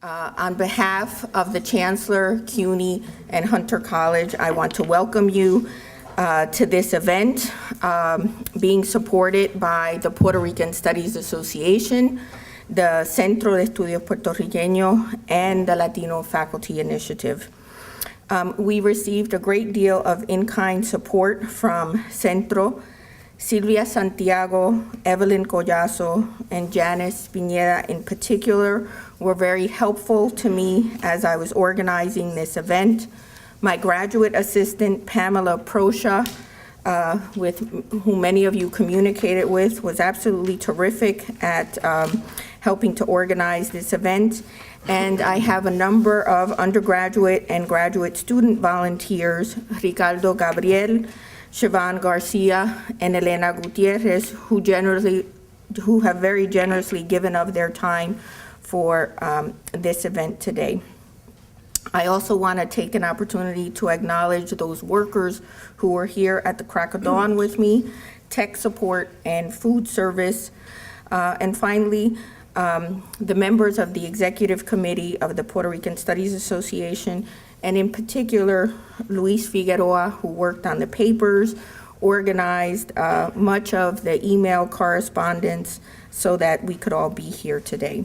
On behalf of the Chancellor, CUNY, and Hunter College, I want to welcome you to this event being supported by the Puerto Rican Studies Association, the Centro de Estudios Puertorriqueños, and the Latino Faculty Initiative. We received a great deal of in-kind support from Centro. Silvia Santiago, Evelyn Collazo, and Janice Pineda in particular were very helpful to me as I was organizing this event. My graduate assistant, Pamela Prosha, with whom many of you communicated with, was absolutely terrific at helping to organize this event. And I have a number of undergraduate and graduate student volunteers, Ricardo Gabriel, Siobhan Garcia, and Elena Gutierrez, who have very generously given of their time for this event today. I also want to take an opportunity to acknowledge those workers who were here at the crack of dawn with me, tech support and food service, and finally, the members of the Executive Committee of the Puerto Rican Studies Association, and in particular, Luis Figueroa, who worked on the papers, organized much of the email correspondence so that we could all be here today.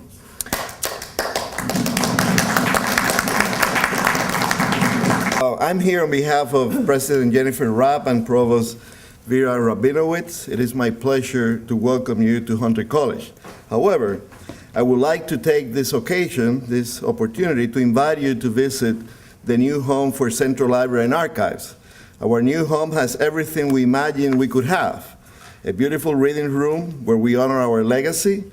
I'm here on behalf of President Jennifer Rapp and Provost Vera Rabinowitz. It is my pleasure to welcome you to Hunter College. However, I would like to take this occasion, this opportunity, to invite you to visit the new home for Central Library and Archives. Our new home has everything we imagined we could have. A beautiful reading room where we honor our legacy,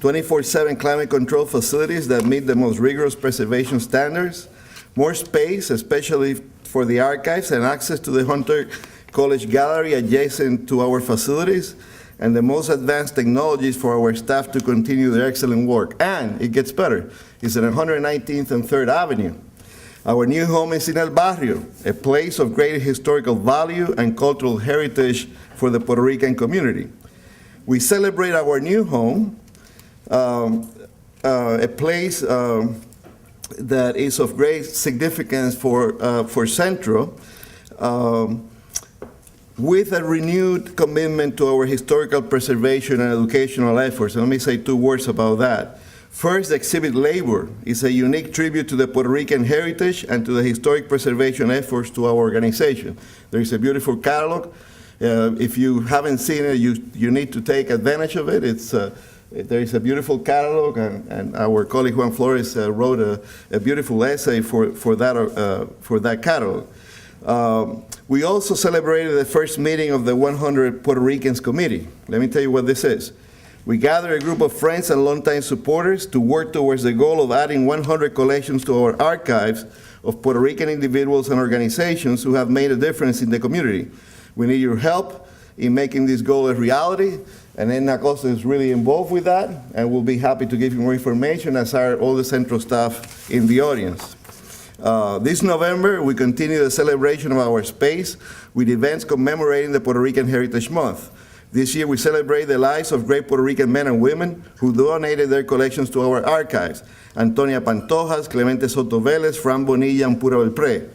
24/7 climate control facilities that meet the most rigorous preservation standards, more space, especially for the archives, and access to the Hunter College Gallery adjacent to our facilities, and the most advanced technologies for our staff to continue their excellent work. And it gets better. It's at 119th and 3rd Avenue. Our new home is in El Barrio, a place of great historical value and cultural heritage for the Puerto Rican community. We celebrate our new home, a place that is of great significance for Centro, with a renewed commitment to our historical preservation and educational efforts. And let me say 2 words about that. First, the exhibit Labor is a unique tribute to the Puerto Rican heritage and to the historic preservation efforts to our organization. There is a beautiful catalog. If you haven't seen it, you need to take advantage of it. There is a beautiful catalog, and our colleague Juan Flores wrote a beautiful essay for that catalog. We also celebrated the first meeting of the 100 Puerto Ricans Committee. Let me tell you what this is. We gathered a group of friends and longtime supporters to work towards the goal of adding 100 collections to our archives of Puerto Rican individuals and organizations who have made a difference in the community. We need your help in making this goal a reality, and Edna Acosta is really involved with that, and we'll be happy to give you more information, as are all the Central staff in the audience. This November, we continue the celebration of our space with events commemorating the Puerto Rican Heritage Month. This year, we celebrate the lives of great Puerto Rican men and women who donated their collections to our archives: Antonia Pantojas, Clemente Soto Vélez, Fran Bonilla, and Pura Belpré.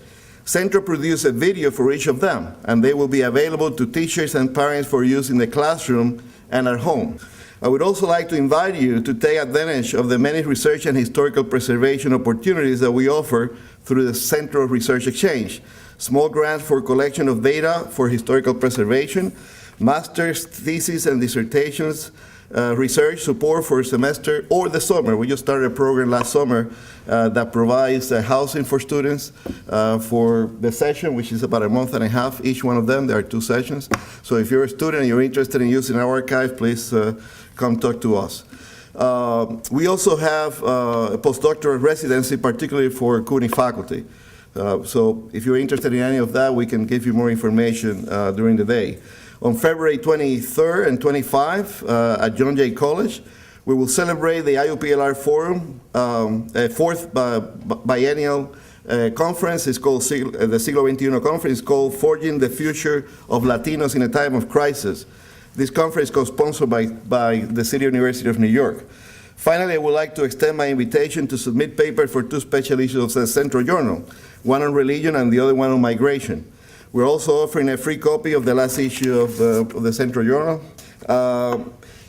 Centro produced a video for each of them, and they will be available to teachers and parents for use in the classroom and at home. I would also like to invite you to take advantage of the many research and historical preservation opportunities that we offer through the Centro Research Exchange. Small grants for collection of data for historical preservation, master's theses and dissertations, research support for a semester or the summer. We just started a program last summer that provides housing for students for the session, which is about a month and a half, each one of them. There are 2 sessions. So if you're a student and you're interested in using our archive, please come talk to us. We also have a postdoctoral residency, particularly for CUNY faculty. So if you're interested in any of that, we can give you more information during the day. On February 23rd and 25 at John Jay College, we will celebrate the IUPLR Forum, a 4th biennial conference. It's called the Siglo XXI Conference. It's called Forging the Future of Latinos in a Time of Crisis. This conference is co-sponsored by the City University of New York. Finally, I would like to extend my invitation to submit papers for two special issues of the Central Journal, one on religion and the other one on migration. We're also offering a free copy of the last issue of the Central Journal.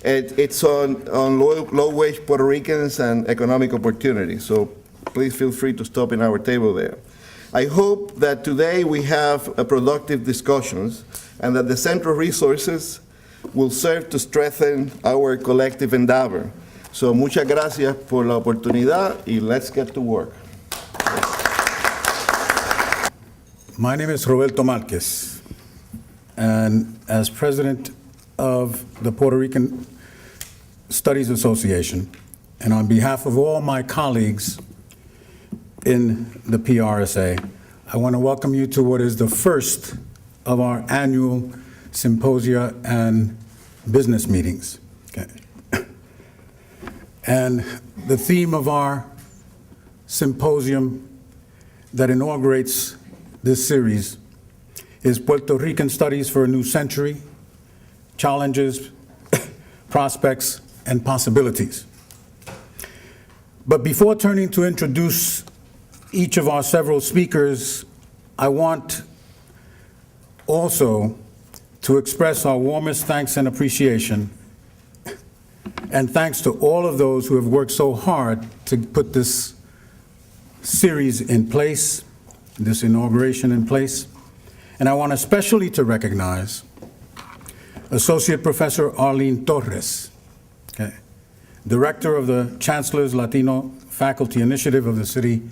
It's on low-wage Puerto Ricans and economic opportunities, so please feel free to stop in our table there. I hope that today we have productive discussions and that the Central resources will serve to strengthen our collective endeavor. So muchas gracias por la oportunidad y let's get to work. My name is Roberto Márquez, and as president of the Puerto Rican Studies Association, and on behalf of all my colleagues in the PRSA, I want to welcome you to what is the first of our annual symposia and business meetings. Okay. And the theme of our symposium that inaugurates this series is Puerto Rican Studies for a New Century, Challenges, Prospects, and Possibilities. But before turning to introduce each of our several speakers, I want also to express our warmest thanks and appreciation, and thanks to all of those who have worked so hard to put this series in place, this inauguration in place. And I want especially to recognize Associate Professor Arlene Torres, okay, Director of the Chancellor's Latino Faculty Initiative of the City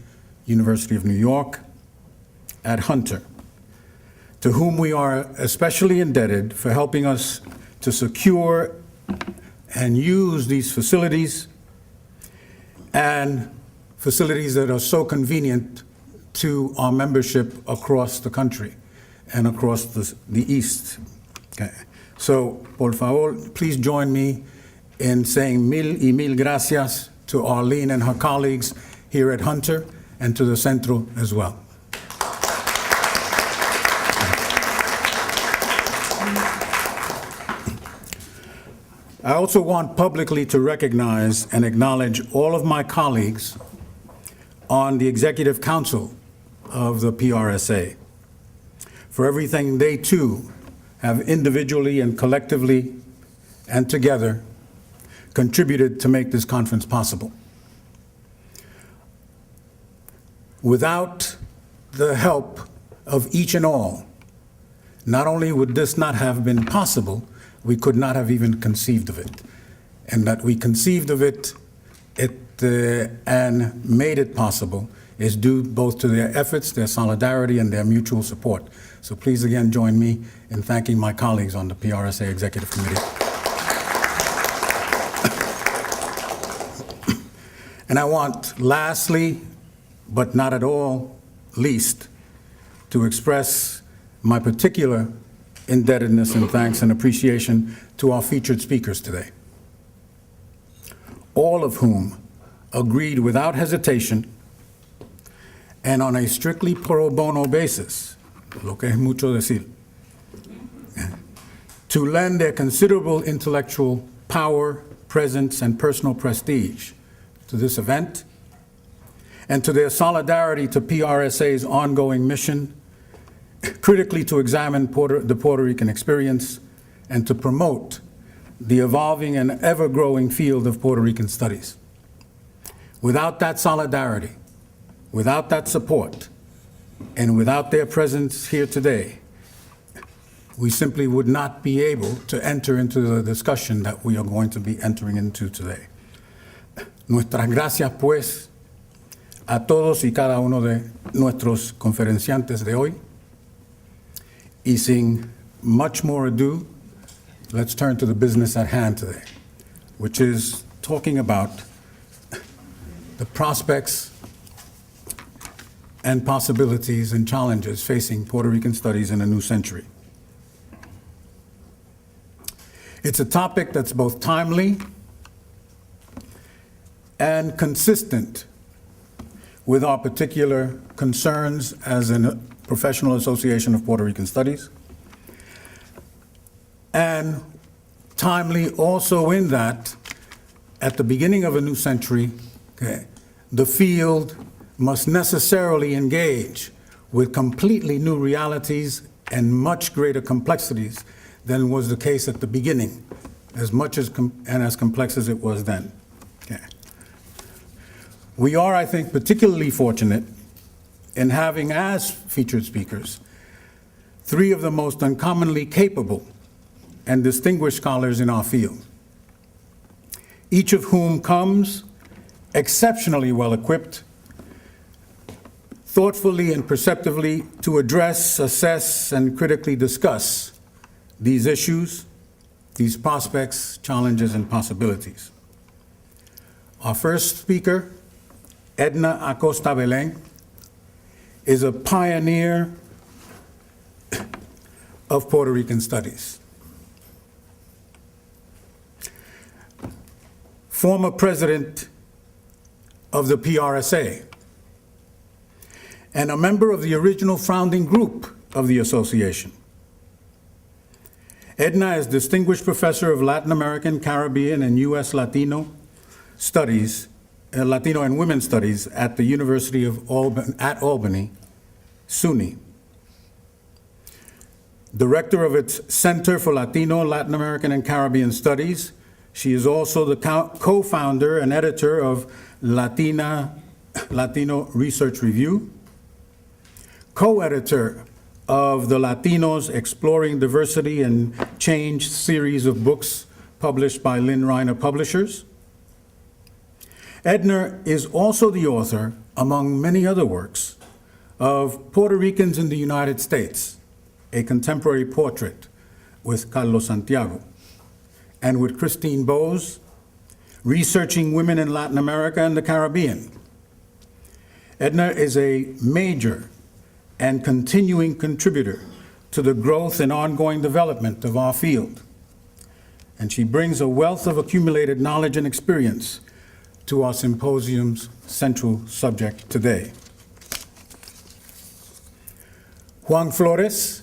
University of New York at Hunter, to whom we are especially indebted for helping us to secure and use these facilities, and facilities that are so convenient to our membership across the country and across the East. Okay. So, por favor, please join me in saying mil y mil gracias to Arlene and her colleagues here at Hunter and to the Centro as well. I also want publicly to recognize and acknowledge all of my colleagues on the Executive Council of the PRSA for everything they too have individually and collectively and together contributed to make this conference possible. Without the help of each and all, not only would this not have been possible, we could not have even conceived of it. And that we conceived of it, and made it possible is due both to their efforts, their solidarity, and their mutual support. So please again join me in thanking my colleagues on the PRSA Executive Committee. And I want, lastly, but not at all least, to express my particular indebtedness and thanks and appreciation to our featured speakers today, all of whom agreed without hesitation and on a strictly pro bono basis, lo que es mucho decir, to lend their considerable intellectual power, presence, and personal prestige to this event, and to their solidarity to PRSA's ongoing mission, critically to examine the Puerto Rican experience and to promote the evolving and ever-growing field of Puerto Rican studies. Without that solidarity, without that support, and without their presence here today, we simply would not be able to enter into the discussion that we are going to be entering into today. Nuestras gracias, pues, a todos y cada uno de nuestros conferenciantes de hoy. Y sin much more ado, let's turn to the business at hand today, which is talking about the prospects and possibilities and challenges facing Puerto Rican studies in a new century. It's a topic that's both timely and consistent with our particular concerns as a Professional Association of Puerto Rican Studies, and timely also in that at the beginning of a new century, okay, the field must necessarily engage with completely new realities and much greater complexities than was the case at the beginning, as much as and as complex as it was then. Okay. We are, I think, particularly fortunate in having as featured speakers three of the most uncommonly capable and distinguished scholars in our field, each of whom comes exceptionally well equipped, thoughtfully and perceptively to address, assess, and critically discuss these issues, these prospects, challenges, and possibilities. Our first speaker, Edna Acosta-Belén, is a pioneer of Puerto Rican studies. Former president of the PRSA, and a member of the original founding group of the association. Edna is Distinguished Professor of Latin American, Caribbean, and U.S. Latino Studies, Latino and Women's Studies at the University of Albany, SUNY. Director of its Center for Latino, Latin American, and Caribbean Studies. She is also the co-founder and editor of Latino Research Review, co-editor of the Latinos Exploring Diversity and Change series of books published by Lynn Reiner Publishers. Edna is also the author, among many other works, of Puerto Ricans in the United States, a contemporary portrait with Carlos Santiago, and with Christine Bowes, Researching Women in Latin America and the Caribbean. Edna is a major and continuing contributor to the growth and ongoing development of our field. And she brings a wealth of accumulated knowledge and experience to our symposium's central subject today. Juan Flores,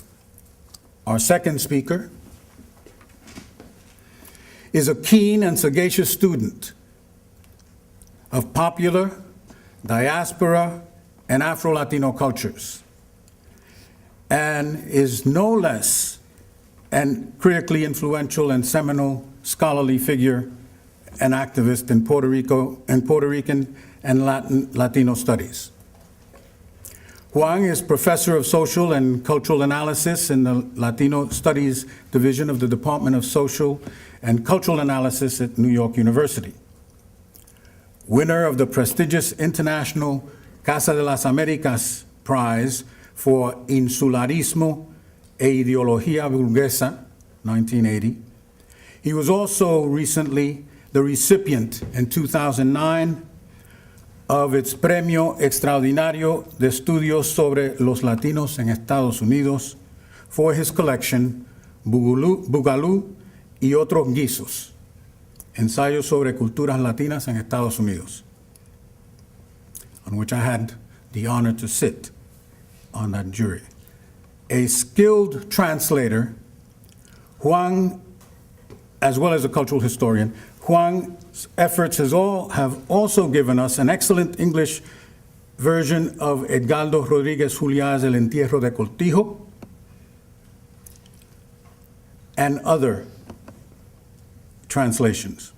our second speaker, is a keen and sagacious student of popular, diaspora, and Afro-Latino cultures, and is no less an critically influential and seminal scholarly figure and activist in Puerto Rican and Latino studies. Juan is Professor of Social and Cultural Analysis in the Latino Studies Division of the Department of Social and Cultural Analysis at New York University. Winner of the prestigious International Casa de las Américas Prize for Insularismo e Ideología Burguesa, 1980. He was also recently the recipient in 2009 of its Premio Extraordinario de Estudios sobre los Latinos en Estados Unidos for his collection Bugalú y otros guisos, ensayos sobre culturas latinas en Estados Unidos, on which I had the honor to sit on that jury. A skilled translator, Juan, as well as a cultural historian, Juan's efforts have also given us an excellent English version of Edgardo Rodríguez Juliá's El Entierro de Cortijo and other translations.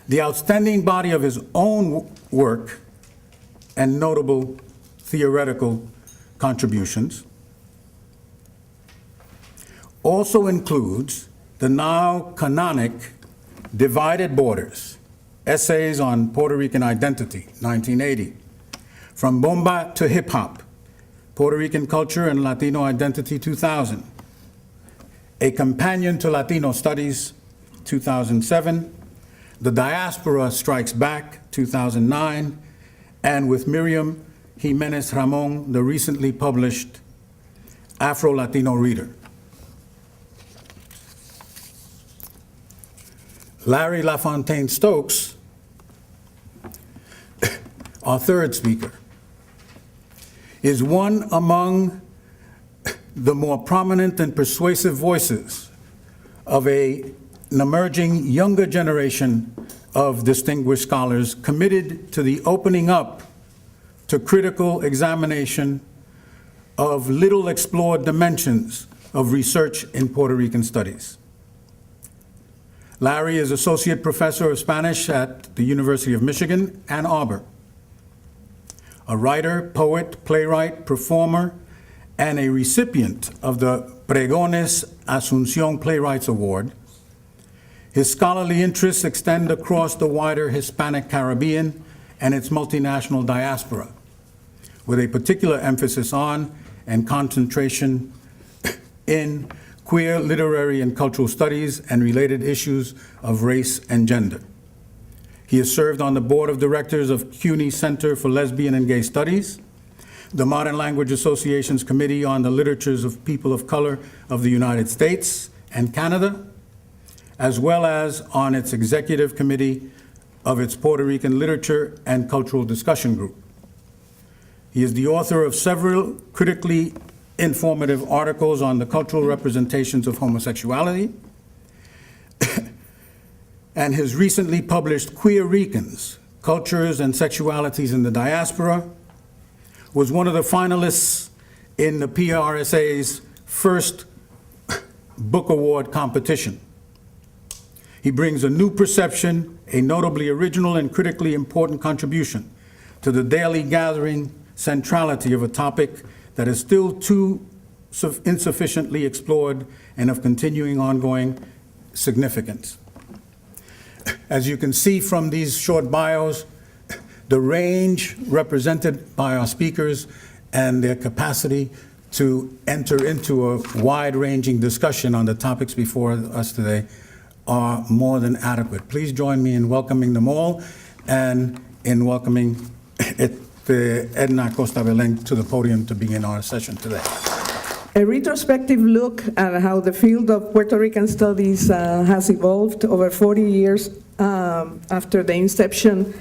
The outstanding body of his own work and notable theoretical contributions also includes the now canonic Divided Borders, Essays on Puerto Rican Identity, 1980, From Bomba to Hip Hop, Puerto Rican Culture and Latino Identity, 2000, A Companion to Latino Studies, 2007, The Diaspora Strikes Back, 2009, and with Miriam Jimenez Ramon, the recently published Afro-Latino Reader. Larry LaFontaine Stokes, our third speaker, is one among the more prominent and persuasive voices of an emerging younger generation of distinguished scholars committed to the opening up to critical examination of little explored dimensions of research in Puerto Rican studies. Larry is Associate Professor of Spanish at the University of Michigan, Ann Arbor. A writer, poet, playwright, performer, and a recipient of the Pregones Asunción Playwrights Award. His scholarly interests extend across the wider Hispanic Caribbean and its multinational diaspora, with a particular emphasis on and concentration in queer literary and cultural studies and related issues of race and gender. He has served on the board of directors of CUNY Center for Lesbian and Gay Studies, the Modern Language Association's Committee on the Literatures of People of Color of the United States and Canada, as well as on its executive committee of its Puerto Rican Literature and Cultural Discussion Group. He is the author of several critically informative articles on the cultural representations of homosexuality, and his recently published Queer Ricans, Cultures and Sexualities in the Diaspora, was one of the finalists in the PRSA's first book award competition. He brings a new perception, a notably original and critically important contribution to the daily gathering centrality of a topic that is still too insufficiently explored and of continuing ongoing significance. As you can see from these short bios, the range represented by our speakers and their capacity to enter into a wide-ranging discussion on the topics before us today are more than adequate. Please join me in welcoming them all and in welcoming Edna Acosta-Belén to the podium to begin our session today. A retrospective look at how the field of Puerto Rican studies has evolved over 40 years after the inception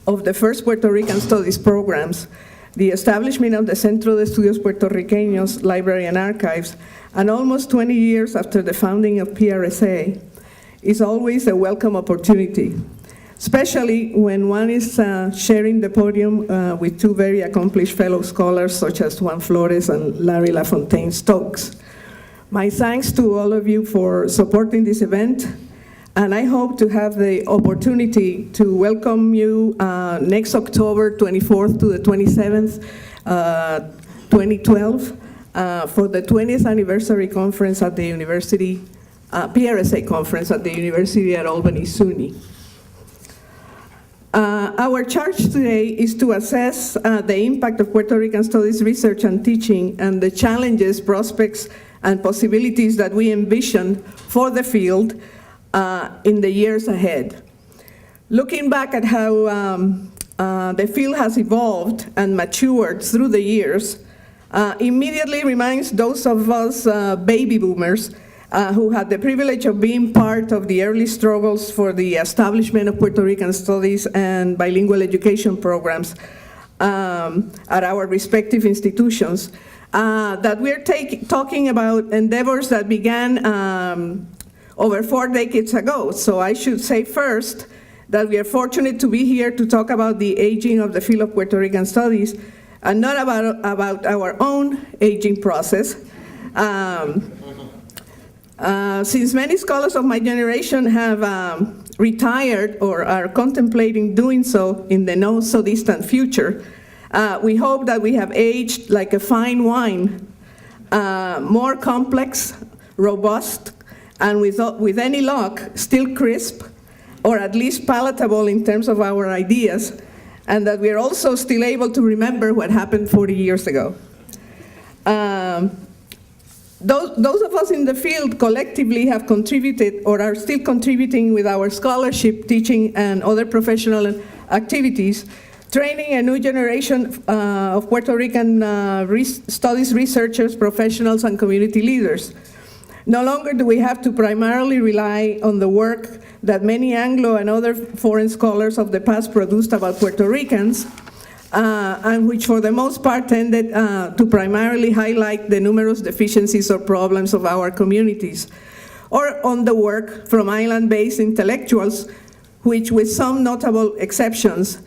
of the first Puerto Rican studies programs, the establishment of the Centro de Estudios Puertorriqueños Library and Archives, and almost 20 years after the founding of PRSA, is always a welcome opportunity, especially when one is sharing the podium with two very accomplished fellow scholars such as Juan Flores and Larry LaFontaine Stokes. My thanks to all of you for supporting this event, and I hope to have the opportunity to welcome you next October 24th to the 27th, 2012, for the 20th anniversary conference at the University, PRSA conference at the University at Albany, SUNY. Our charge today is to assess the impact of Puerto Rican studies research and teaching and the challenges, prospects, and possibilities that we envision for the field in the years ahead. Looking back at how the field has evolved and matured through the years, immediately reminds those of us baby boomers who had the privilege of being part of the early struggles for the establishment of Puerto Rican studies and bilingual education programs at our respective institutions, that we're talking about endeavors that began over 4 decades ago. So I should say first that we are fortunate to be here to talk about the aging of the field of Puerto Rican studies and not about our own aging process. Since many scholars of my generation have retired or are contemplating doing so in the not-so-distant future, we hope that we have aged like a fine wine, more complex, robust, and with any luck, still crisp, or at least palatable in terms of our ideas, and that we're also still able to remember what happened 40 years ago. Those of us in the field collectively have contributed or are still contributing with our scholarship, teaching, and other professional activities, training a new generation of Puerto Rican studies researchers, professionals, and community leaders. No longer do we have to primarily rely on the work that many Anglo and other foreign scholars of the past produced about Puerto Ricans, and which for the most part tended to primarily highlight the numerous deficiencies or problems of our communities, or on the work from island-based intellectuals which with some notable exceptions,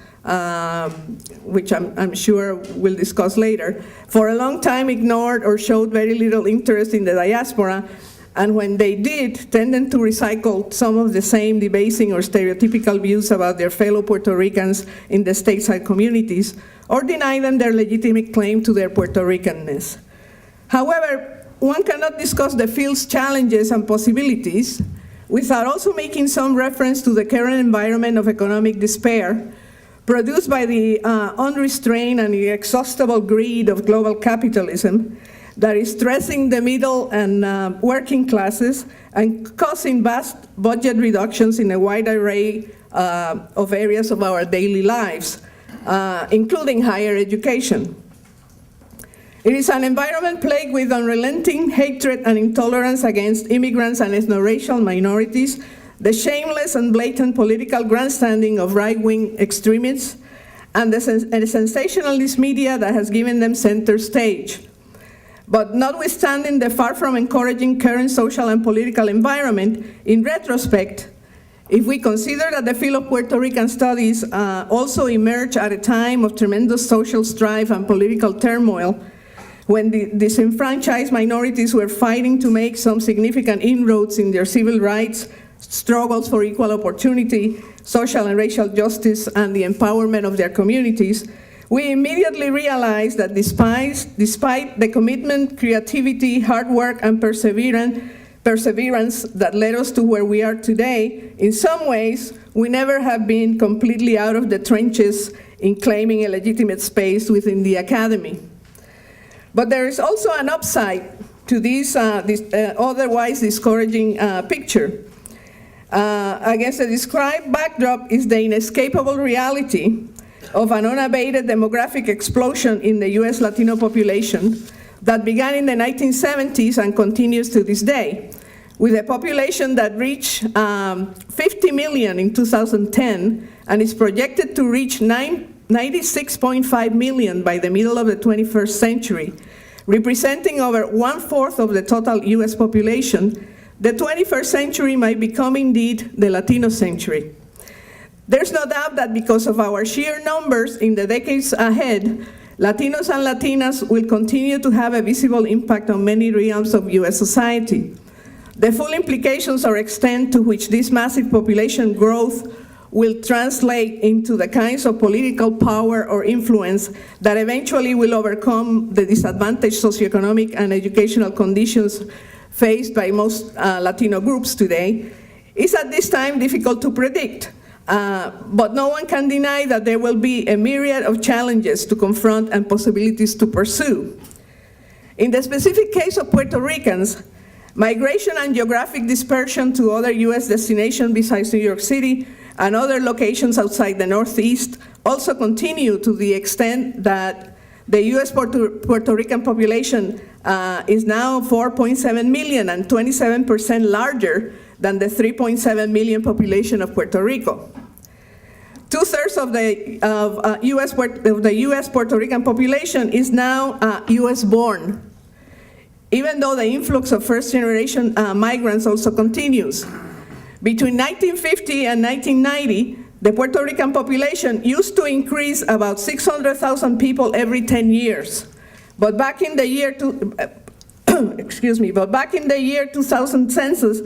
which I'm sure we'll discuss later, for a long time ignored or showed very little interest in the diaspora, and when they did, tended to recycle some of the same debasing or stereotypical views about their fellow Puerto Ricans in the stateside communities, or deny them their legitimate claim to their Puerto Ricanness. However, one cannot discuss the field's challenges and possibilities without also making some reference to the current environment of economic despair produced by the unrestrained and inexhaustible greed of global capitalism that is stressing the middle and working classes and causing vast budget reductions in a wide array of areas of our daily lives, including higher education. It is an environment plagued with unrelenting hatred and intolerance against immigrants and ethno-racial minorities, the shameless and blatant political grandstanding of right-wing extremists, and the sensationalist media that has given them center stage. But notwithstanding the far from encouraging current social and political environment, in retrospect, if we consider that the field of Puerto Rican studies also emerged at a time of tremendous social strife and political turmoil, when the disenfranchised minorities were fighting to make some significant inroads in their civil rights, struggles for equal opportunity, social and racial justice, and the empowerment of their communities, we immediately realized that despite the commitment, creativity, hard work, and perseverance that led us to where we are today, in some ways, we never have been completely out of the trenches in claiming a legitimate space within the academy. But there is also an upside to this otherwise discouraging picture. Against the described backdrop is the inescapable reality of an unabated demographic explosion in the US Latino population that began in the 1970s and continues to this day, with a population that reached 50 million in 2010 and is projected to reach 96.5 million by the middle of the 21st century, representing over 1/4 of the total US population. The 21st century might become indeed the Latino century. There's no doubt that because of our sheer numbers in the decades ahead, Latinos and Latinas will continue to have a visible impact on many realms of US society. The full implications or extent to which this massive population growth will translate into the kinds of political power or influence that eventually will overcome the disadvantaged socioeconomic and educational conditions faced by most Latino groups today is at this time difficult to predict. But no one can deny that there will be a myriad of challenges to confront and possibilities to pursue. In the specific case of Puerto Ricans, migration and geographic dispersion to other US destinations besides New York City and other locations outside the Northeast also continue to the extent that the US Puerto Rican population is now 4.7 million and 27% larger than the 3.7 million population of Puerto Rico. 2/3 of the US Puerto Rican population is now US born, even though the influx of first-generation migrants also continues. Between 1950 and 1990, the Puerto Rican population used to increase about 600,000 people every 10 years. But back in the year 2000 census,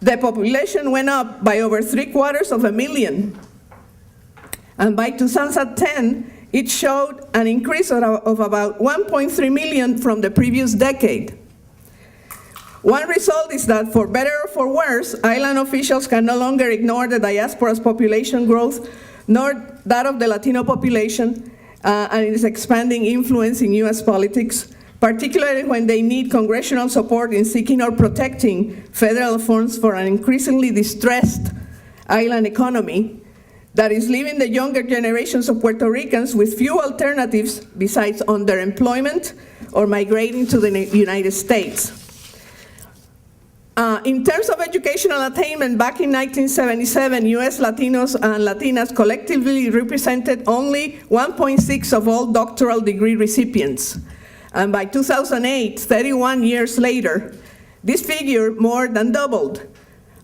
the population went up by over 750,000. And by 2010, it showed an increase of about 1.3 million from the previous decade. One result is that, for better or for worse, island officials can no longer ignore the diaspora's population growth, nor that of the Latino population, and its expanding influence in US politics, particularly when they need congressional support in seeking or protecting federal funds for an increasingly distressed island economy that is leaving the younger generations of Puerto Ricans with few alternatives besides underemployment or migrating to the United States. In terms of educational attainment, back in 1977, US Latinos and Latinas collectively represented only 1.6% of all doctoral degree recipients. And by 2008, 31 years later, this figure more than doubled.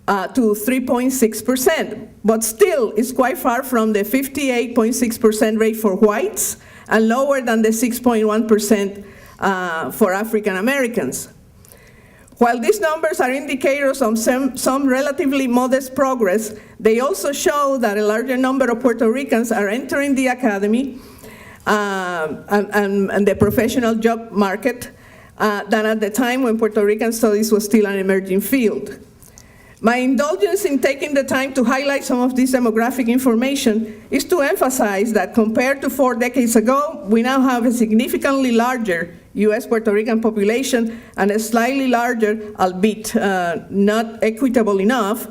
to 3.6%, but still is quite far from the 58.6% rate for whites and lower than the 6.1% for African Americans. While these numbers are indicators of some relatively modest progress, they also show that a larger number of Puerto Ricans are entering the academy and the professional job market than at the time when Puerto Rican studies was still an emerging field. My indulgence in taking the time to highlight some of this demographic information is to emphasize that compared to 4 decades ago, we now have a significantly larger U.S. Puerto Rican population and a slightly larger, albeit not equitable enough,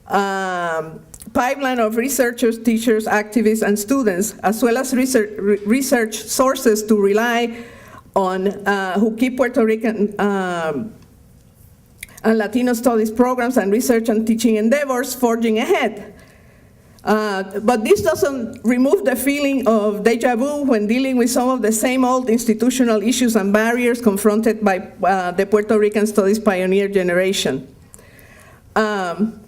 pipeline of researchers, teachers, activists, and students, as well as research sources to rely on who keep Puerto Rican and Latino studies programs and research and teaching endeavors forging ahead. But this doesn't remove the feeling of deja vu when dealing with some of the same old institutional issues and barriers confronted by the Puerto Rican studies pioneer generation. I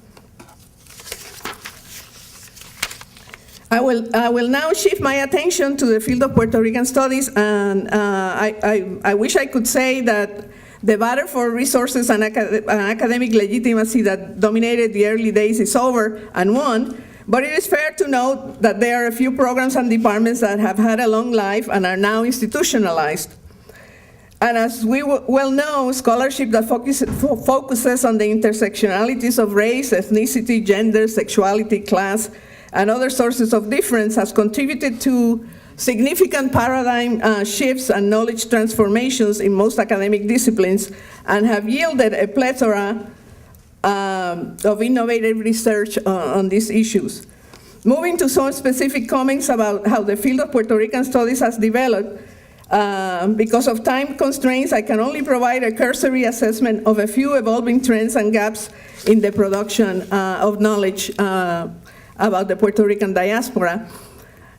will now shift my attention to the field of Puerto Rican studies, and I wish I could say that the battle for resources and academic legitimacy that dominated the early days is over and won, but it is fair to note that there are a few programs and departments that have had a long life and are now institutionalized. And as we well know, scholarship that focuses on the intersectionalities of race, ethnicity, gender, sexuality, class, and other sources of difference has contributed to significant paradigm shifts and knowledge transformations in most academic disciplines and have yielded a plethora of innovative research on these issues. Moving to some specific comments about how the field of Puerto Rican studies has developed, because of time constraints, I can only provide a cursory assessment of a few evolving trends and gaps in the production of knowledge about the Puerto Rican diaspora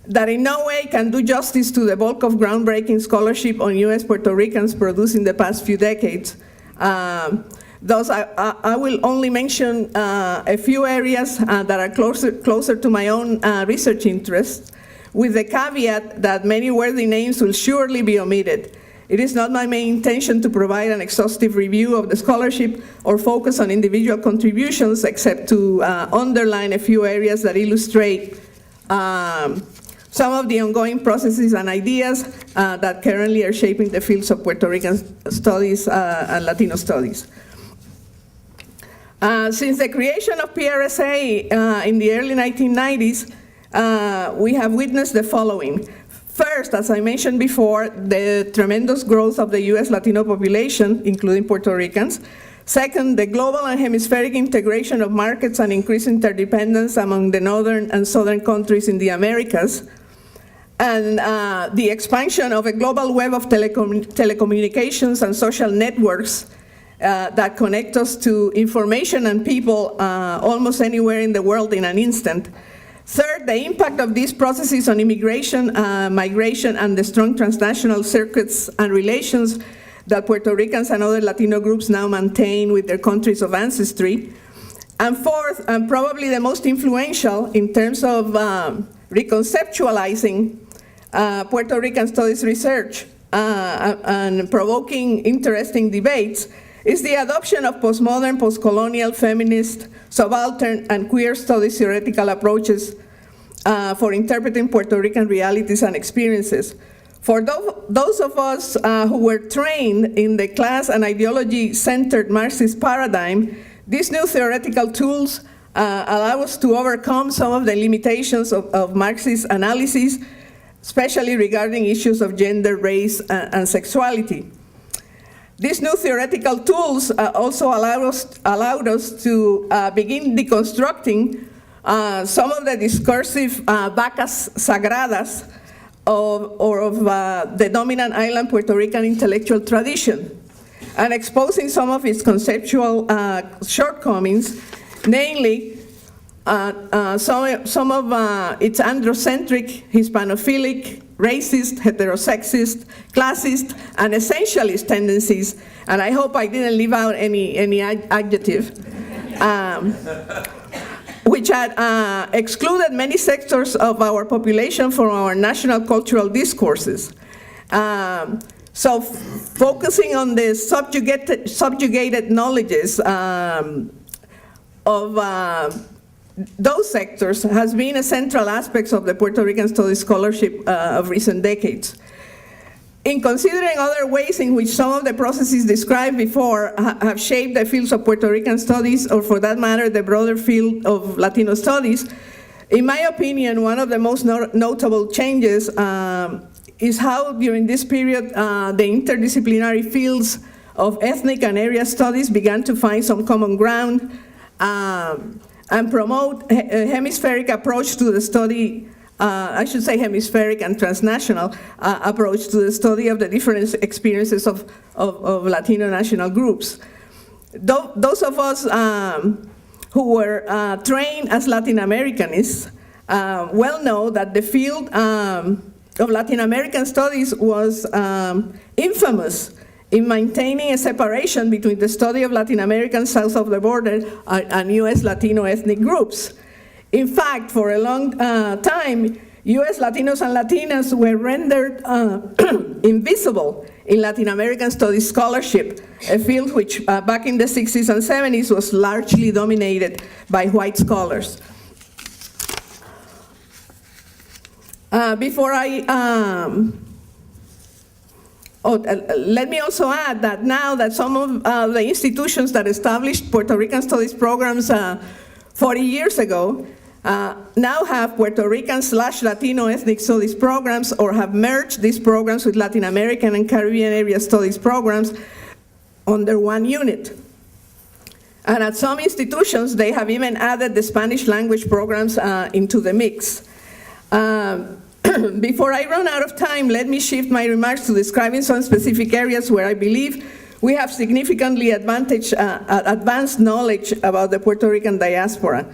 that in no way can do justice to the bulk of groundbreaking scholarship on U.S. Puerto Ricans produced in the past few decades. Thus, I will only mention a few areas that are closer to my own research interests, with the caveat that many worthy names will surely be omitted. It is not my main intention to provide an exhaustive review of the scholarship or focus on individual contributions, except to underline a few areas that illustrate some of the ongoing processes and ideas that currently are shaping the fields of Puerto Rican studies and Latino studies. Since the creation of PRSA in the early 1990s, we have witnessed the following. First, as I mentioned before, the tremendous growth of the U.S. Latino population, including Puerto Ricans. Second, the global and hemispheric integration of markets and increased interdependence among the northern and southern countries in the Americas. And the expansion of a global web of telecommunications and social networks that connect us to information and people almost anywhere in the world in an instant. Third, the impact of these processes on immigration, migration, and the strong transnational circuits and relations that Puerto Ricans and other Latino groups now maintain with their countries of ancestry. And fourth, and probably the most influential in terms of reconceptualizing Puerto Rican studies research and provoking interesting debates, is the adoption of postmodern, postcolonial, feminist, subaltern, and queer studies theoretical approaches for interpreting Puerto Rican realities and experiences. For those of us who were trained in the class and ideology-centered Marxist paradigm, these new theoretical tools allow us to overcome some of the limitations of Marxist analysis, especially regarding issues of gender, race, and sexuality. These new theoretical tools also allowed us to begin deconstructing some of the discursive vacas sagradas of the dominant island Puerto Rican intellectual tradition, and exposing some of its conceptual shortcomings, namely some of its androcentric, Hispanophilic, racist, heterosexist, classist, and essentialist tendencies, and I hope I didn't leave out any adjective. which had excluded many sectors of our population from our national cultural discourses. So focusing on the subjugated knowledges of those sectors has been a central aspect of the Puerto Rican studies scholarship of recent decades. In considering other ways in which some of the processes described before have shaped the fields of Puerto Rican studies, or for that matter, the broader field of Latino studies, in my opinion, one of the most notable changes is how during this period the interdisciplinary fields of ethnic and area studies began to find some common ground and promote a hemispheric approach to the study, I should say hemispheric and transnational approach to the study of the different experiences of Latino national groups. Those of us who were trained as Latin Americanists well know that the field of Latin American studies was infamous in maintaining a separation between the study of Latin Americans south of the border and U.S. Latino ethnic groups. In fact, for a long time, U.S. Latinos and Latinas were rendered invisible in Latin American studies scholarship, a field which back in the 60s and 70s was largely dominated by white scholars. Let me also add that now that some of the institutions that established Puerto Rican studies programs 40 years ago now have Puerto Rican/Latino ethnic studies programs, or have merged these programs with Latin American and Caribbean area studies programs under one unit. And at some institutions, they have even added the Spanish language programs into the mix. Before I run out of time, let me shift my remarks to describing some specific areas where I believe we have significantly advanced knowledge about the Puerto Rican diaspora,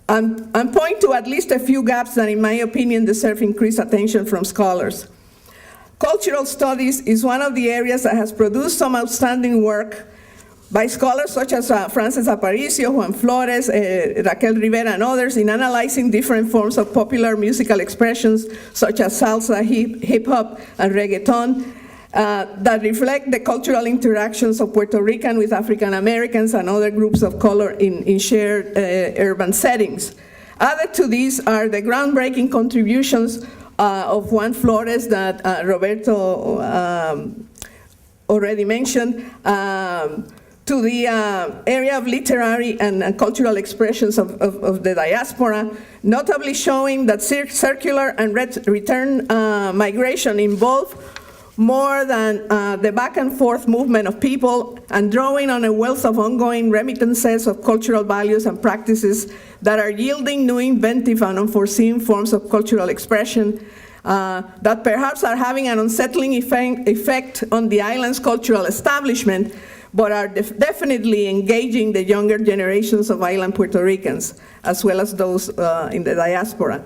and point to at least a few gaps that, in my opinion, deserve increased attention from scholars. Cultural studies is one of the areas that has produced some outstanding work by scholars such as Frances Aparicio, Juan Flores, Raquel Rivera, and others in analyzing different forms of popular musical expressions such as salsa, hip-hop, and reggaeton that reflect the cultural interactions of Puerto Rican with African Americans and other groups of color in shared urban settings. Added to these are the groundbreaking contributions of Juan Flores that Roberto already mentioned, to the area of literary and cultural expressions of the diaspora, notably showing that circular and return migration involved more than the back and forth movement of people, and drawing on a wealth of ongoing remittances of cultural values and practices that are yielding new, inventive, and unforeseen forms of cultural expression that perhaps are having an unsettling effect on the island's cultural establishment, but are definitely engaging the younger generations of island Puerto Ricans, as well as those in the diaspora.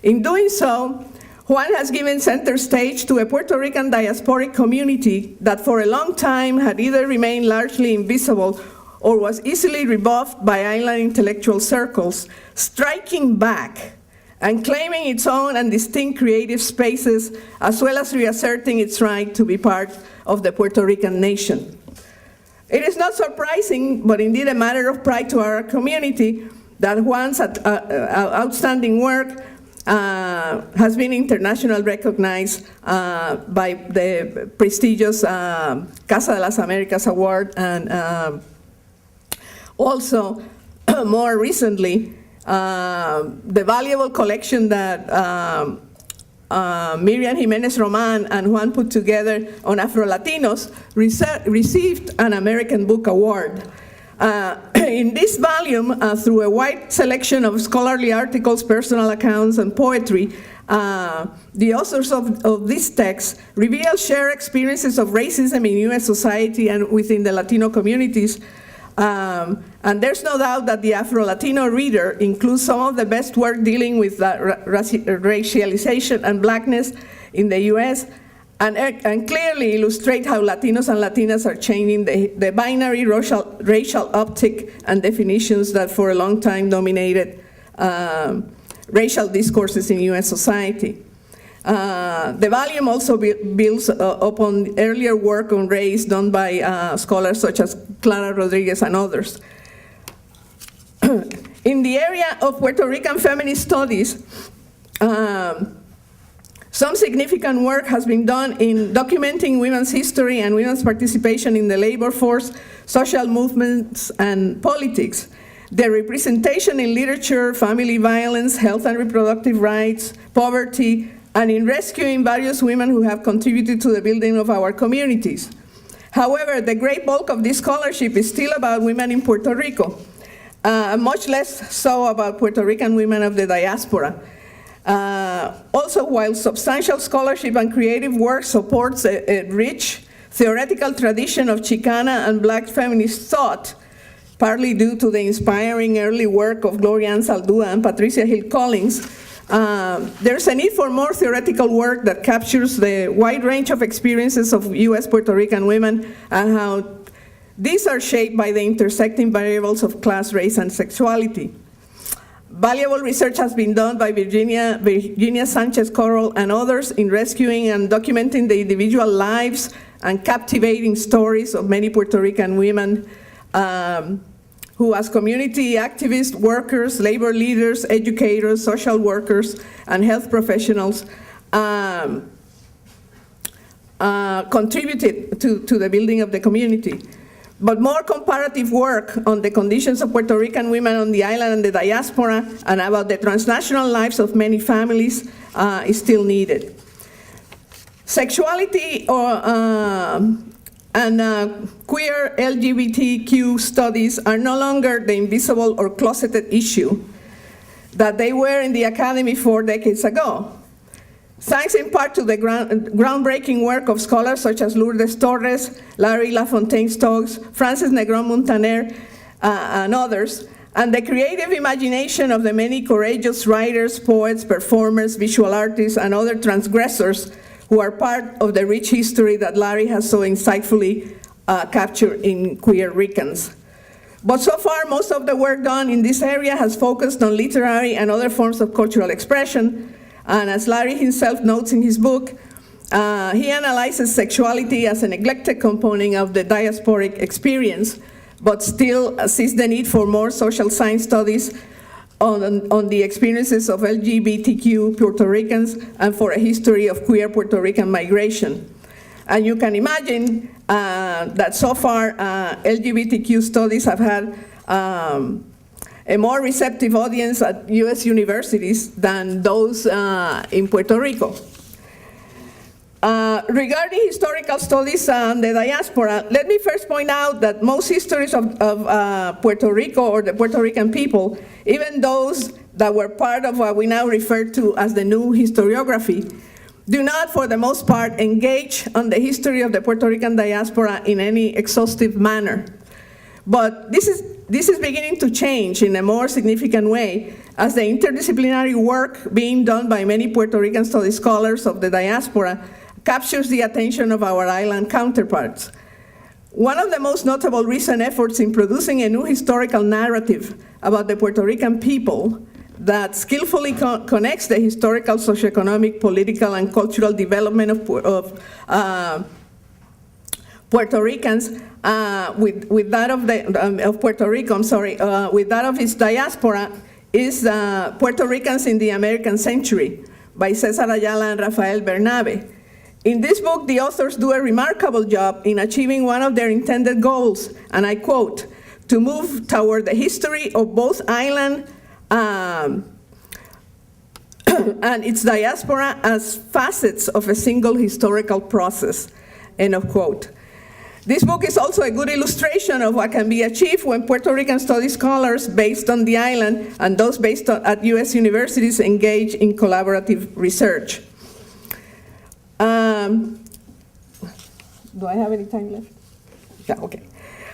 In doing so, Juan has given center stage to a Puerto Rican diasporic community that for a long time had either remained largely invisible or was easily rebuffed by island intellectual circles, striking back and claiming its own and distinct creative spaces, as well as reasserting its right to be part of the Puerto Rican nation. It is not surprising, but indeed a matter of pride to our community, that Juan's outstanding work has been internationally recognized by the prestigious Casa de las Americas Award, and also, more recently, the valuable collection that Miriam Jimenez Roman and Juan put together on Afro-Latinos received an American Book Award. In this volume, through a wide selection of scholarly articles, personal accounts, and poetry, the authors of this text reveal shared experiences of racism in U.S. society and within the Latino communities. And there's no doubt that the Afro-Latino reader includes some of the best work dealing with racialization and blackness in the U.S., and clearly illustrate how Latinos and Latinas are changing the binary racial optic and definitions that for a long time dominated racial discourses in U.S. society. The volume also builds upon earlier work on race done by scholars such as Clara Rodriguez and others. In the area of Puerto Rican feminist studies, some significant work has been done in documenting women's history and women's participation in the labor force, social movements, and politics, their representation in literature, family violence, health and reproductive rights, poverty, and in rescuing various women who have contributed to the building of our communities. However, the great bulk of this scholarship is still about women in Puerto Rico, much less so about Puerto Rican women of the diaspora. Also, while substantial scholarship and creative work supports a rich theoretical tradition of Chicana and Black feminist thought, partly due to the inspiring early work of Gloria Ann Saldúa and Patricia Hill Collins, there's a need for more theoretical work that captures the wide range of experiences of U.S. Puerto Rican women and how these are shaped by the intersecting variables of class, race, and sexuality. Valuable research has been done by Virginia Sanchez-Corral and others in rescuing and documenting the individual lives and captivating stories of many Puerto Rican women who, as community activists, workers, labor leaders, educators, social workers, and health professionals, contributed to the building of the community. But more comparative work on the conditions of Puerto Rican women on the island and the diaspora and about the transnational lives of many families is still needed. Sexuality and queer LGBTQ studies are no longer the invisible or closeted issue that they were in the academy 4 decades ago. Thanks in part to the groundbreaking work of scholars such as Lourdes Torres, Larry LaFontaine-Stokes, Frances Negrón-Montaner, and others, and the creative imagination of the many courageous writers, poets, performers, visual artists, and other transgressors who are part of the rich history that Larry has so insightfully captured in Queer Ricans. But so far, most of the work done in this area has focused on literary and other forms of cultural expression. And as Larry himself notes in his book, he analyzes sexuality as a neglected component of the diasporic experience, but still sees the need for more social science studies on the experiences of LGBTQ Puerto Ricans and for a history of queer Puerto Rican migration. And you can imagine that so far LGBTQ studies have had a more receptive audience at U.S. universities than those in Puerto Rico. Regarding historical studies on the diaspora, let me first point out that most histories of Puerto Rico or the Puerto Rican people, even those that were part of what we now refer to as the new historiography, do not, for the most part, engage on the history of the Puerto Rican diaspora in any exhaustive manner. But this is beginning to change in a more significant way as the interdisciplinary work being done by many Puerto Rican studies scholars of the diaspora captures the attention of our island counterparts. One of the most notable recent efforts in producing a new historical narrative about the Puerto Rican people that skillfully connects the historical, socioeconomic, political, and cultural development of Puerto Ricans with that of Puerto Rico, with that of its diaspora is Puerto Ricans in the American Century by Cesar Ayala and Rafael Bernabe. In this book, the authors do a remarkable job in achieving one of their intended goals, and I quote, to move toward the history of both island and its diaspora as facets of a single historical process, end of quote. This book is also a good illustration of what can be achieved when Puerto Rican studies scholars based on the island and those based at U.S. universities engage in collaborative research. Do I have any time left? Yeah, okay.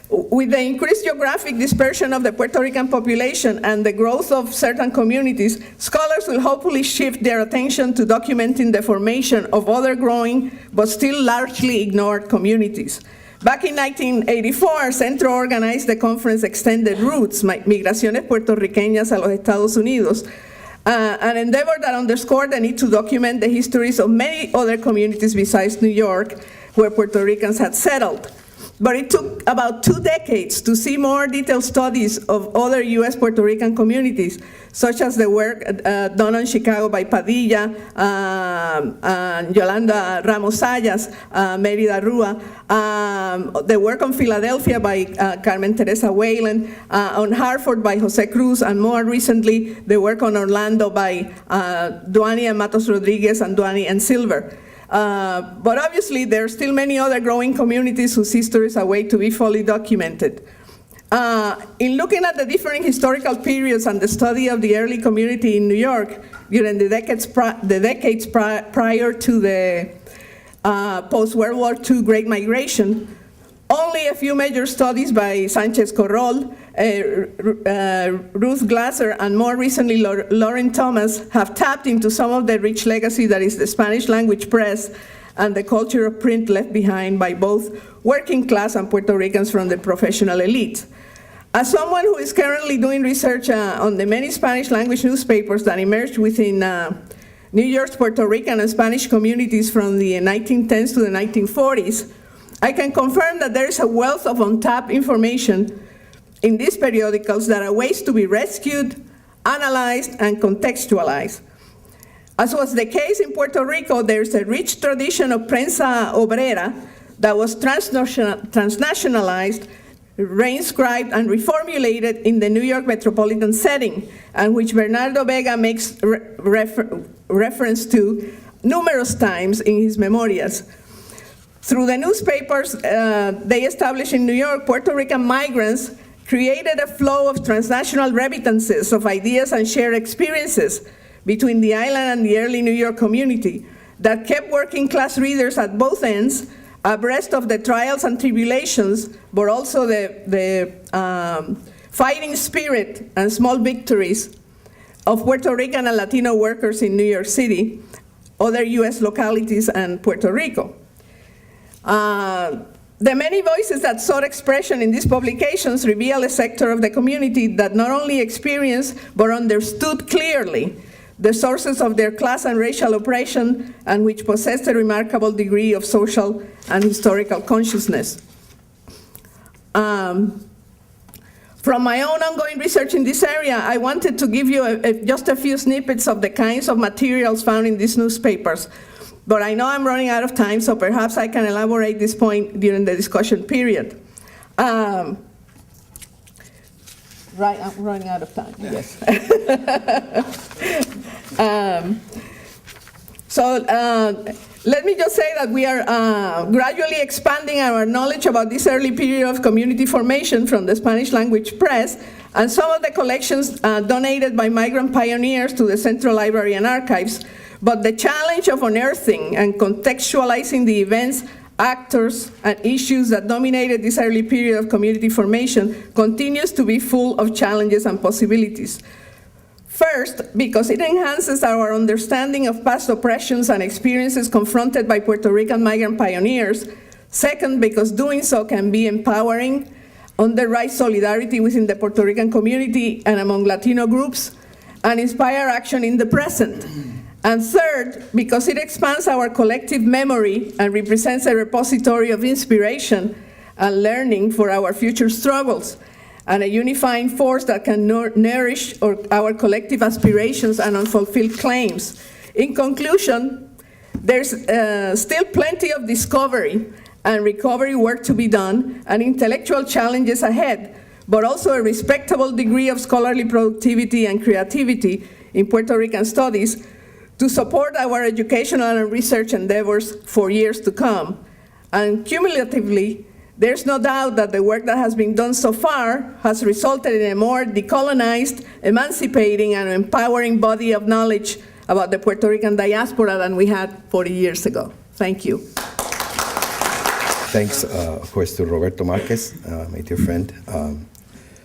With the increased geographic dispersion of the Puerto Rican population and the growth of certain communities, scholars will hopefully shift their attention to documenting the formation of other growing but still largely ignored communities. Back in 1984, Centro organized the conference Extended Roots, Migraciones Puertorriqueñas a los Estados Unidos, an endeavor that underscored the need to document the histories of many other communities besides New York, where Puerto Ricans had settled. But it took about 2 decades to see more detailed studies of other U.S. Puerto Rican communities, such as the work done on Chicago by Padilla, Yolanda Ramos Sayas, Mérida Rúa, the work on Philadelphia by Carmen Teresa Whalen, on Hartford by Jose Cruz, and more recently, the work on Orlando by Duany and Matos Rodriguez and Duany and Silver. But obviously, there are still many other growing communities whose histories await to be fully documented. In looking at the different historical periods and the study of the early community in New York during the decades prior to the post-World War II Great Migration, only a few major studies by Sanchez Corrol, Ruth Glasser, and more recently Lauren Thomas have tapped into some of the rich legacy that is the Spanish language press and the culture of print left behind by both working class and Puerto Ricans from the professional elite. As someone who is currently doing research on the many Spanish language newspapers that emerged within New York's Puerto Rican and Spanish communities from the 1910s to the 1940s, I can confirm that there is a wealth of untapped information in these periodicals that are ways to be rescued, analyzed, and contextualized. As was the case in Puerto Rico, there's a rich tradition of prensa obrera that was transnationalized, reinscribed, and reformulated in the New York metropolitan setting, and which Bernardo Vega makes reference to numerous times in his memorias. Through the newspapers they established in New York, Puerto Rican migrants created a flow of transnational remittances of ideas and shared experiences between the island and the early New York community that kept working class readers at both ends abreast of the trials and tribulations, but also the fighting spirit and small victories of Puerto Rican and Latino workers in New York City, other U.S. localities, and Puerto Rico. The many voices that sought expression in these publications reveal a sector of the community that not only experienced but understood clearly the sources of their class and racial oppression, and which possessed a remarkable degree of social and historical consciousness. From my own ongoing research in this area, I wanted to give you just a few snippets of the kinds of materials found in these newspapers. But I know I'm running out of time, so perhaps I can elaborate this point during the discussion period. Right, I'm running out of time, yes. Let me just say that we are gradually expanding our knowledge about this early period of community formation from the Spanish language press, and some of the collections donated by migrant pioneers to the Central Library and Archives. But the challenge of unearthing and contextualizing the events, actors, and issues that dominated this early period of community formation continues to be full of challenges and possibilities. First, because it enhances our understanding of past oppressions and experiences confronted by Puerto Rican migrant pioneers. Second, because doing so can be empowering, underwrite solidarity within the Puerto Rican community and among Latino groups, and inspire action in the present. And third, because it expands our collective memory and represents a repository of inspiration and learning for our future struggles, and a unifying force that can nourish our collective aspirations and unfulfilled claims. In conclusion, there's still plenty of discovery and recovery work to be done, and intellectual challenges ahead, but also a respectable degree of scholarly productivity and creativity in Puerto Rican studies to support our educational and research endeavors for years to come. And cumulatively, there's no doubt that the work that has been done so far has resulted in a more decolonized, emancipating, and empowering body of knowledge about the Puerto Rican diaspora than we had 40 years ago. Thank you. Thanks, of course, to Roberto Márquez, my dear friend,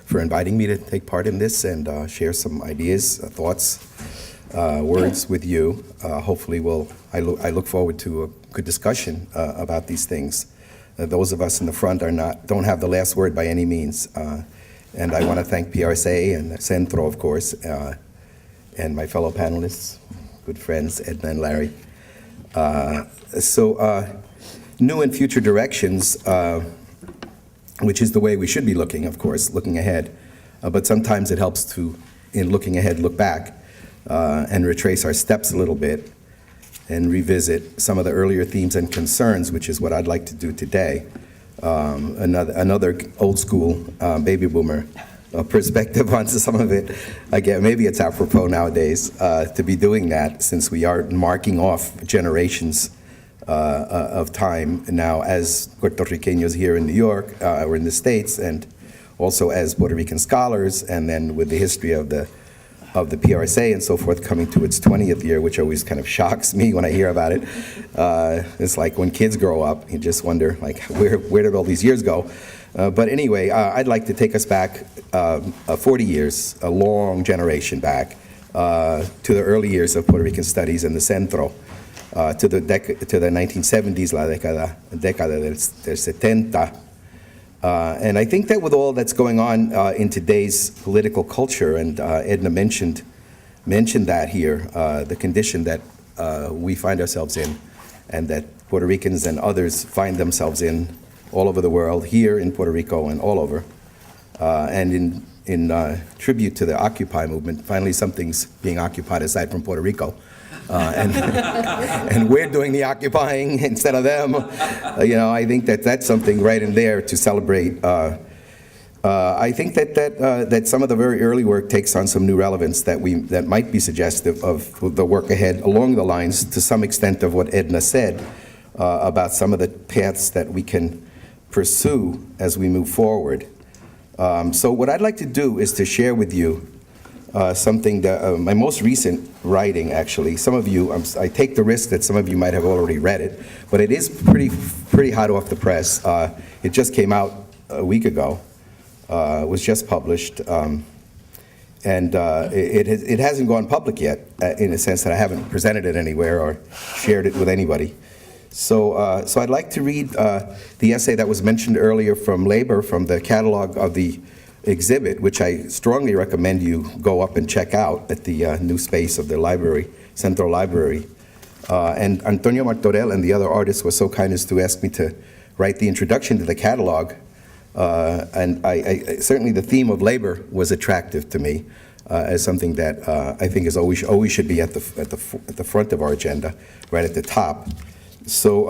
for inviting me to take part in this and share some ideas, thoughts, words with you. Hopefully, I look forward to a good discussion about these things. Those of us in the front don't have the last word by any means. And I want to thank PRSA and Centro, of course, and my fellow panelists, good friends, Edna and Larry. New and future directions, which is the way we should be looking, of course, looking ahead. But sometimes it helps to, in looking ahead, look back and retrace our steps a little bit and revisit some of the earlier themes and concerns, which is what I'd like to do today. Another old school baby boomer perspective on some of it. Again, maybe it's apropos nowadays to be doing that, since we are marking off generations of time now as Puerto Ricanos here in New York or in the States, and also as Puerto Rican scholars, and then with the history of the PRSA and so forth coming to its 20th year, which always kind of shocks me when I hear about it. It's like when kids grow up, you just wonder, like, where did all these years go? But anyway, I'd like to take us back 40 years, a long generation back, to the early years of Puerto Rican studies in the Centro, to the 1970s, la década del 70. And I think that with all that's going on in today's political culture, and Edna mentioned that here, the condition that we find ourselves in, and that Puerto Ricans and others find themselves in all over the world, here in Puerto Rico and all over, and in tribute to the Occupy movement, finally something's being occupied aside from Puerto Rico. And we're doing the occupying instead of them. I think that's something right in there to celebrate. I think that some of the very early work takes on some new relevance that might be suggestive of the work ahead, along the lines, to some extent, of what Edna said about some of the paths that we can pursue as we move forward. So what I'd like to do is to share with you something that my most recent writing, actually. Some of you, I take the risk that some of you might have already read it, but it is pretty hot off the press. It just came out a week ago. It was just published, and it hasn't gone public yet, in a sense that I haven't presented it anywhere or shared it with anybody. So I'd like to read the essay that was mentioned earlier from Labor, from the catalog of the exhibit, which I strongly recommend you go up and check out at the new space of the library, Central Library. And Antonio Martorell and the other artists were so kind as to ask me to write the introduction to the catalog. And I certainly the theme of labor was attractive to me as something that I think is always should be at the front of our agenda, right at the top. So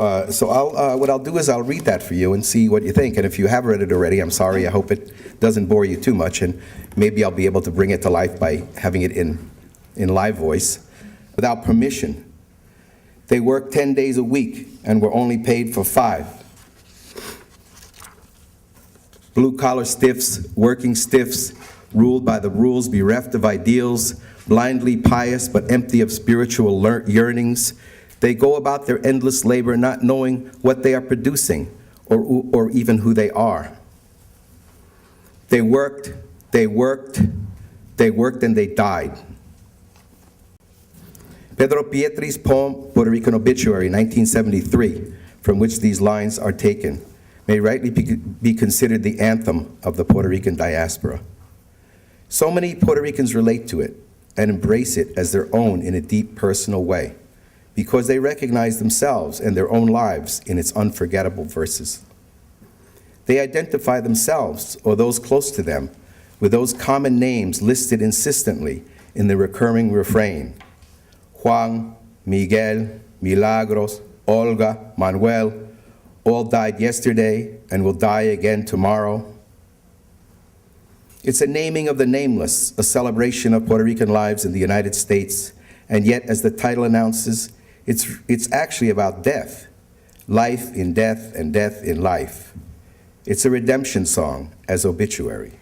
what I'll do is I'll read that for you and see what you think. And if you have read it already, I'm sorry. I hope it doesn't bore you too much, and maybe I'll be able to bring it to life by having it in live voice. Without permission, they worked 10 days a week and were only paid for 5. Blue-collar stiffs, working stiffs, ruled by the rules, bereft of ideals, blindly pious but empty of spiritual yearnings. They go about their endless labor not knowing what they are producing or even who they are. They worked, and they died. Pedro Pietri's poem, Puerto Rican Obituary, 1973, from which these lines are taken, may rightly be considered the anthem of the Puerto Rican diaspora. So many Puerto Ricans relate to it and embrace it as their own in a deep personal way, because they recognize themselves and their own lives in its unforgettable verses. They identify themselves, or those close to them, with those common names listed insistently in the recurring refrain: Juan, Miguel, Milagros, Olga, Manuel, all died yesterday and will die again tomorrow. It's a naming of the nameless, a celebration of Puerto Rican lives in the United States, and yet, as the title announces, it's actually about death, life in death and death in life. It's a redemption song as obituary.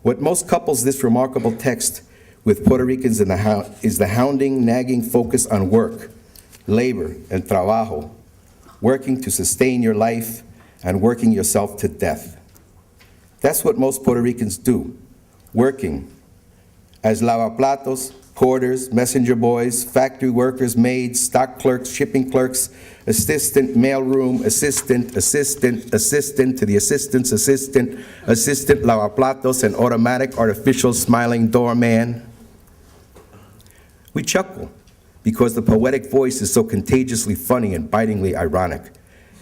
What most couples this remarkable text with Puerto Ricans is the hounding, nagging focus on work, labor, and trabajo, working to sustain your life and working yourself to death. That's what most Puerto Ricans do, working as lavaplatos, porters, messenger boys, factory workers, maids, stock clerks, shipping clerks, assistant, mailroom, assistant to the assistant's assistant, lavaplatos, and automatic artificial smiling doorman. We chuckle because the poetic voice is so contagiously funny and bitingly ironic,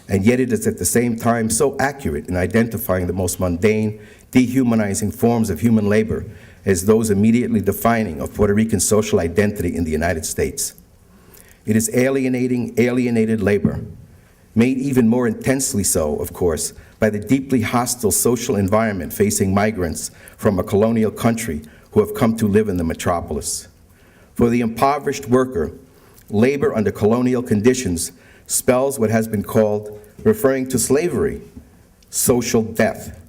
and yet it is at the same time so accurate in identifying the most mundane, dehumanizing forms of human labor as those immediately defining of Puerto Rican social identity in the United States. It is alienated labor, made even more intensely so, of course, by the deeply hostile social environment facing migrants from a colonial country who have come to live in the metropolis. For the impoverished worker, labor under colonial conditions spells what has been called, referring to slavery, social death.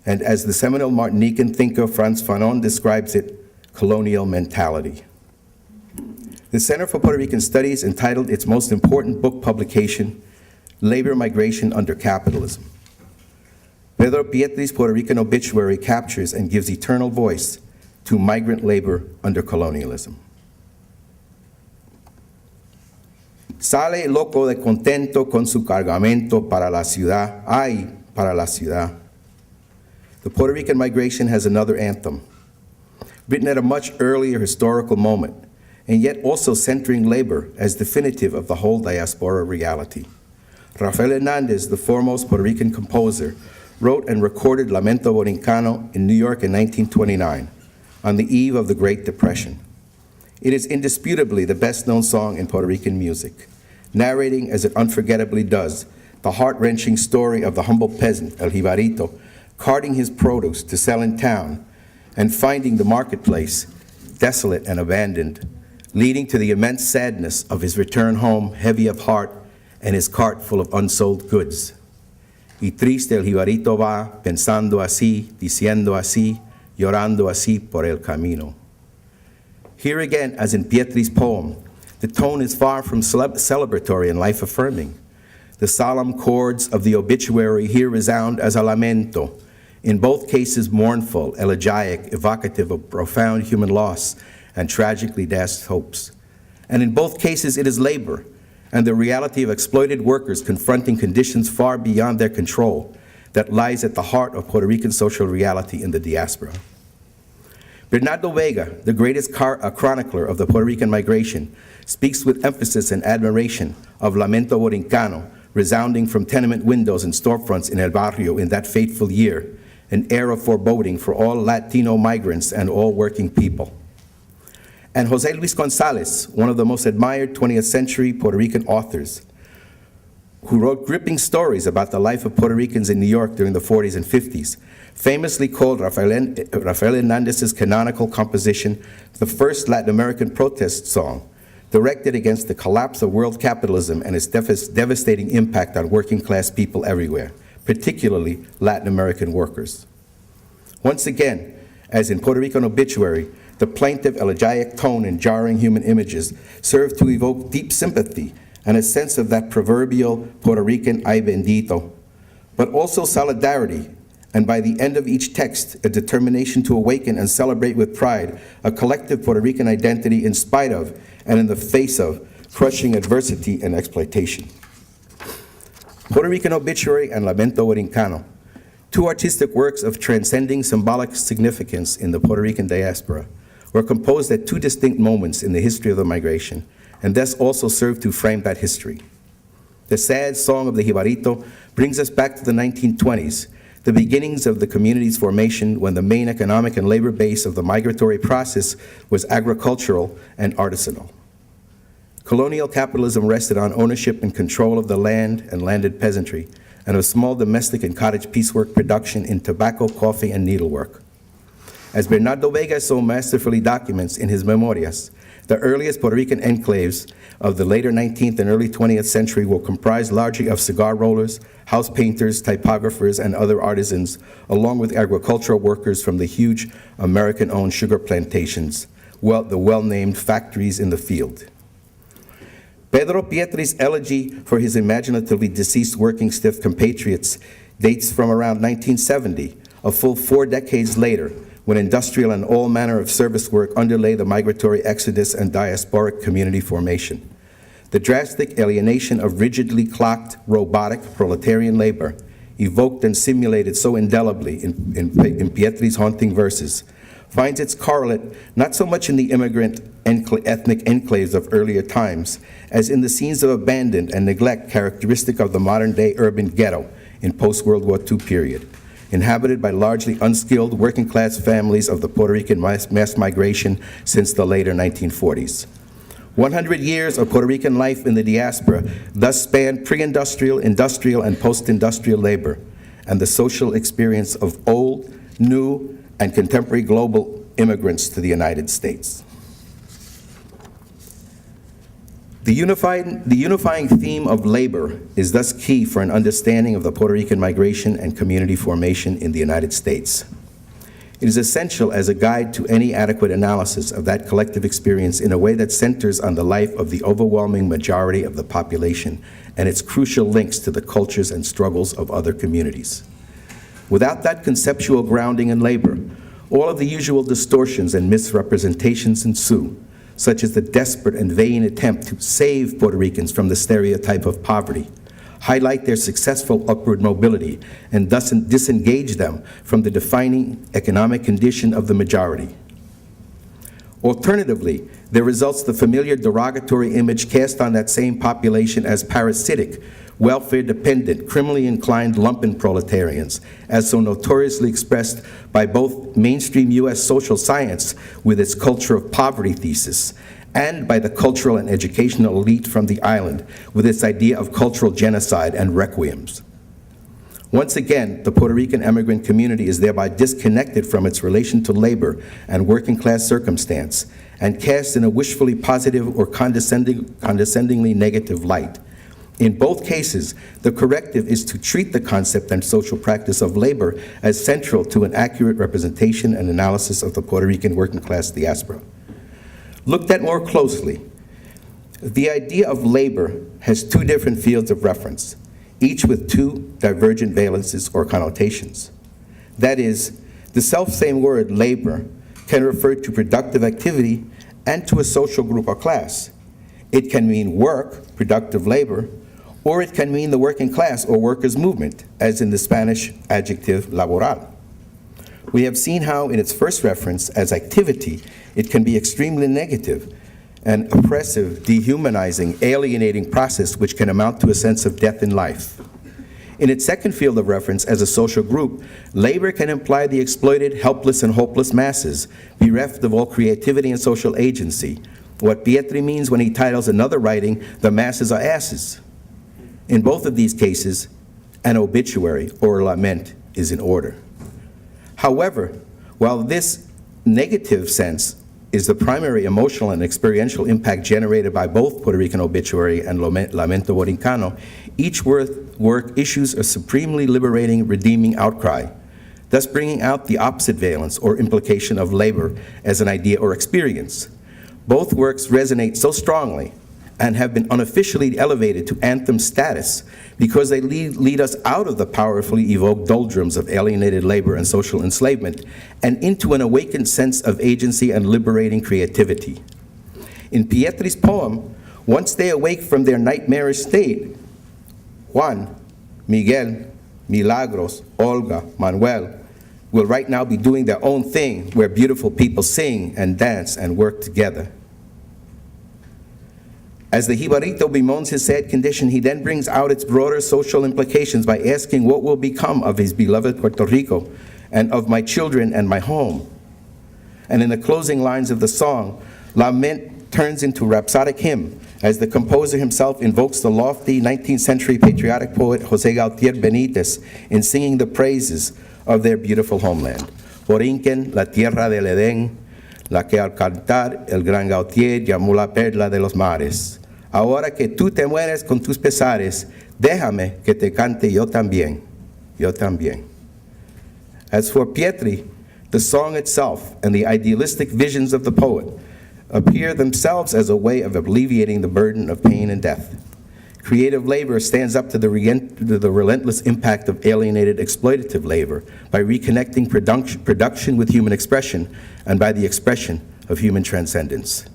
And as the seminal Martinican thinker Frantz Fanon describes it, colonial mentality. The Center for Puerto Rican Studies entitled its most important book publication, Labor Migration Under Capitalism. Pedro Pietri's Puerto Rican obituary captures and gives eternal voice to migrant labor under colonialism. Sale loco de contento con su cargamento para la ciudad, ay, para la ciudad. The Puerto Rican migration has another anthem, written at a much earlier historical moment, and yet also centering labor as definitive of the whole diaspora reality. Rafael Hernández, the foremost Puerto Rican composer, wrote and recorded Lamento Borincano in New York in 1929, on the eve of the Great Depression. It is indisputably the best-known song in Puerto Rican music, narrating, as it unforgettably does, the heart-wrenching story of the humble peasant, El Jibarito, carting his produce to sell in town and finding the marketplace desolate and abandoned, leading to the immense sadness of his return home, heavy of heart, and his cart full of unsold goods. Y triste el Jibarito va, pensando así, diciendo así, llorando así por el camino. Here again, as in Pietri's poem, the tone is far from celebratory and life-affirming. The solemn chords of the obituary here resound as a lamento, in both cases mournful, elegiac, evocative of profound human loss and tragically dashed hopes. And in both cases it is labor and the reality of exploited workers confronting conditions far beyond their control that lies at the heart of Puerto Rican social reality in the diaspora. Bernardo Vega, the greatest chronicler of the Puerto Rican migration, speaks with emphasis and admiration of Lamento Borincano, resounding from tenement windows and storefronts in El Barrio in that fateful year, an era of foreboding for all Latino migrants and all working people. And Jose Luis Gonzalez, one of the most admired 20th century Puerto Rican authors, who wrote gripping stories about the life of Puerto Ricans in New York during the 40s and 50s, famously called Rafael Hernández's canonical composition the first Latin American protest song, directed against the collapse of world capitalism and its devastating impact on working class people everywhere, particularly Latin American workers. Once again, as in Puerto Rican obituary, the plaintive elegiac tone and jarring human images serve to evoke deep sympathy and a sense of that proverbial Puerto Rican ay bendito, but also solidarity, and by the end of each text, a determination to awaken and celebrate with pride a collective Puerto Rican identity in spite of and in the face of crushing adversity and exploitation. Puerto Rican Obituary and Lamento Borincano, two artistic works of transcending symbolic significance in the Puerto Rican diaspora, were composed at two distinct moments in the history of the migration, and thus also serve to frame that history. The sad song of the Jibarito brings us back to the 1920s, the beginnings of the community's formation when the main economic and labor base of the migratory process was agricultural and artisanal. Colonial capitalism rested on ownership and control of the land and landed peasantry, and of small domestic and cottage piecework production in tobacco, coffee, and needlework. As Bernardo Vega so masterfully documents in his Memorias, the earliest Puerto Rican enclaves of the later 19th and early 20th century were comprised largely of cigar rollers, house painters, typographers, and other artisans, along with agricultural workers from the huge American-owned sugar plantations, the well-named factories in the field. Pedro Pietri's elegy for his imaginatively deceased working stiff compatriots dates from around 1970, a full 4 decades later, when industrial and all manner of service work underlay the migratory exodus and diasporic community formation. The drastic alienation of rigidly clocked, robotic proletarian labor, evoked and simulated so indelibly in Pietri's haunting verses, finds its correlate not so much in the immigrant ethnic enclaves of earlier times as in the scenes of abandon and neglect characteristic of the modern-day urban ghetto in post-World War II period, inhabited by largely unskilled working-class families of the Puerto Rican mass migration since the later 1940s. 100 years of Puerto Rican life in the diaspora thus span pre-industrial, industrial, and post-industrial labor, and the social experience of old, new, and contemporary global immigrants to the United States. The unifying theme of labor is thus key for an understanding of the Puerto Rican migration and community formation in the United States. It is essential as a guide to any adequate analysis of that collective experience in a way that centers on the life of the overwhelming majority of the population and its crucial links to the cultures and struggles of other communities. Without that conceptual grounding in labor, all of the usual distortions and misrepresentations ensue, such as the desperate and vain attempt to save Puerto Ricans from the stereotype of poverty, highlight their successful upward mobility, and thus disengage them from the defining economic condition of the majority. Alternatively, there results the familiar derogatory image cast on that same population as parasitic, welfare-dependent, criminally inclined lumpen proletarians, as so notoriously expressed by both mainstream U.S. social science with its culture of poverty thesis, and by the cultural and educational elite from the island with its idea of cultural genocide and requiems. Once again, the Puerto Rican immigrant community is thereby disconnected from its relation to labor and working class circumstance and cast in a wishfully positive or condescendingly negative light. In both cases, the corrective is to treat the concept and social practice of labor as central to an accurate representation and analysis of the Puerto Rican working class diaspora. Looked at more closely, the idea of labor has 2 different fields of reference, each with 2 divergent valences or connotations. That is, the self-same word labor can refer to productive activity and to a social group or class. It can mean work, productive labor, or it can mean the working class or workers' movement, as in the Spanish adjective laboral. We have seen how, in its first reference as activity, it can be extremely negative, an oppressive, dehumanizing, alienating process which can amount to a sense of death in life. In its second field of reference as a social group, labor can imply the exploited, helpless, and hopeless masses, bereft of all creativity and social agency, what Pietri means when he titles another writing, "The Masses Are Asses." In both of these cases, an obituary or a lament is in order. However, while this negative sense is the primary emotional and experiential impact generated by both Puerto Rican obituary and Lamento Borincano, each work issues a supremely liberating, redeeming outcry, thus bringing out the opposite valence or implication of labor as an idea or experience. Both works resonate so strongly and have been unofficially elevated to anthem status because they lead us out of the powerfully evoked doldrums of alienated labor and social enslavement and into an awakened sense of agency and liberating creativity. In Pietri's poem, once they awake from their nightmarish state, Juan, Miguel, Milagros, Olga, Manuel will right now be doing their own thing where beautiful people sing and dance and work together. As the Jibarito bemoans his sad condition, he then brings out its broader social implications by asking what will become of his beloved Puerto Rico and of my children and my home. And in the closing lines of the song, lament turns into rhapsodic hymn as the composer himself invokes the lofty 19th century patriotic poet José Gautier Benítez in singing the praises of their beautiful homeland. Borinquen, la tierra del Edén, la que al cantar el gran Gautier llamó la perla de los mares. Ahora que tú te mueres con tus pesares, déjame que te cante yo también, yo también. As for Pietri, the song itself and the idealistic visions of the poet appear themselves as a way of alleviating the burden of pain and death. Creative labor stands up to the relentless impact of alienated exploitative labor by reconnecting production with human expression and by the expression of human transcendence.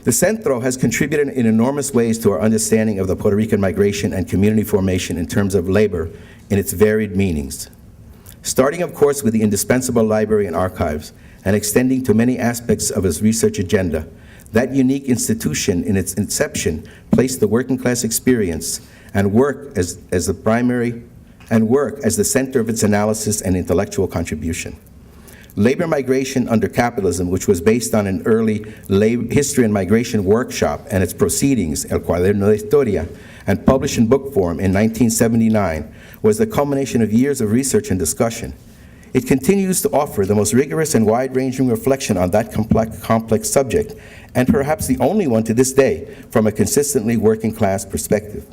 The Centro has contributed in enormous ways to our understanding of the Puerto Rican migration and community formation in terms of labor in its varied meanings. Starting, of course, with the indispensable library and archives, and extending to many aspects of its research agenda, that unique institution in its inception placed the working class experience and work as the center of its analysis and intellectual contribution. Labor migration under capitalism, which was based on an early history and migration workshop and its proceedings, El Cuaderno de Historia, and published in book form in 1979, was the culmination of years of research and discussion. It continues to offer the most rigorous and wide-ranging reflection on that complex subject, and perhaps the only one to this day from a consistently working-class perspective.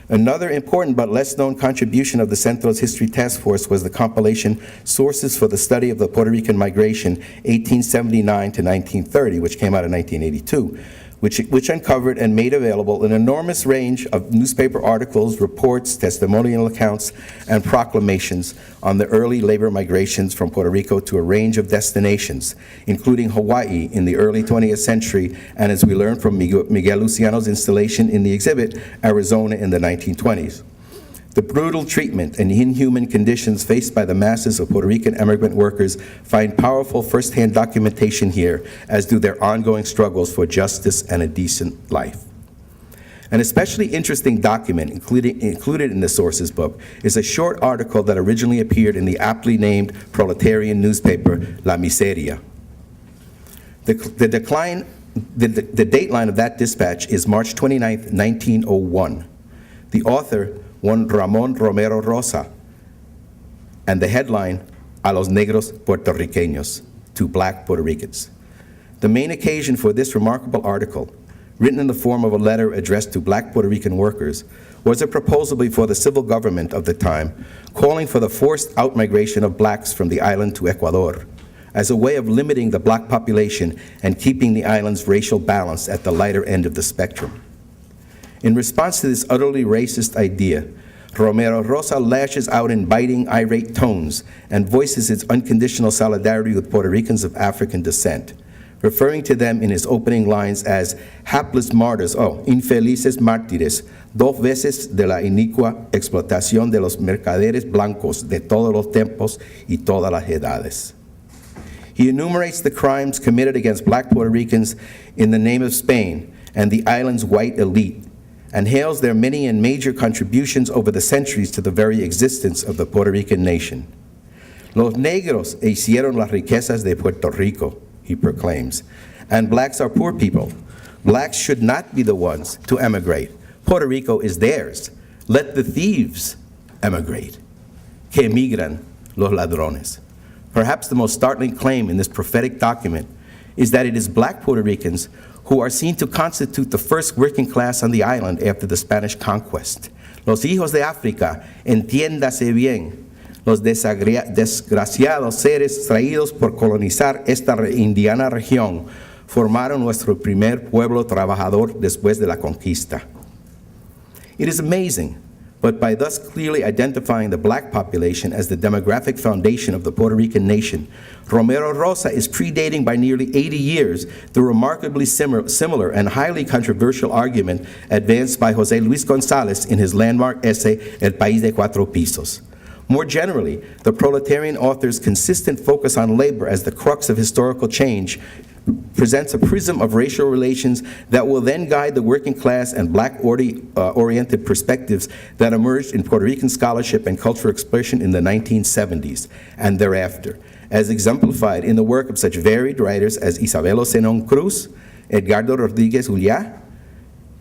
Another important but less-known contribution of the Centro's History Task Force was the compilation Sources for the Study of the Puerto Rican Migration, 1879 to 1930, which came out in 1982, which uncovered and made available an enormous range of newspaper articles, reports, testimonial accounts, and proclamations on the early labor migrations from Puerto Rico to a range of destinations, including Hawaii in the early 20th century, and as we learned from Miguel Luciano's installation in the exhibit, Arizona in the 1920s. The brutal treatment and inhuman conditions faced by the masses of Puerto Rican immigrant workers find powerful first-hand documentation here, as do their ongoing struggles for justice and a decent life. An especially interesting document included in the Sources book is a short article that originally appeared in the aptly named proletarian newspaper La Miseria. The dateline of that dispatch is March 29, 1901. The author, Juan Ramón Romero Rosa, and the headline, A los negros puertorriqueños, to black Puerto Ricans. The main occasion for this remarkable article, written in the form of a letter addressed to black Puerto Rican workers, was a proposal before the civil government of the time calling for the forced outmigration of blacks from the island to Ecuador as a way of limiting the black population and keeping the island's racial balance at the lighter end of the spectrum. In response to this utterly racist idea, Romero Rosa lashes out in biting, irate tones and voices his unconditional solidarity with Puerto Ricans of African descent, referring to them in his opening lines as hapless martyrs, infelices mártires, dos veces de la inicua explotación de los mercaderes blancos de todos los tiempos y todas las edades. He enumerates the crimes committed against black Puerto Ricans in the name of Spain and the island's white elite, and hails their many and major contributions over the centuries to the very existence of the Puerto Rican nation. Los negros hicieron las riquezas de Puerto Rico, he proclaims, and blacks are poor people. Blacks should not be the ones to emigrate. Puerto Rico is theirs. Let the thieves emigrate. Que emigran los ladrones. Perhaps the most startling claim in this prophetic document is that it is black Puerto Ricans who are seen to constitute the first working class on the island after the Spanish conquest. Los hijos de África, entiéndase bien, los desgraciados seres traídos por colonizar esta indiana región, formaron nuestro primer pueblo trabajador después de la conquista. It is amazing, but by thus clearly identifying the black population as the demographic foundation of the Puerto Rican nation, Romero Rosa is predating by nearly 80 years the remarkably similar and highly controversial argument advanced by José Luis González in his landmark essay, El País de Cuatro Pisos. More generally, the proletarian author's consistent focus on labor as the crux of historical change presents a prism of racial relations that will then guide the working class and black-oriented perspectives that emerged in Puerto Rican scholarship and cultural expression in the 1970s and thereafter, as exemplified in the work of such varied writers as Isabelo Zenón Cruz, Edgardo Rodríguez Ullá,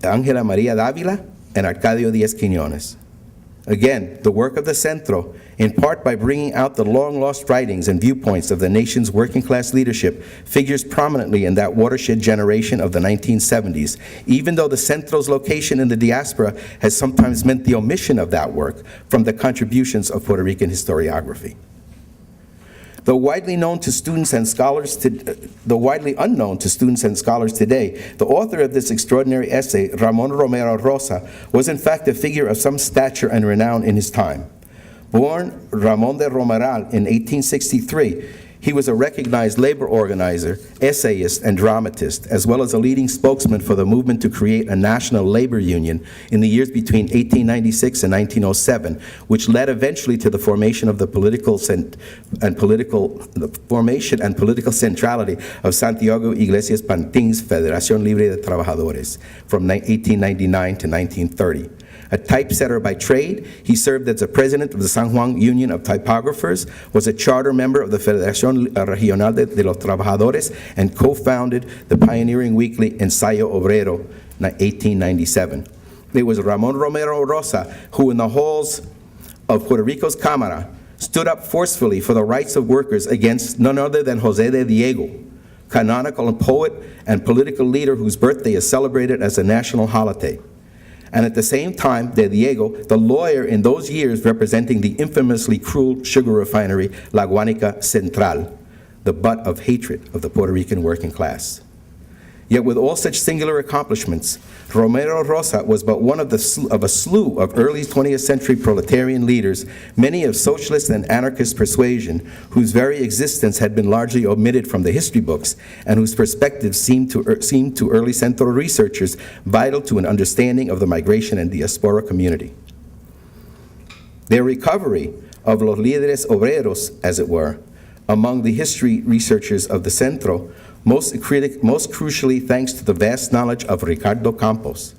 Ángela María Dávila, and Arcadio Díaz Quiñones. Again, the work of the Centro, in part by bringing out the long-lost writings and viewpoints of the nation's working-class leadership, figures prominently in that watershed generation of the 1970s, even though the Centro's location in the diaspora has sometimes meant the omission of that work from the contributions of Puerto Rican historiography. Though widely unknown to students and scholars today, the author of this extraordinary essay, Ramon Romero Rosa, was in fact a figure of some stature and renown in his time. Born Ramon de Romeral in 1863, he was a recognized labor organizer, essayist, and dramatist, as well as a leading spokesman for the movement to create a national labor union in the years between 1896 and 1907, which led eventually to the formation of the political centrality of Santiago Iglesias Pantin's Federación Libre de Trabajadores from 1899 to 1930. A typesetter by trade, he served as the president of the San Juan Union of Typographers, was a charter member of the Federación Regional de los Trabajadores, and co-founded the pioneering weekly Ensayo Obrero, 1897. It was Ramon Romero Rosa who, in the halls of Puerto Rico's Cámara, stood up forcefully for the rights of workers against none other than José de Diego, canonical poet and political leader whose birthday is celebrated as a national holiday. And at the same time, De Diego, the lawyer in those years representing the infamously cruel sugar refinery La Guanica Central, the butt of hatred of the Puerto Rican working class. Yet with all such singular accomplishments, Romero Rosa was but one of a slew of early 20th century proletarian leaders, many of socialist and anarchist persuasion, whose very existence had been largely omitted from the history books, and whose perspectives seemed to early Centro researchers vital to an understanding of the migration and diaspora community. Their recovery of los líderes obreros, as it were, among the history researchers of the Centro, most crucially thanks to the vast knowledge of Ricardo Campos,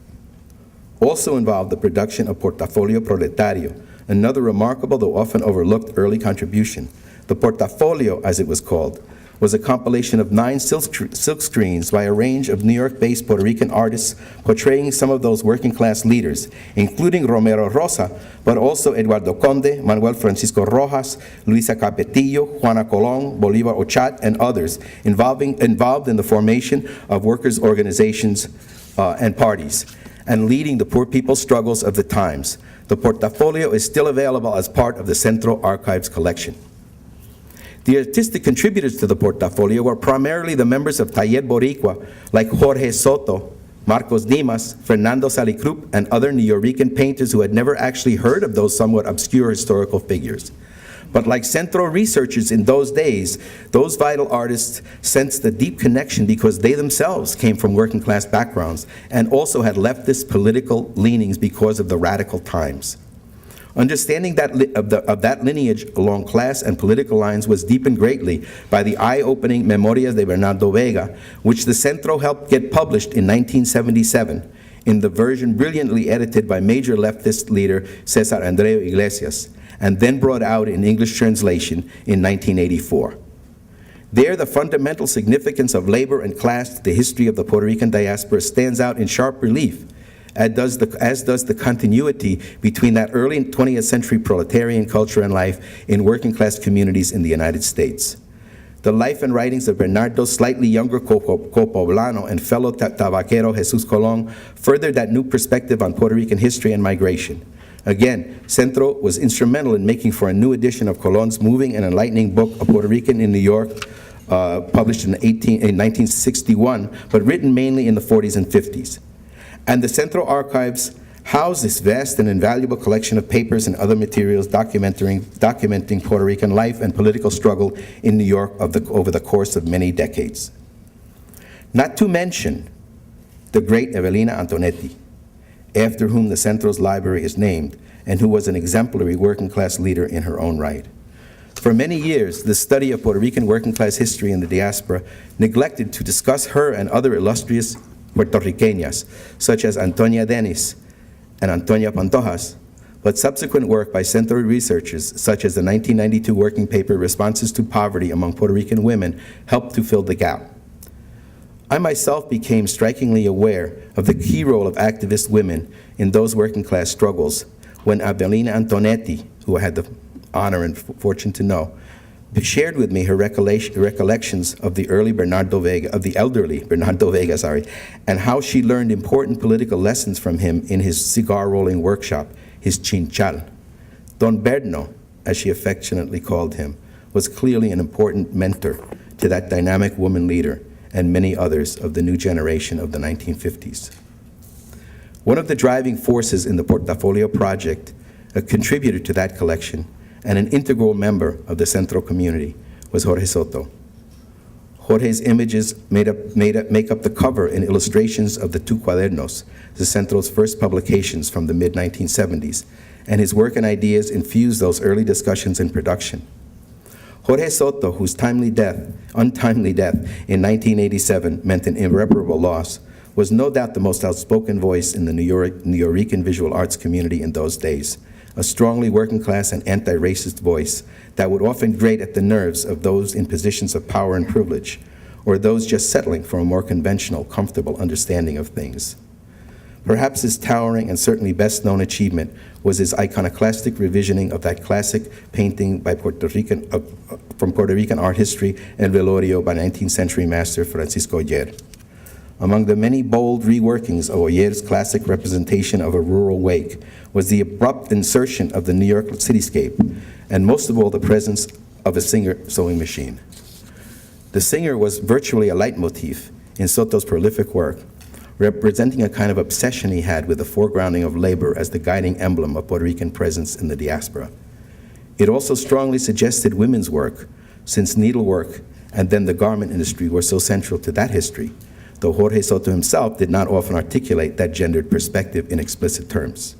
also involved the production of Portafolio Proletario, another remarkable though often overlooked early contribution. The Portafolio, as it was called, was a compilation of 9 silk screens by a range of New York-based Puerto Rican artists portraying some of those working class leaders, including Romero Rosa, but also Eduardo Conde, Manuel Francisco Rojas, Luisa Capetillo, Juana Colón, Bolívar Ochat, and others involved in the formation of workers' organizations and parties, and leading the poor people's struggles of the times. The Portafolio is still available as part of the Centro Archives collection. The artistic contributors to the Portafolio were primarily the members of Taller Boricua, like Jorge Soto, Marcos Dimas, Fernando Salicrup, and other Nuyorican painters who had never actually heard of those somewhat obscure historical figures. But like Centro researchers in those days, those vital artists sensed a deep connection because they themselves came from working class backgrounds and also had leftist political leanings because of the radical times. Understanding of that lineage along class and political lines was deepened greatly by the eye-opening Memorias de Bernardo Vega, which the Centro helped get published in 1977 in the version brilliantly edited by major leftist leader Cesar Andreu Iglesias, and then brought out in English translation in 1984. There, the fundamental significance of labor and class to the history of the Puerto Rican diaspora stands out in sharp relief, as does the continuity between that early 20th century proletarian culture and life in working class communities in the United States. The life and writings of Bernardo's slightly younger co-poblano and fellow tabaquero Jesus Colón furthered that new perspective on Puerto Rican history and migration. Again, Centro was instrumental in making for a new edition of Colón's moving and enlightening book, A Puerto Rican in New York, published in 1961, but written mainly in the 40s and 50s. And the Centro Archives house this vast and invaluable collection of papers and other materials documenting Puerto Rican life and political struggle in New York over the course of many decades. Not to mention the great Evelina Antonetti, after whom the Centro's library is named, and who was an exemplary working class leader in her own right. For many years, the study of Puerto Rican working class history in the diaspora neglected to discuss her and other illustrious Puertorriqueñas, such as Antonia Denis and Antonia Pantojas, but subsequent work by Centro researchers, such as the 1992 working paper Responses to Poverty Among Puerto Rican Women, helped to fill the gap. I myself became strikingly aware of the key role of activist women in those working class struggles when Avelina Antonetti, who I had the honor and fortune to know, shared with me her recollections of the elderly Bernardo Vega, and how she learned important political lessons from him in his cigar rolling workshop, his chinchal. Don Berno, as she affectionately called him, was clearly an important mentor to that dynamic woman leader and many others of the new generation of the 1950s. One of the driving forces in the Portafolio Project, a contributor to that collection, and an integral member of the Centro community was Jorge Soto. Jorge's images make up the cover and illustrations of the two cuadernos, the Centro's first publications from the mid-1970s, and his work and ideas infused those early discussions in production. Jorge Soto, whose untimely death in 1987 meant an irreparable loss, was no doubt the most outspoken voice in the Nuyorican visual arts community in those days, a strongly working-class and anti-racist voice that would often grate at the nerves of those in positions of power and privilege, or those just settling for a more conventional, comfortable understanding of things. Perhaps his towering and certainly best-known achievement was his iconoclastic revisioning of that classic painting by from Puerto Rican art history, El Velorio, by 19th century master Francisco Oller. Among the many bold reworkings of Oller's classic representation of a rural wake was the abrupt insertion of the New York cityscape, and most of all, the presence of a Singer sewing machine. The Singer was virtually a leitmotif in Soto's prolific work, representing a kind of obsession he had with the foregrounding of labor as the guiding emblem of Puerto Rican presence in the diaspora. It also strongly suggested women's work, since needlework and then the garment industry were so central to that history, though Jorge Soto himself did not often articulate that gendered perspective in explicit terms.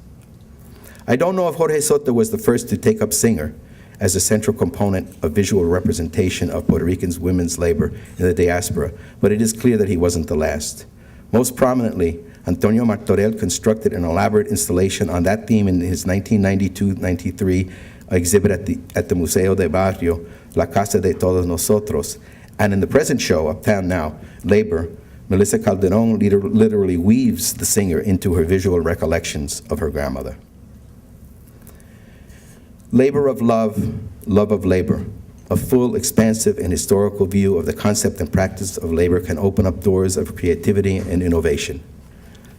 I don't know if Jorge Soto was the first to take up Singer as a central component of visual representation of Puerto Rican women's labor in the diaspora, but it is clear that he wasn't the last. Most prominently, Antonio Martorell constructed an elaborate installation on that theme in his 1992-93 exhibit at the Museo de Barrio, La Casa de Todos Nosotros, and in the present show, Uptown Now, Labor, Melissa Calderon literally weaves the Singer into her visual recollections of her grandmother. Labor of love, love of labor. A full, expansive, and historical view of the concept and practice of labor can open up doors of creativity and innovation.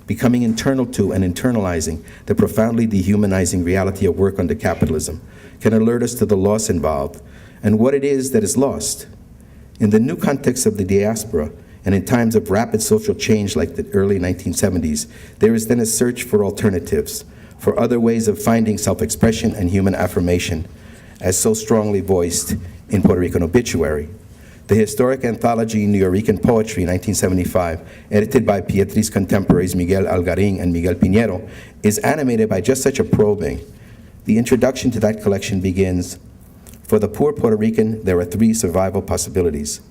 Becoming internal to and internalizing the profoundly dehumanizing reality of work under capitalism can alert us to the loss involved and what it is that is lost. In the new context of the diaspora, and in times of rapid social change like the early 1970s, there is then a search for alternatives, for other ways of finding self-expression and human affirmation, as so strongly voiced in Puerto Rican Obituary. The historic anthology Nuyorican Poetry, 1975, edited by Pietri's contemporaries Miguel Algarín and Miguel Piñero, is animated by just such a probing. The introduction to that collection begins, "For the poor Puerto Rican, there are three survival possibilities.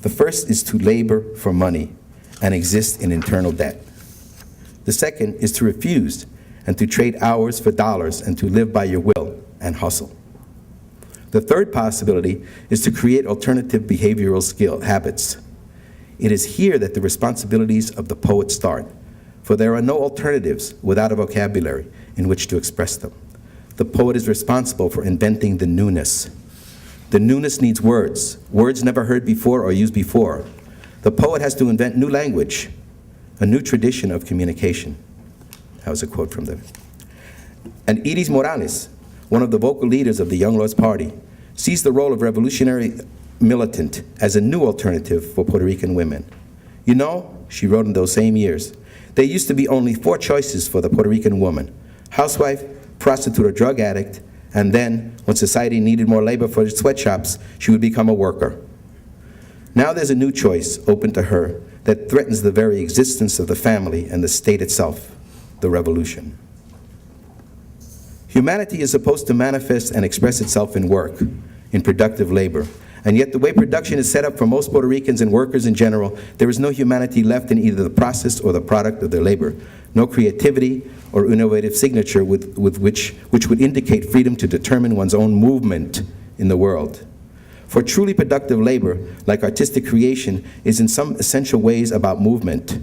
The first is to labor for money and exist in internal debt. The second is to refuse and to trade hours for dollars and to live by your will and hustle. The third possibility is to create alternative behavioral habits. It is here that the responsibilities of the poet start, for there are no alternatives without a vocabulary in which to express them. The poet is responsible for inventing the newness. The newness needs words never heard before or used before. The poet has to invent new language, a new tradition of communication." That was a quote from them. And Iris Morales, one of the vocal leaders of the Young Lords Party, sees the role of revolutionary militant as a new alternative for Puerto Rican women. "You know," she wrote in those same years, "there used to be only 4 choices for the Puerto Rican woman: housewife, prostitute, or drug addict, and then, when society needed more labor for its sweatshops, she would become a worker. Now there's a new choice open to her that threatens the very existence of the family and the state itself, the revolution." Humanity is supposed to manifest and express itself in work, in productive labor. And yet the way production is set up for most Puerto Ricans and workers in general, there is no humanity left in either the process or the product of their labor. No creativity or innovative signature which would indicate freedom to determine one's own movement in the world. For truly productive labor, like artistic creation, is in some essential ways about movement,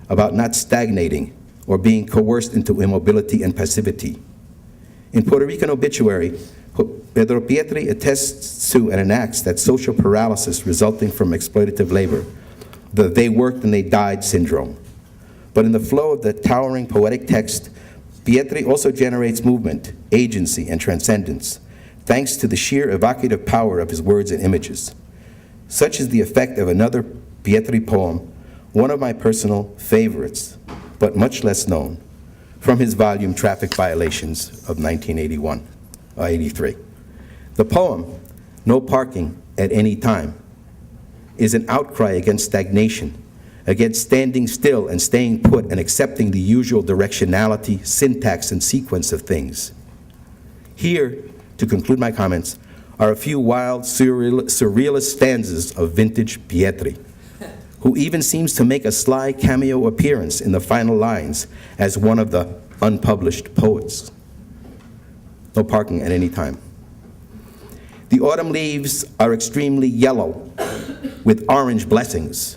about not stagnating or being coerced into immobility and passivity. In Puerto Rican Obituary, Pedro Pietri attests to and enacts that social paralysis resulting from exploitative labor, the "they worked and they died" syndrome. But in the flow of the towering poetic text, Pietri also generates movement, agency, and transcendence, thanks to the sheer evocative power of his words and images. Such is the effect of another Pietri poem, one of my personal favorites, but much less known, from his volume Traffic Violations of 1983. The poem, No Parking at Any Time, is an outcry against stagnation, against standing still and staying put and accepting the usual directionality, syntax, and sequence of things. Here, to conclude my comments, are a few wild, surrealist stanzas of vintage Pietri, who even seems to make a sly cameo appearance in the final lines as one of the unpublished poets. No parking at any time. The autumn leaves are extremely yellow with orange blessings.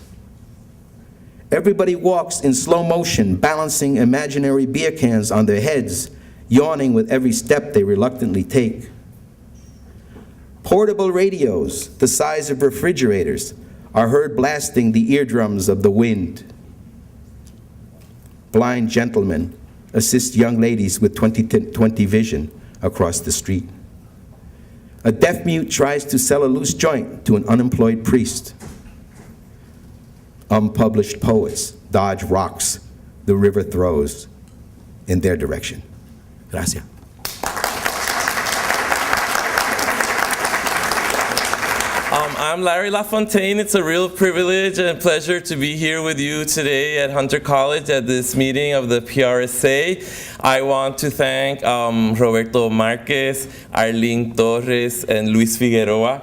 Everybody walks in slow motion, balancing imaginary beer cans on their heads, yawning with every step they reluctantly take. Portable radios, the size of refrigerators, are heard blasting the eardrums of the wind. Blind gentlemen assist young ladies with 20/20 vision across the street. A deaf-mute tries to sell a loose joint to an unemployed priest. Unpublished poets dodge rocks the river throws in their direction. Gracias. I'm Larry LaFontaine. It's a real privilege and pleasure to be here with you today at Hunter College at this meeting of the PRSA. I want to thank Roberto Márquez, Arlene Torres, and Luis Figueroa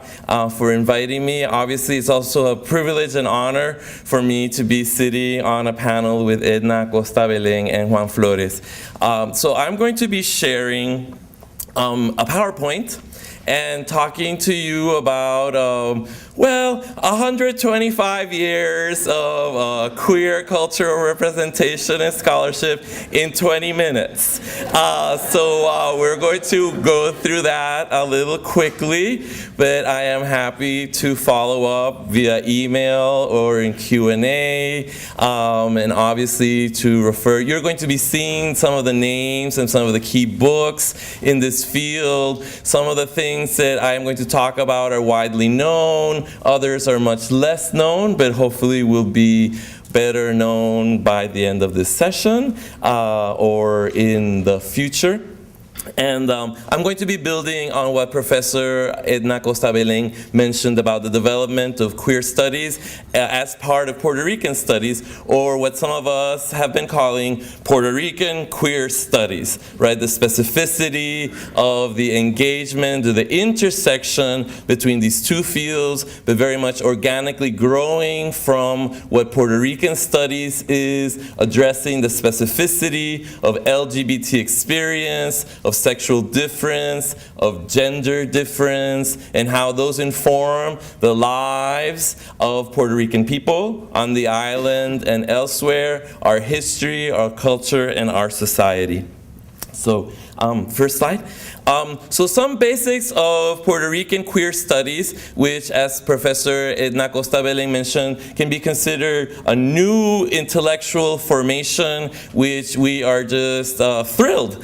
for inviting me. Obviously, it's also a privilege and honor for me to be sitting on a panel with Edna Acosta-Belén and Juan Flores. So I'm going to be sharing a PowerPoint and talking to you about, 125 years of queer cultural representation and scholarship in 20 minutes. So we're going to go through that a little quickly, but I am happy to follow up via email or in Q&A, and obviously to refer. You're going to be seeing some of the names and some of the key books in this field. Some of the things that I am going to talk about are widely known. Others are much less known, but hopefully will be better known by the end of this session or in the future. And I'm going to be building on what Professor Edna Acosta-Belén mentioned about the development of queer studies as part of Puerto Rican studies, or what some of us have been calling Puerto Rican queer studies, right? The specificity of the engagement, or the intersection between these two fields, but very much organically growing from what Puerto Rican studies is, addressing the specificity of LGBT experience, of sexual difference, of gender difference, and how those inform the lives of Puerto Rican people on the island and elsewhere, our history, our culture, and our society. So, first slide. So some basics of Puerto Rican queer studies, which, as Professor Edna Acosta-Belén mentioned, can be considered a new intellectual formation, which we are just thrilled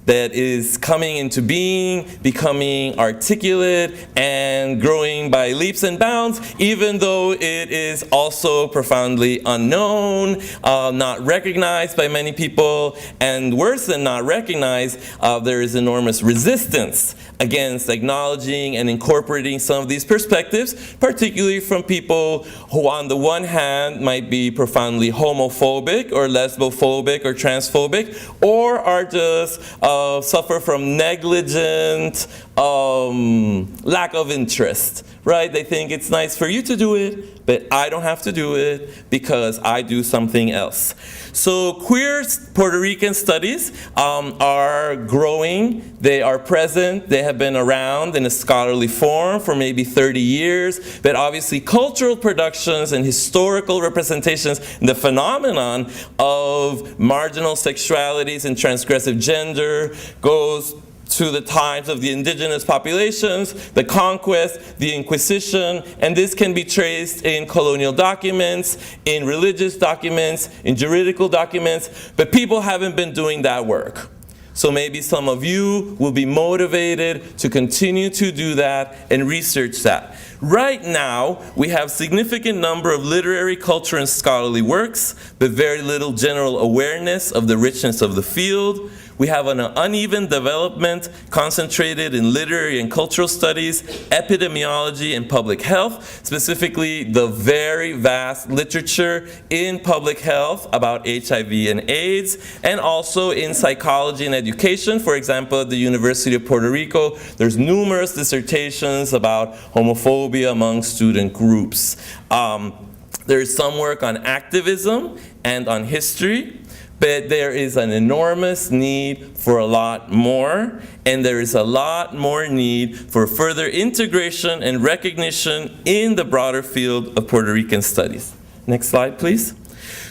that is coming into being, becoming articulate, and growing by leaps and bounds, even though it is also profoundly unknown, not recognized by many people, and worse than not recognized, there is enormous resistance against acknowledging and incorporating some of these perspectives, particularly from people who on the one hand might be profoundly homophobic or lesbophobic or transphobic, or are just suffer from negligent lack of interest, right? They think it's nice for you to do it, but I don't have to do it because I do something else. So queer Puerto Rican studies are growing, they are present, they have been around in a scholarly form for maybe 30 years, but obviously cultural productions and historical representations, the phenomenon of marginal sexualities and transgressive gender goes to the times of the indigenous populations, the conquest, the Inquisition, and this can be traced in colonial documents, in religious documents, in juridical documents, but people haven't been doing that work. So maybe some of you will be motivated to continue to do that and research that. Right now, we have significant number of literary, culture, and scholarly works, but very little general awareness of the richness of the field. We have an uneven development concentrated in literary and cultural studies, epidemiology, and public health, specifically the very vast literature in public health about HIV and AIDS, and also in psychology and education. For example, at the University of Puerto Rico, there's numerous dissertations about homophobia among student groups. There is some work on activism and on history. But there is an enormous need for a lot more, and there is a lot more need for further integration and recognition in the broader field of Puerto Rican studies. Next slide, please.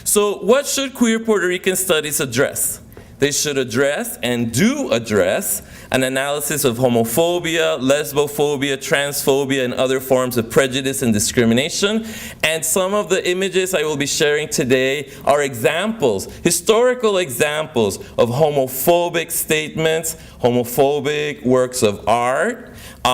So what should queer Puerto Rican studies address? They should address, and do address, an analysis of homophobia, lesbophobia, transphobia, and other forms of prejudice and discrimination. And some of the images I will be sharing today are examples, historical examples of homophobic statements, homophobic works of art,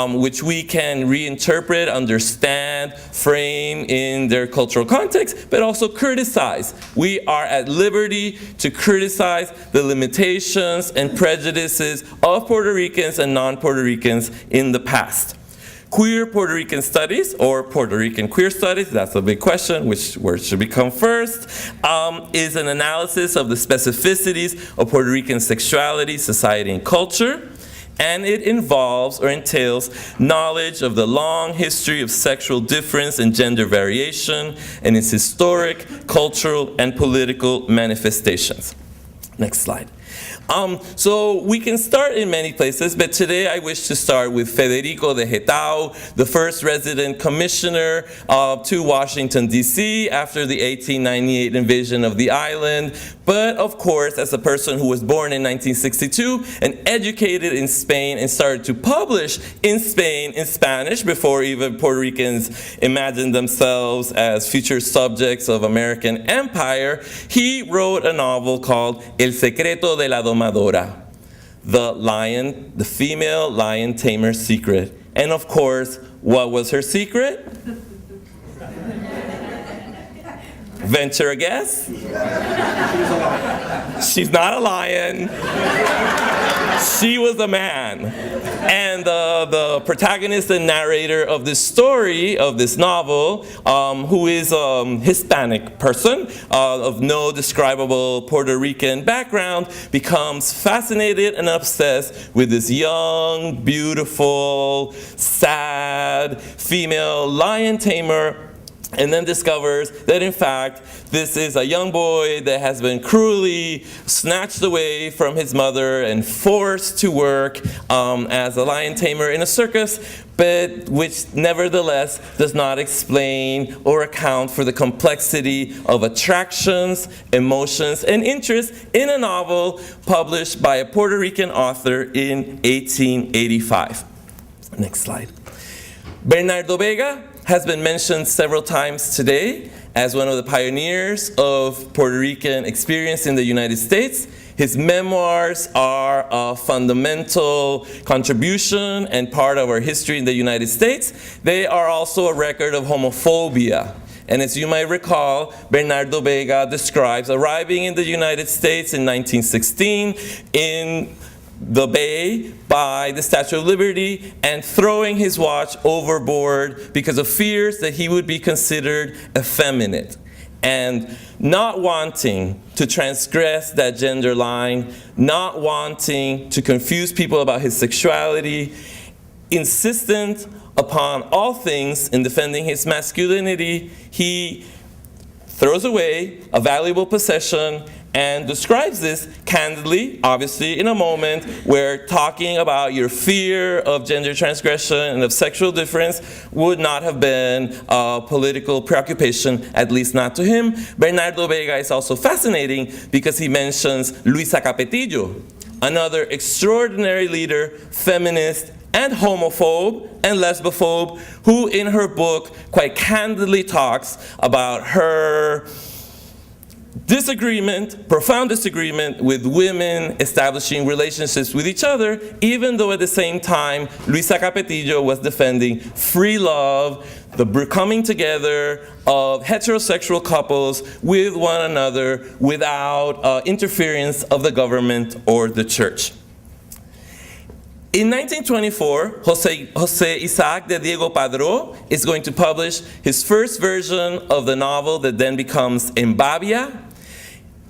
which we can reinterpret, understand, frame in their cultural context, but also criticize. We are at liberty to criticize the limitations and prejudices of Puerto Ricans and non-Puerto Ricans in the past. Queer Puerto Rican studies, or Puerto Rican queer studies, that's a big question, which word should become first, is an analysis of the specificities of Puerto Rican sexuality, society, and culture. And it involves or entails knowledge of the long history of sexual difference and gender variation and its historic, cultural, and political manifestations. Next slide. So we can start in many places, but today I wish to start with Federico de Getao, the first resident commissioner to Washington, D.C. after the 1898 invasion of the island. But of course, as a person who was born in 1962 and educated in Spain and started to publish in Spain in Spanish before even Puerto Ricans imagined themselves as future subjects of American empire, he wrote a novel called El Secreto de la Domadora, the female lion tamer's secret. And of course, what was her secret? Venture a guess? She's not a lion. She was a man. And the protagonist and narrator of this story, of this novel, who is a Hispanic person of no describable Puerto Rican background, becomes fascinated and obsessed with this young, beautiful, sad female lion tamer, and then discovers that in fact this is a young boy that has been cruelly snatched away from his mother and forced to work as a lion tamer in a circus, but which nevertheless does not explain or account for the complexity of attractions, emotions, and interests in a novel published by a Puerto Rican author in 1885. Next slide. Bernardo Vega has been mentioned several times today as one of the pioneers of Puerto Rican experience in the United States. His memoirs are a fundamental contribution and part of our history in the United States. They are also a record of homophobia. And as you might recall, Bernardo Vega describes arriving in the United States in 1916 in the Bay by the Statue of Liberty and throwing his watch overboard because of fears that he would be considered effeminate, and not wanting to transgress that gender line, not wanting to confuse people about his sexuality, insistent upon all things in defending his masculinity, he throws away a valuable possession and describes this candidly, obviously in a moment where talking about your fear of gender transgression and of sexual difference would not have been a political preoccupation, at least not to him. Bernardo Vega is also fascinating because he mentions Luisa Capetillo, another extraordinary leader, feminist, and homophobe and lesbophobe, who in her book quite candidly talks about her disagreement, profound disagreement with women establishing relationships with each other, even though at the same time Luisa Capetillo was defending free love, the coming together of heterosexual couples with one another without interference of the government or the church. In 1924, José Isaac de Diego Padró is going to publish his first version of the novel that then becomes Embabia.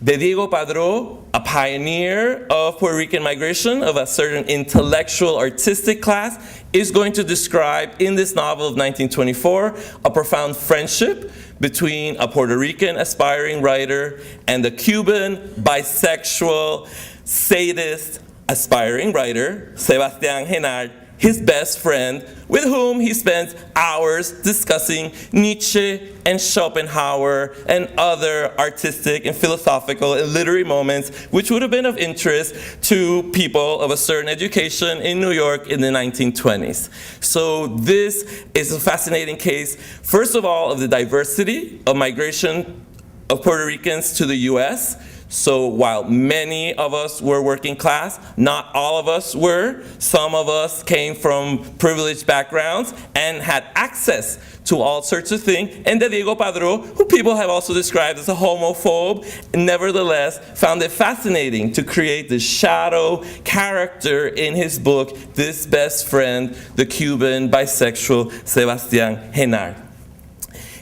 De Diego Padró, a pioneer of Puerto Rican migration of a certain intellectual artistic class, is going to describe in this novel of 1924 a profound friendship between a Puerto Rican aspiring writer and a Cuban bisexual sadist aspiring writer, Sebastián Genard, his best friend, with whom he spends hours discussing Nietzsche and Schopenhauer and other artistic and philosophical and literary moments which would have been of interest to people of a certain education in New York in the 1920s. So this is a fascinating case, first of all, of the diversity of migration of Puerto Ricans to the US. So while many of us were working class, not all of us were. Some of us came from privileged backgrounds and had access to all sorts of things. And De Diego Padró, who people have also described as a homophobe, nevertheless found it fascinating to create this shadow character in his book, this best friend, the Cuban bisexual Sebastián Genard.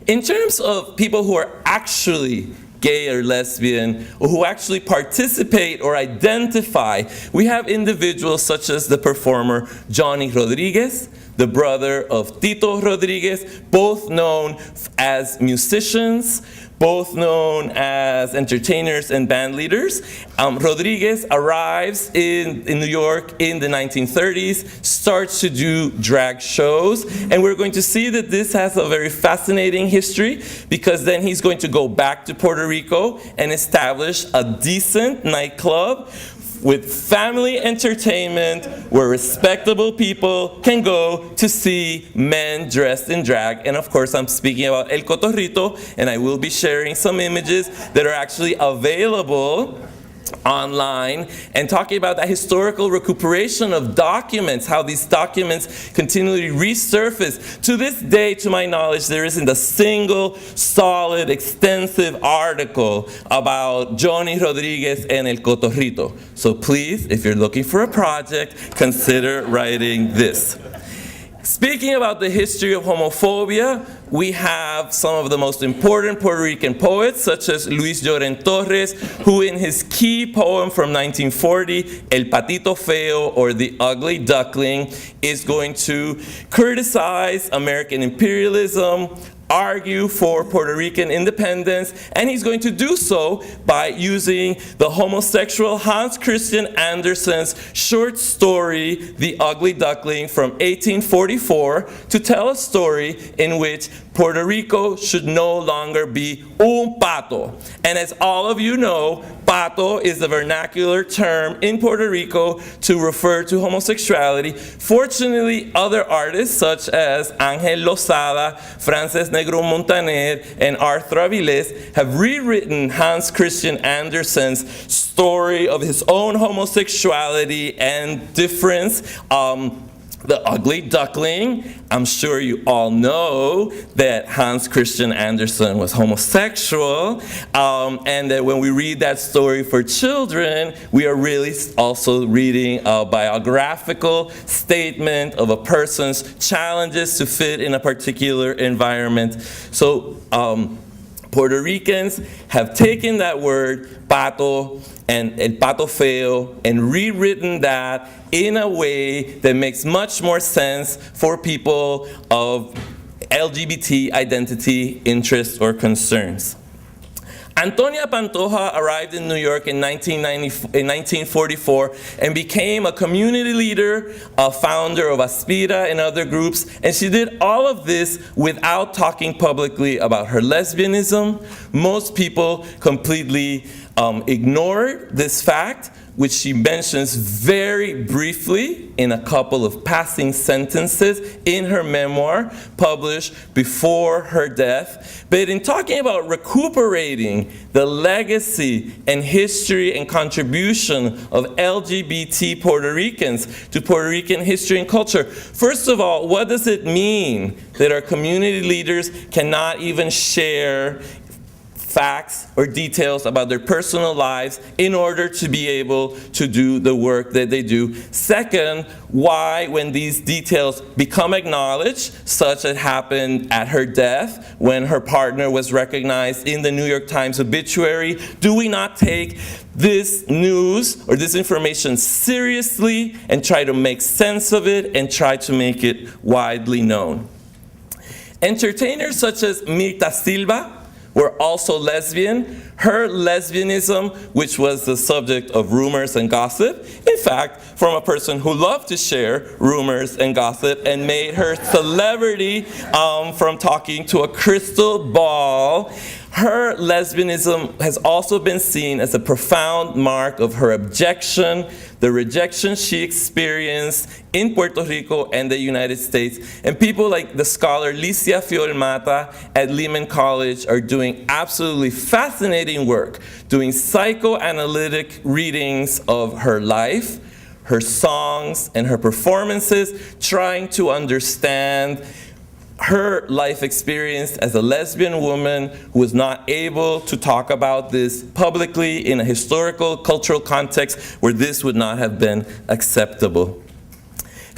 In terms of people who are actually gay or lesbian, or who actually participate or identify, we have individuals such as the performer Johnny Rodriguez, the brother of Tito Rodriguez, both known as musicians, both known as entertainers and band leaders. Rodriguez arrives in New York in the 1930s, starts to do drag shows, and we're going to see that this has a very fascinating history, because then he's going to go back to Puerto Rico and establish a decent nightclub with family entertainment where respectable people can go to see men dressed in drag. And of course, I'm speaking about El Cotorrito, and I will be sharing some images that are actually available online, and talking about that historical recuperation of documents, how these documents continually resurface. To this day, to my knowledge, there isn't a single solid, extensive article about Johnny Rodriguez and El Cotorrito. So please, if you're looking for a project, consider writing this. Speaking about the history of homophobia, we have some of the most important Puerto Rican poets, such as Luis Lloren Torres, who in his key poem from 1940, El Patito Feo, or The Ugly Duckling, is going to criticize American imperialism, argue for Puerto Rican independence, and he's going to do so by using the homosexual Hans Christian Andersen's short story, The Ugly Duckling, from 1844, to tell a story in which Puerto Rico should no longer be un pato. And as all of you know, pato is the vernacular term in Puerto Rico to refer to homosexuality. Fortunately, other artists such as Ángel Lozada, Frances Negro Montaner, and Arthur Avilés have rewritten Hans Christian Andersen's story of his own homosexuality and difference. The Ugly Duckling, I'm sure you all know that Hans Christian Andersen was homosexual, and that when we read that story for children, we are really also reading a biographical statement of a person's challenges to fit in a particular environment. So Puerto Ricans have taken that word, pato, and El Pato Feo, and rewritten that in a way that makes much more sense for people of LGBT identity, interests, or concerns. Antonia Pantoja arrived in New York in 1944 and became a community leader, a founder of Aspira and other groups, and she did all of this without talking publicly about her lesbianism. Most people completely ignored this fact, which she mentions very briefly in a couple of passing sentences in her memoir published before her death. But in talking about recuperating the legacy and history and contribution of LGBT Puerto Ricans to Puerto Rican history and culture, first of all, what does it mean that our community leaders cannot even share facts or details about their personal lives in order to be able to do the work that they do? Second, why, when these details become acknowledged, such as happened at her death, when her partner was recognized in the New York Times obituary, do we not take this news or this information seriously and try to make sense of it and try to make it widely known? Entertainers such as Mirta Silva were also lesbian. Her lesbianism, which was the subject of rumors and gossip, in fact, from a person who loved to share rumors and gossip and made her celebrity from talking to a crystal ball, her lesbianism has also been seen as a profound mark of her objection, the rejection she experienced in Puerto Rico and the United States. And people like the scholar Licia Fiolmata at Lehman College are doing absolutely fascinating work, doing psychoanalytic readings of her life, her songs, and her performances, trying to understand her life experience as a lesbian woman who was not able to talk about this publicly in a historical, cultural context where this would not have been acceptable.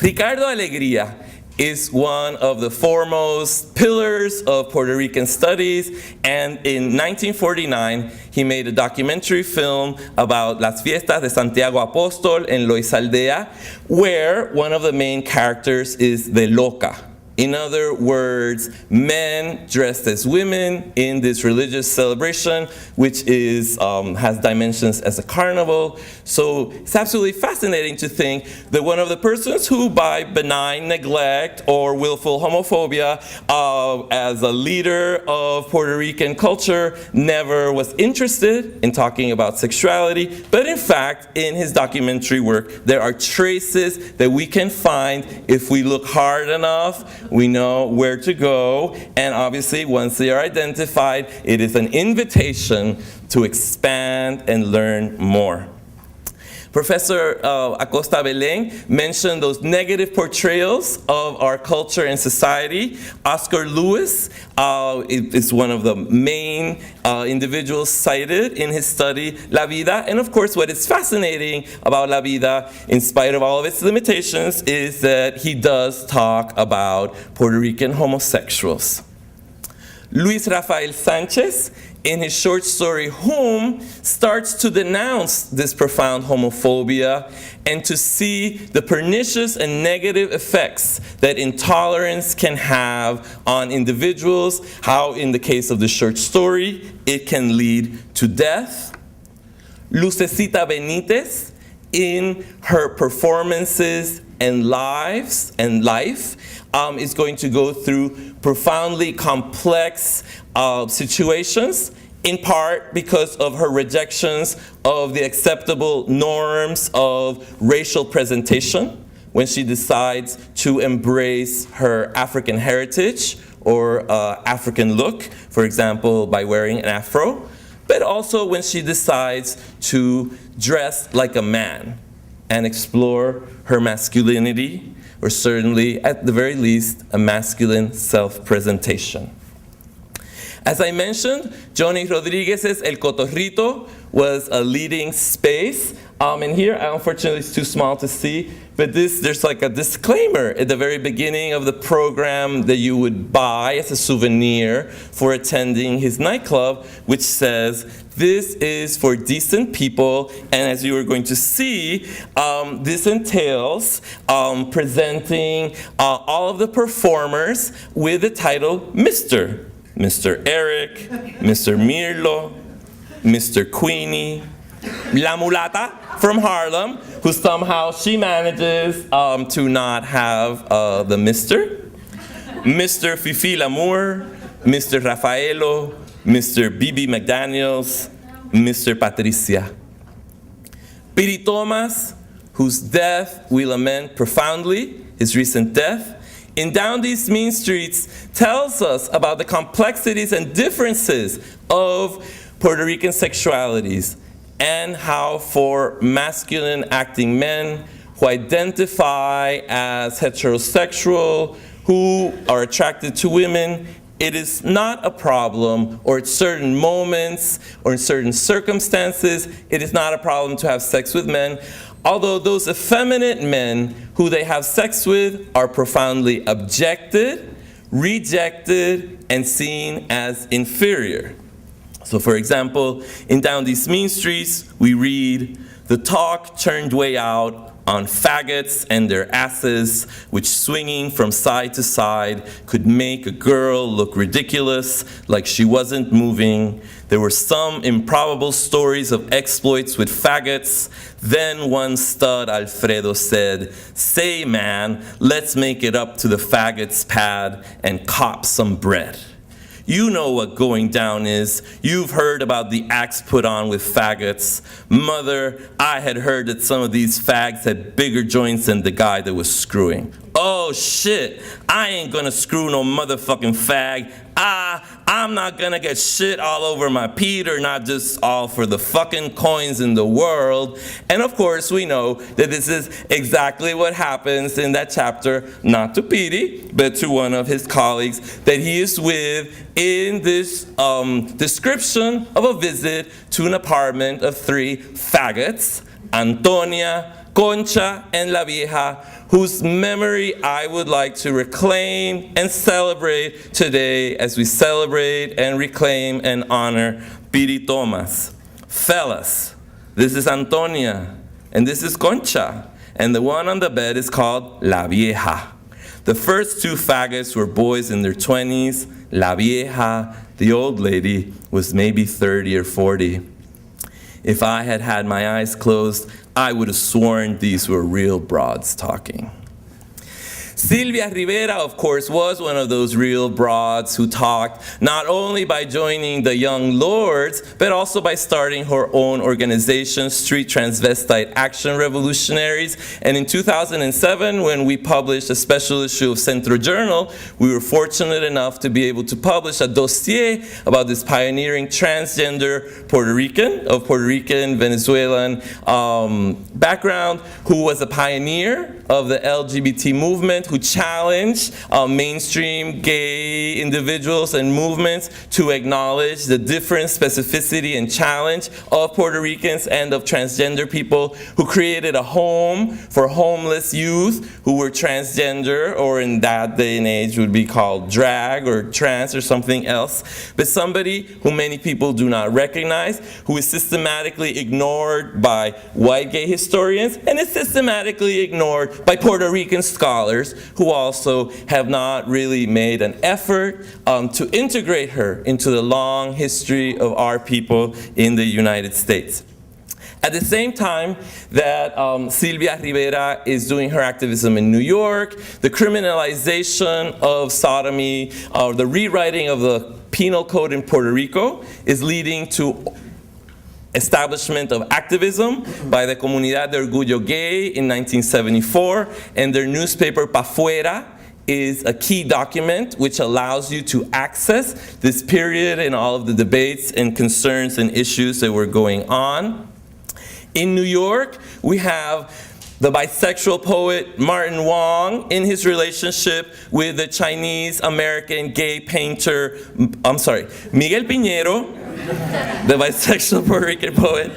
Ricardo Alegría is one of the foremost pillars of Puerto Rican studies, and in 1949 he made a documentary film about Las Fiestas de Santiago Apóstol en Loizaldea, where one of the main characters is the Loca. In other words, men dressed as women in this religious celebration, which is, has dimensions as a carnival. So it's absolutely fascinating to think that one of the persons who, by benign neglect or willful homophobia, as a leader of Puerto Rican culture, never was interested in talking about sexuality. But in fact, in his documentary work, there are traces that we can find if we look hard enough. We know where to go, and obviously once they are identified, it is an invitation to expand and learn more. Professor Acosta-Belén mentioned those negative portrayals of our culture and society. Oscar Lewis is one of the main individuals cited in his study, La Vida. And of course, what is fascinating about La Vida, in spite of all of its limitations, is that he does talk about Puerto Rican homosexuals. Luis Rafael Sanchez, in his short story Home, starts to denounce this profound homophobia and to see the pernicious and negative effects that intolerance can have on individuals, how in the case of the short story, it can lead to death. Lucecita Benitez, in her performances and life, is going to go through profoundly complex situations, in part because of her rejections of the acceptable norms of racial presentation when she decides to embrace her African heritage or African look, for example, by wearing an afro, but also when she decides to dress like a man and explore her masculinity, or certainly, at the very least, a masculine self-presentation. As I mentioned, Johnny Rodriguez's El Cotorrito was a leading space. And here, unfortunately, it's too small to see, but there's like a disclaimer at the very beginning of the program that you would buy as a souvenir for attending his nightclub, which says, this is for decent people, and as you are going to see, this entails presenting all of the performers with the title Mr. Mr. Eric, Mr. Mirlo, Mr. Queenie, La Mulata from Harlem, who somehow she manages to not have the Mr. Fifi Lamour, Mr. Rafaelo, Mr. Bibi McDaniels, Mr. Patricia. Piri Thomas, whose death we lament profoundly, his recent death, in Down These Mean Streets tells us about the complexities and differences of Puerto Rican sexualities and how for masculine acting men who identify as heterosexual, who are attracted to women, it is not a problem, or at certain moments or in certain circumstances, it is not a problem to have sex with men, although those effeminate men who they have sex with are profoundly objected, rejected, and seen as inferior. So for example, in Down These Mean Streets, we read, "The talk turned way out on faggots and their asses, which swinging from side to side could make a girl look ridiculous, like she wasn't moving. There were some improbable stories of exploits with faggots. Then one stud, Alfredo, said, 'Say, man, let's make it up to the faggots pad and cop some bread.' You know what going down is. You've heard about the acts put on with faggots. Mother, I had heard that some of these fags had bigger joints than the guy that was screwing. Oh shit, I ain't gonna screw no motherfucking fag. I'm not gonna get shit all over my Peter, not just all for the fucking coins in the world." And of course we know that this is exactly what happens in that chapter, not to Petey, but to one of his colleagues that he is with in this description of a visit to an apartment of 3 faggots, Antonia, Concha, and La Vieja, whose memory I would like to reclaim and celebrate today as we celebrate and reclaim and honor Piri Thomas. Fellas, this is Antonia, and this is Concha, and the one on the bed is called La Vieja. The first 2 faggots were boys in their 20s. La Vieja, the old lady, was maybe 30 or 40. If I had had my eyes closed, I would have sworn these were real broads talking. Silvia Rivera, of course, was one of those real broads who talked not only by joining the Young Lords, but also by starting her own organization, Street Transvestite Action Revolutionaries. And in 2007, when we published a special issue of Centro Journal, we were fortunate enough to be able to publish a dossier about this pioneering transgender Puerto Rican, of Puerto Rican, Venezuelan background, who was a pioneer of the LGBT movement, who challenged mainstream gay individuals and movements to acknowledge the different specificity and challenge of Puerto Ricans and of transgender people, who created a home for homeless youth who were transgender, or in that day and age would be called drag or trans or something else, but somebody who many people do not recognize, who is systematically ignored by white gay historians and is systematically ignored by Puerto Rican scholars, who also have not really made an effort to integrate her into the long history of our people in the United States. At the same time that Silvia Rivera is doing her activism in New York, the criminalization of sodomy, or the rewriting of the penal code in Puerto Rico is leading to establishment of activism by the Comunidad de Orgullo Gay in 1974, and their newspaper Pa Fuera is a key document which allows you to access this period and all of the debates and concerns and issues that were going on. In New York, we have the bisexual poet Martin Wong in his relationship with the Chinese-American gay painter, Miguel Piñero, the bisexual Puerto Rican poet,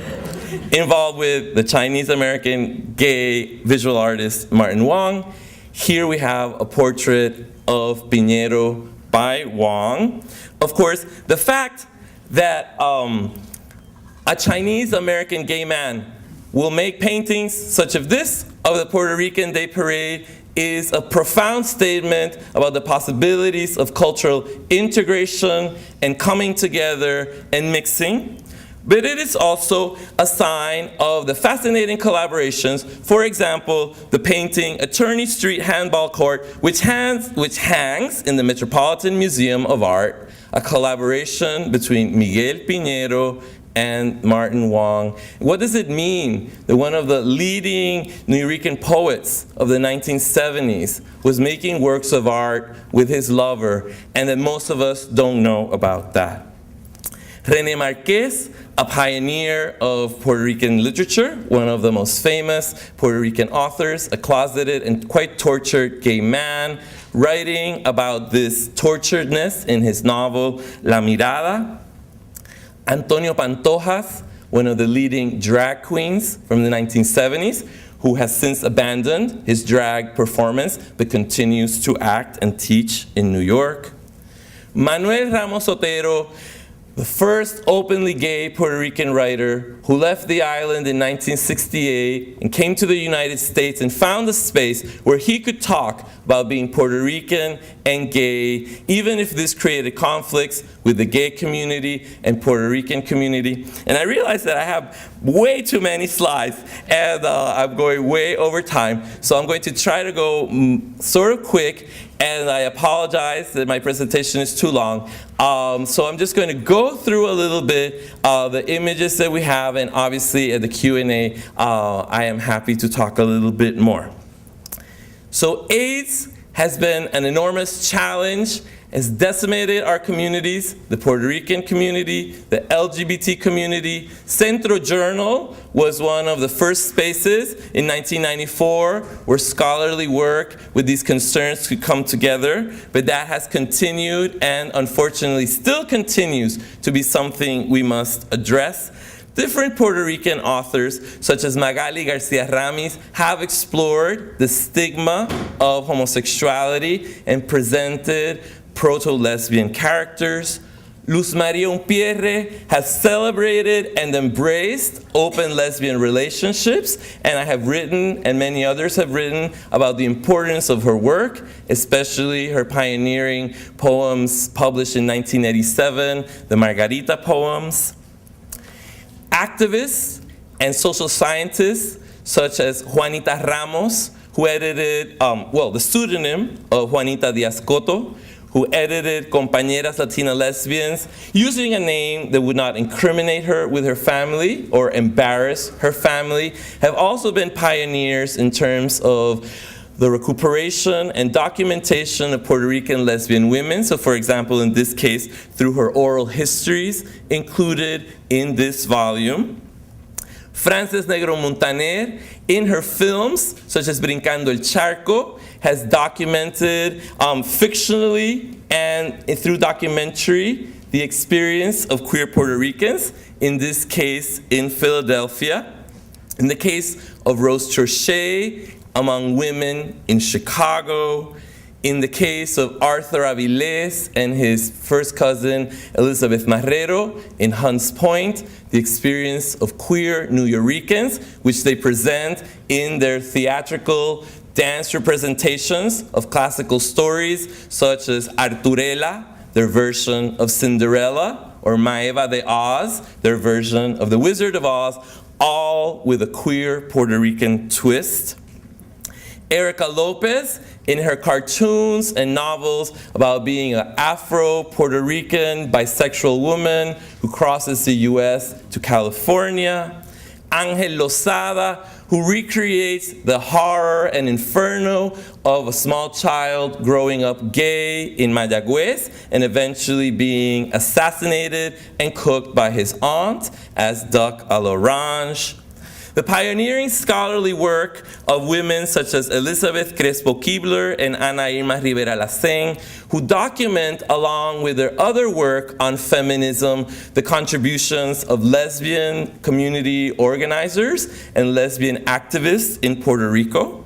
involved with the Chinese-American gay visual artist Martin Wong. Here we have a portrait of Piñero by Wong. Of course, the fact that a Chinese-American gay man will make paintings such as this of the Puerto Rican Day Parade is a profound statement about the possibilities of cultural integration and coming together and mixing. But it is also a sign of the fascinating collaborations. For example, the painting Attorney Street Handball Court, which hangs in the Metropolitan Museum of Art, a collaboration between Miguel Piñero and Martin Wong. What does it mean that one of the leading Puerto Rican poets of the 1970s was making works of art with his lover, and that most of us don't know about that? René Márquez, a pioneer of Puerto Rican literature, one of the most famous Puerto Rican authors, a closeted and quite tortured gay man, writing about this torturedness in his novel La Mirada. Antonio Pantojas, one of the leading drag queens from the 1970s, who has since abandoned his drag performance but continues to act and teach in New York. Manuel Ramos Otero, the first openly gay Puerto Rican writer who left the island in 1968 and came to the United States and found a space where he could talk about being Puerto Rican and gay, even if this created conflicts with the gay community and Puerto Rican community. And I realized that I have way too many slides, and I'm going way over time, so I'm going to try to go sort of quick, and I apologize that my presentation is too long. So I'm just going to go through a little bit the images that we have, and obviously at the Q&A, I am happy to talk a little bit more. So AIDS has been an enormous challenge, has decimated our communities, the Puerto Rican community, the LGBT community. Centro Journal was one of the first spaces in 1994 where scholarly work with these concerns could come together, but that has continued and unfortunately still continues to be something we must address. Different Puerto Rican authors, such as Magali Garcia Ramis, have explored the stigma of homosexuality and presented proto-lesbian characters. Luz Maria Umpierre has celebrated and embraced open lesbian relationships, and I have written, and many others have written, about the importance of her work, especially her pioneering poems published in 1987, the Margarita poems. Activists and social scientists such as Juanita Ramos, who edited, the pseudonym of Juanita Diaz-Coto, who edited Compañeras Latina Lesbians, using a name that would not incriminate her with her family or embarrass her family, have also been pioneers in terms of the recuperation and documentation of Puerto Rican lesbian women. So for example, in this case, through her oral histories included in this volume. Frances Negro Montaner, in her films, such as Brincando el Charco, has documented fictionally and through documentary the experience of queer Puerto Ricans, in this case in Philadelphia. In the case of Rose Trochet, among women in Chicago. In the case of Arthur Avilés and his first cousin Elizabeth Marrero in Hunts Point, the experience of queer New Yorkers, which they present in their theatrical dance representations of classical stories such as Arturella, their version of Cinderella, or Maeva de Oz, their version of The Wizard of Oz, all with a queer Puerto Rican twist. Erica Lopez, in her cartoons and novels about being an Afro-Puerto Rican bisexual woman who crosses the US to California. Ángel Lozada, who recreates the horror and inferno of a small child growing up gay in Mayagüez and eventually being assassinated and cooked by his aunt as duck à l'orange. The pioneering scholarly work of women such as Elizabeth Crespo-Kibler and Ana Irma Rivera-Lacén, who document, along with their other work on feminism, the contributions of lesbian community organizers and lesbian activists in Puerto Rico.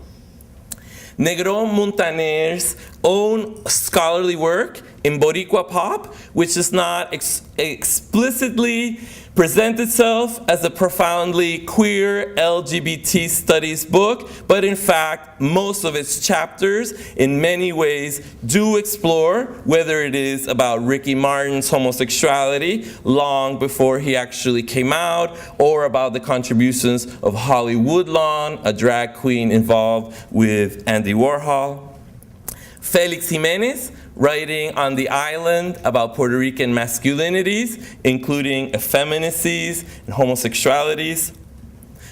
Negron Montaner's own scholarly work in Boricua Pop, which does not explicitly present itself as a profoundly queer LGBT studies book, but in fact, most of its chapters in many ways do explore whether it is about Ricky Martin's homosexuality long before he actually came out, or about the contributions of Holly Woodlawn, a drag queen involved with Andy Warhol. Felix Jimenez, writing on the island about Puerto Rican masculinities, including effeminacies and homosexualities.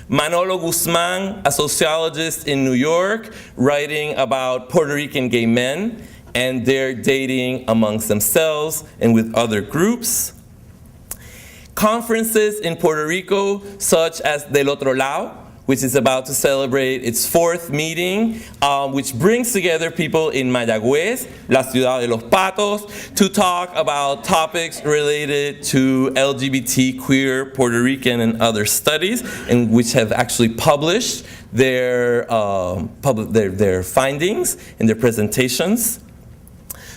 Manolo Guzman, a sociologist in New York, writing about Puerto Rican gay men and their dating amongst themselves and with other groups. Conferences in Puerto Rico, such as Del Otro Lado, which is about to celebrate its 4th meeting, which brings together people in Mayagüez, La Ciudad de los Patos, to talk about topics related to LGBT, queer, Puerto Rican, and other studies, and which have actually published their findings and their presentations.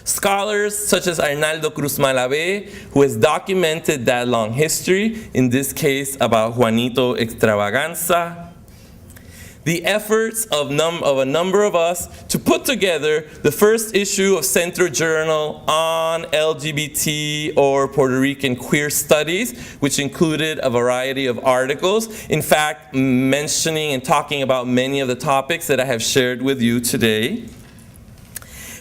Scholars such as Arnaldo Cruz Malavé, who has documented that long history, in this case about Juanito Extravaganza. The efforts of a number of us to put together the first issue of Centro Journal on LGBT or Puerto Rican queer studies, which included a variety of articles, in fact, mentioning and talking about many of the topics that I have shared with you today.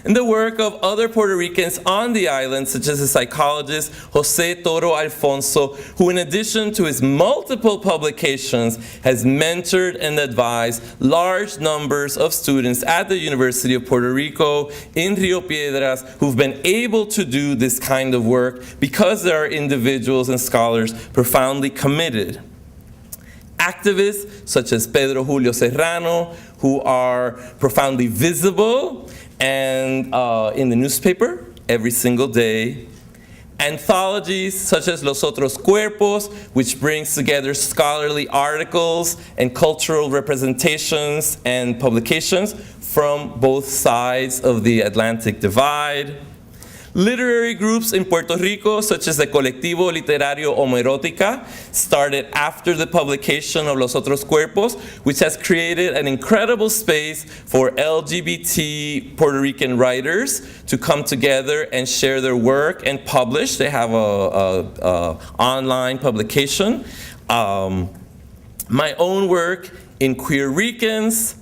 And the work of other Puerto Ricans on the island, such as the psychologist José Toro Alfonso, who in addition to his multiple publications has mentored and advised large numbers of students at the University of Puerto Rico in Rio Piedras who've been able to do this kind of work because there are individuals and scholars profoundly committed. Activists such as Pedro Julio Serrano, who are profoundly visible and in the newspaper every single day. Anthologies such as Los Otros Cuerpos, which brings together scholarly articles and cultural representations and publications from both sides of the Atlantic Divide. Literary groups in Puerto Rico, such as the Colectivo Literario Homoerótica, started after the publication of Los Otros Cuerpos, which has created an incredible space for LGBT Puerto Rican writers to come together and share their work and publish. They have a online publication. My own work in Queer Ricans,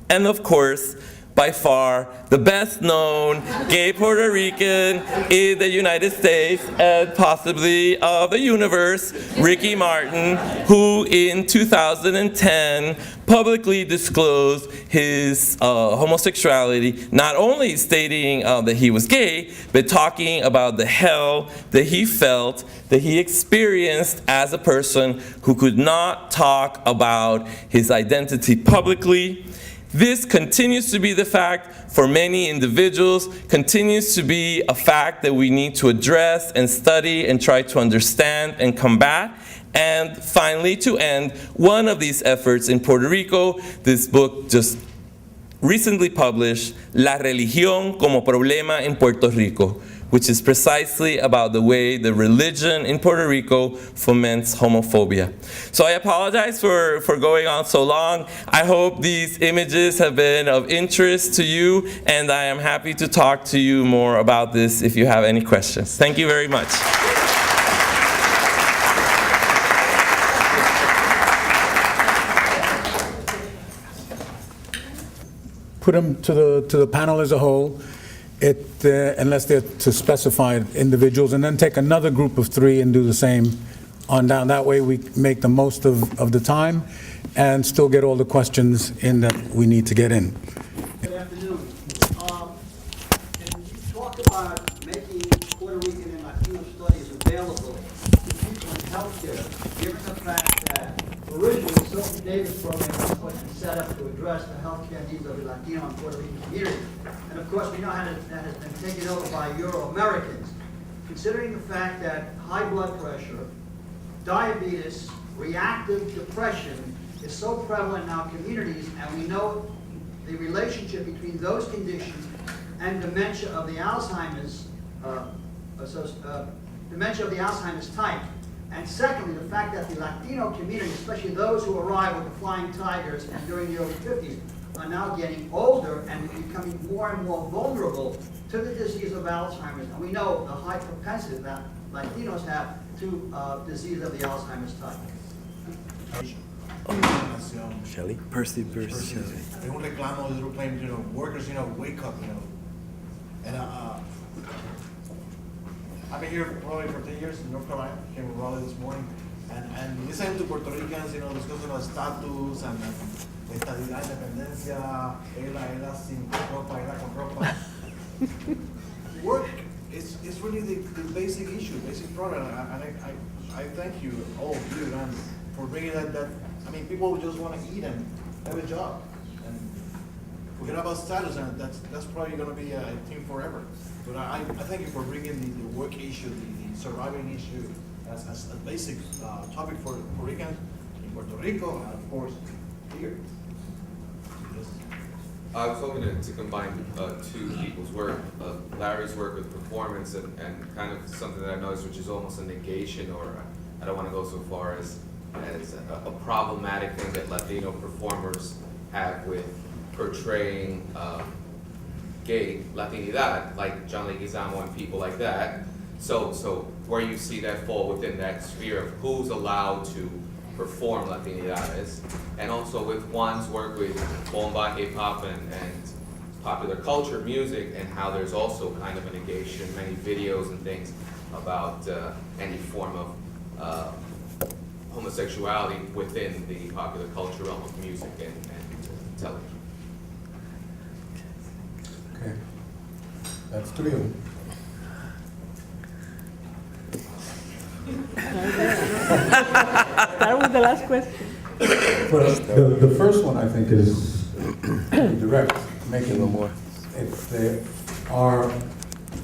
and of course, by far the best known gay Puerto Rican in the United States and possibly the universe, Ricky Martin, who in 2010 publicly disclosed his homosexuality, not only stating that he was gay, but talking about the hell that he felt, that he experienced as a person who could not talk about his identity publicly. This continues to be the fact for many individuals, continues to be a fact that we need to address and study and try to understand and combat. And finally, to end, one of these efforts in Puerto Rico, this book just recently published, La Religión como Problema en Puerto Rico, which is precisely about the way the religion in Puerto Rico foments homophobia. So I apologize for going on so long. I hope these images have been of interest to you, and I am happy to talk to you more about this if you have any questions. Thank you very much. Put them to the panel as a whole, unless they're to specified individuals, and then take another group of 3 and do the same on down. That way we make the most of the time and still get all the questions in that we need to get in. Good afternoon. Can you talk about making Puerto Rican and Latino studies available to people in healthcare, given the fact that originally the Sophie Davis program was supposed to be set up to address the healthcare needs of the Latino and Puerto Rican community? And of course, we know how that has been taken over by Euro-Americans. Considering the fact that high blood pressure, diabetes, reactive depression is so prevalent in our communities, and we know the relationship between those conditions and dementia of the Alzheimer's, type. And secondly, the fact that the Latino community, especially those who arrived with the Flying Tigers and during the early 50s, are now getting older and becoming more and more vulnerable to the disease of Alzheimer's. And we know the high propensity that Latinos have to disease of the Alzheimer's type. Shelley? Percy Shelley. Es un reclamo, they're playing, workers, wake up, And I've been here probably for 10 years in North Carolina, came with Raleigh this morning, and listening to Puerto Ricans, discussing about status and estadidad, independencia, ella sin ropa, ella con ropa. Work is really the basic issue, basic problem, and I thank you, all of you, and for bringing that. I mean, people just want to eat and have a job, and forget about status, and that's probably going to be a thing forever. But I thank you for bringing the work issue, the surviving issue, as a basic topic for Puerto Ricans in Puerto Rico, and of course here. Yes. I was hoping to combine two people's work, Larry's work with performance and kind of something that I noticed, which is almost a negation, or I don't want to go so far as a problematic thing that Latino performers have with portraying gay Latinidad, like John Leguizamo and people like that. So where you see that fall within that sphere of who's allowed to perform Latinidades, and also with Juan's work with bomba, hip hop, and popular culture music, and how there's also kind of a negation, many videos and things about any form of homosexuality within the popular culture realm of music and television. Okay. That's three of them. Start with the last question. Well, the first one I think is direct, making a little more. If there are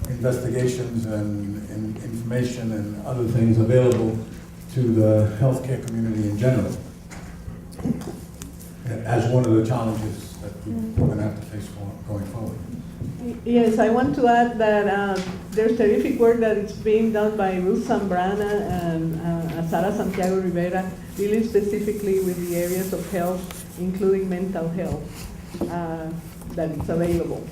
investigations and information and other things available to the healthcare community in general, as one of the challenges that we're going to have to face going forward. Yes, I want to add that there's terrific work that is being done by Ruth Zambrana and Sara Santiago Rivera, really specifically with the areas of health, including mental health, that is available.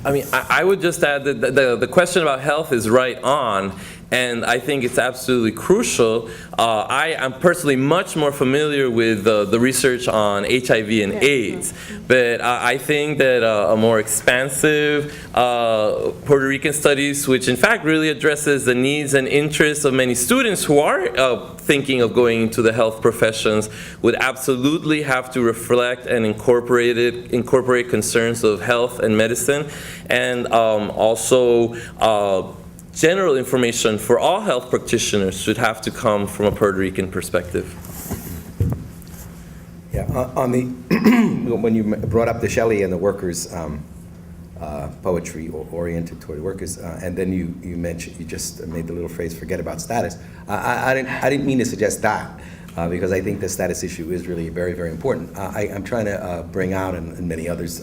I mean, I would just add that the question about health is right on, and I think it's absolutely crucial. I am personally much more familiar with the research on HIV and AIDS, but I think that a more expansive Puerto Rican studies, which in fact really addresses the needs and interests of many students who are thinking of going into the health professions, would absolutely have to reflect and incorporate concerns of health and medicine, and also general information for all health practitioners should have to come from a Puerto Rican perspective. Yeah, on the when you brought up the Shelley and the workers' poetry oriented toward workers, and then you mentioned, you just made the little phrase "forget about status." I didn't mean to suggest that, because I think the status issue is really very, very important. I'm trying to bring out, and many others,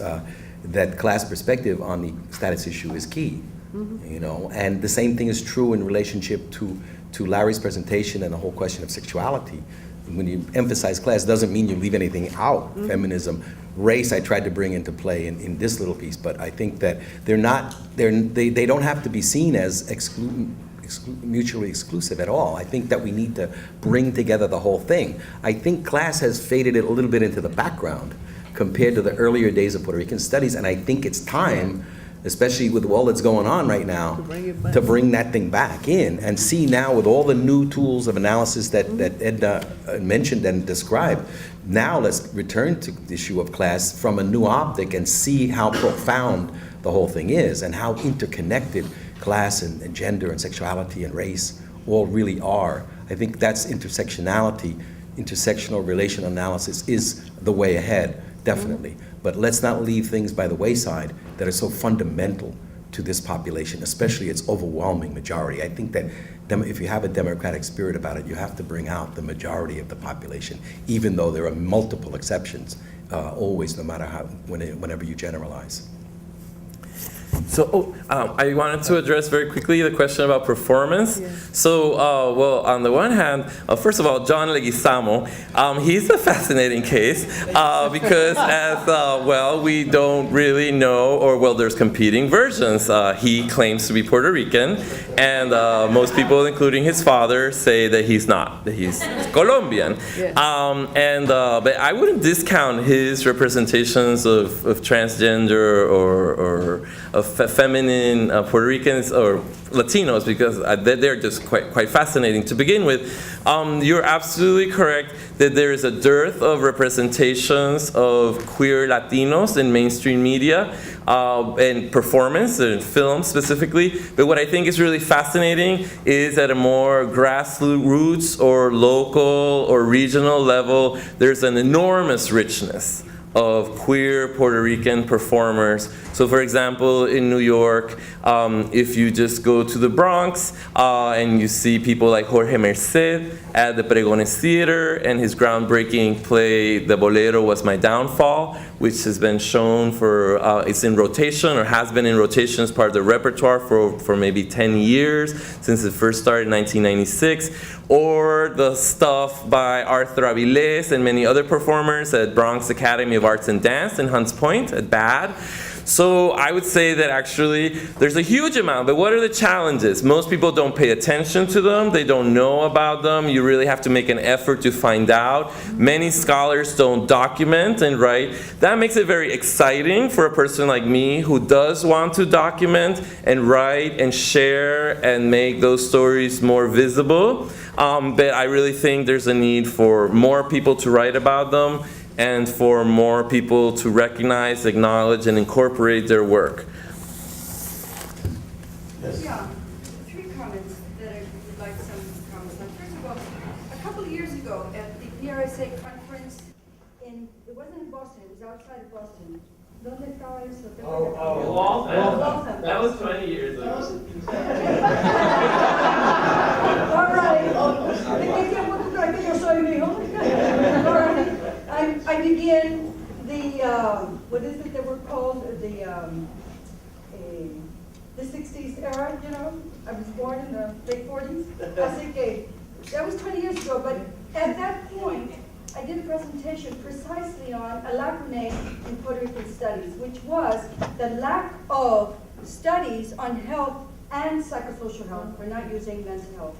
that class perspective on the status issue is key. Mm-hmm. And the same thing is true in relationship to Larry's presentation and the whole question of sexuality. When you emphasize class, doesn't mean you leave anything out. Mm-hmm. Feminism, race, I tried to bring into play in this little piece, but I think that they don't have to be seen as mutually exclusive at all. I think that we need to bring together the whole thing. I think class has faded a little bit into the background compared to the earlier days of Puerto Rican studies, and I think it's time, especially with all that's going on right now, to bring that thing back in and see now with all the new tools of analysis that Edna mentioned and described. Now let's return to the issue of class from a new optic and see how profound the whole thing is and how interconnected class and gender and sexuality and race all really are. I think that's intersectionality, intersectional relation analysis is the way ahead, definitely. But let's not leave things by the wayside that are so fundamental to this population, especially its overwhelming majority. I think that if you have a democratic spirit about it, you have to bring out the majority of the population, even though there are multiple exceptions, always, no matter whenever you generalize. So, I wanted to address very quickly the question about performance. So, well, on the one hand, first of all, John Leguizamo, he's a fascinating case because as, well, we don't really know, or well, there's competing versions. He claims to be Puerto Rican, and most people, including his father, say that he's not, that he's Colombian. But I wouldn't discount his representations of transgender or of feminine Puerto Ricans or Latinos, because they're just quite fascinating to begin with. You're absolutely correct that there is a dearth of representations of queer Latinos in mainstream media and performance, and film specifically. But what I think is really fascinating is at a more grassroots or local or regional level, there's an enormous richness of queer Puerto Rican performers. So for example, in New York, if you just go to the Bronx and you see people like Jorge Merced at the Pregones Theater and his groundbreaking play, The Bolero Was My Downfall, which has been shown for, it's in rotation or has been in rotation as part of the repertoire for maybe 10 years, since it first started in 1996. Or the stuff by Arthur Avilés and many other performers at Bronx Academy of Arts and Dance in Hunts Point at BAD. So I would say that actually there's a huge amount, but what are the challenges? Most people don't pay attention to them, they don't know about them, you really have to make an effort to find out. Many scholars don't document and write. That makes it very exciting for a person like me who does want to document and write and share and make those stories more visible. But I really think there's a need for more people to write about them and for more people to recognize, acknowledge, and incorporate their work. Yeah, 3 comments that I would like some comments on. First of all, a couple of years ago at the PRSA conference it wasn't in Boston, it was outside of Boston. ¿Dónde estaba eso? Waltham. That was 20 years ago. All right. ¿De qué tiempo tú crees que yo soy, mijo? All right. I began the, what is it that we're called? The 60s era, you know? I was born in the late 40s. Así que that was 20 years ago, but at that point, I did a presentation precisely on a lacune in Puerto Rican studies, which was the lack of studies on health and psychosocial health. We're not using mental health.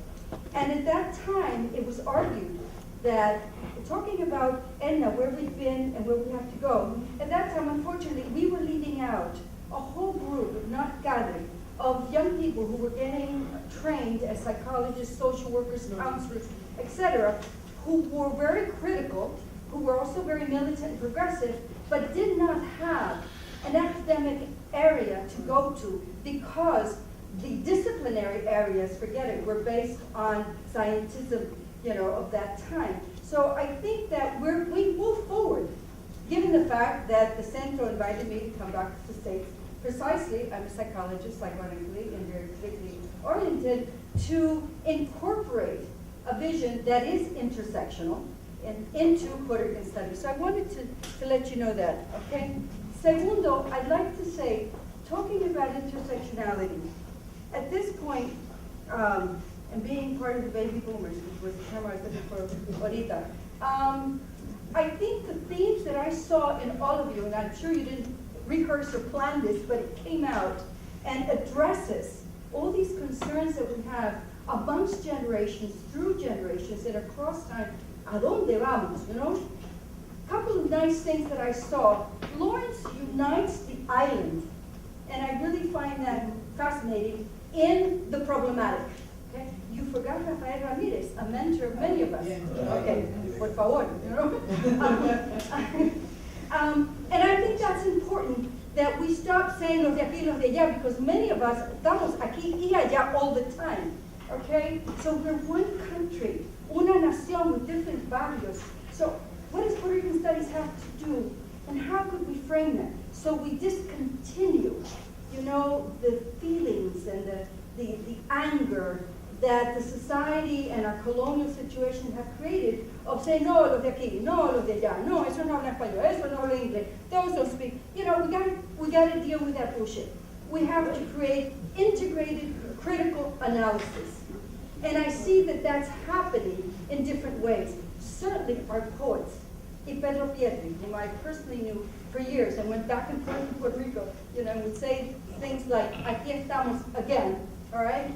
And at that time, it was argued that talking about Edna, where we've been and where we have to go, at that time, unfortunately, we were leaving out a whole group, not gathering, of young people who were getting trained as psychologists, social workers, counselors, etc., who were very critical, who were also very militant and progressive, but did not have an academic area to go to because the disciplinary areas, forget it, were based on scientism, you know, of that time. So I think that we move forward, given the fact that the Centro invited me to come back to the States. Precisely, I'm a psychologist, ironically, and very critically oriented, to incorporate a vision that is intersectional and into Puerto Rican studies. So I wanted to let you know that, okay? Segundo, I'd like to say, talking about intersectionality, at this point, and being part of the baby boomers, which was the term I was looking for ahorita, I think the themes that I saw in all of you, and I'm sure you didn't rehearse or plan this, but it came out and addresses all these concerns that we have amongst generations, through generations, and across time. ¿A dónde vamos, you know? A couple of nice things that I saw. Lawrence unites the island, and I really find that fascinating in the problematic. Okay? You forgot Rafael Ramirez, a mentor of many of us. Okay, por favor, you know? And I think that's important, that we stop saying los de aquí, los de allá, because many of us estamos aquí y allá all the time. Okay? So we're one country, una nación with different barrios. So what does Puerto Rican studies have to do, and how could we frame that? So we discontinue, you know, the feelings and the anger that the society and our colonial situation have created of saying, no, los de aquí, no, los de allá, no, eso no habla español, eso no habla inglés, those don't speak. You know, we gotta deal with that bullshit. we have to create integrated critical analysis. And I see that that's happening in different ways. Certainly our poets, Pedro Pietri, whom I personally knew for years and went back and forth to Puerto Rico, would say things like, aquí estamos again, all right?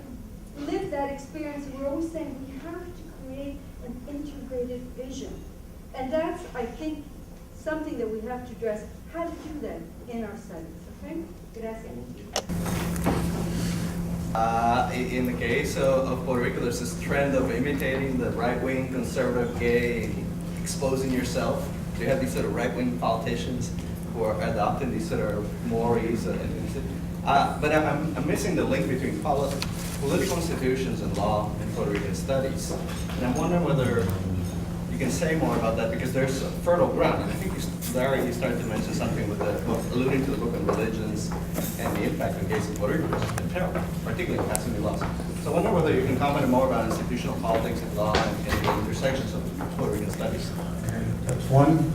Live that experience. We're always saying we have to create an integrated vision. And that's, I think, something that we have to address, how to do that in our studies, okay? Gracias. In the case of Puerto Rico, there's this trend of imitating the right-wing conservative gay, exposing yourself. So you have these sort of right-wing politicians who are adopting these sort of mores. But I'm missing the link between political institutions and law and Puerto Rican studies. And I'm wondering whether you can say more about that, because there's a fertile ground. And I think, Larry, you started to mention something with alluding to the book on religions and the impact in the case of Puerto Rico, which has been terrible, particularly in passing new laws. So I wonder whether you can comment more about institutional politics and law and the intersections of Puerto Rican studies. That's one.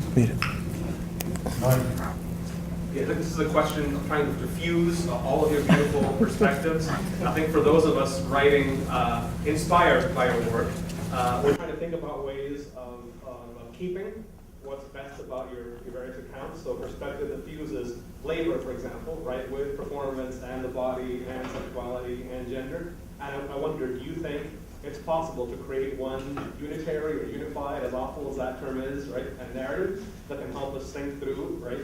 Yeah, this is a question of trying to diffuse all of your beautiful perspectives. I think for those of us writing inspired by your work, we're trying to think about ways of keeping what's best about your various accounts. So perspective that fuses labor, for example, right, with performance and the body and sexuality and gender. And I wonder, do you think it's possible to create one unitary or unified, as awful as that term is, right, a narrative that can help us think through, right?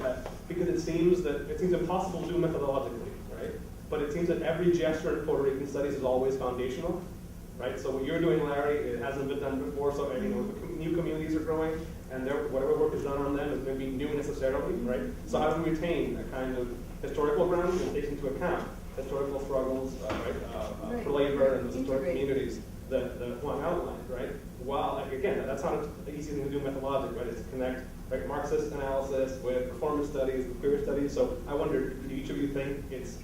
Because it seems impossible to do methodologically, right? But it seems that every gesture in Puerto Rican studies is always foundational, right? So what you're doing, Larry, it hasn't been done before. So new communities are growing, and whatever work is done on them is maybe new necessarily, right? So how do we retain a kind of historical ground that takes into account historical struggles, for labor and the historic communities that Juan outlined, right? While, again, that's not an easy thing to do methodologically, right? It's to connect Marxist analysis with performance studies, with queer studies. So I wonder, do each of you think it's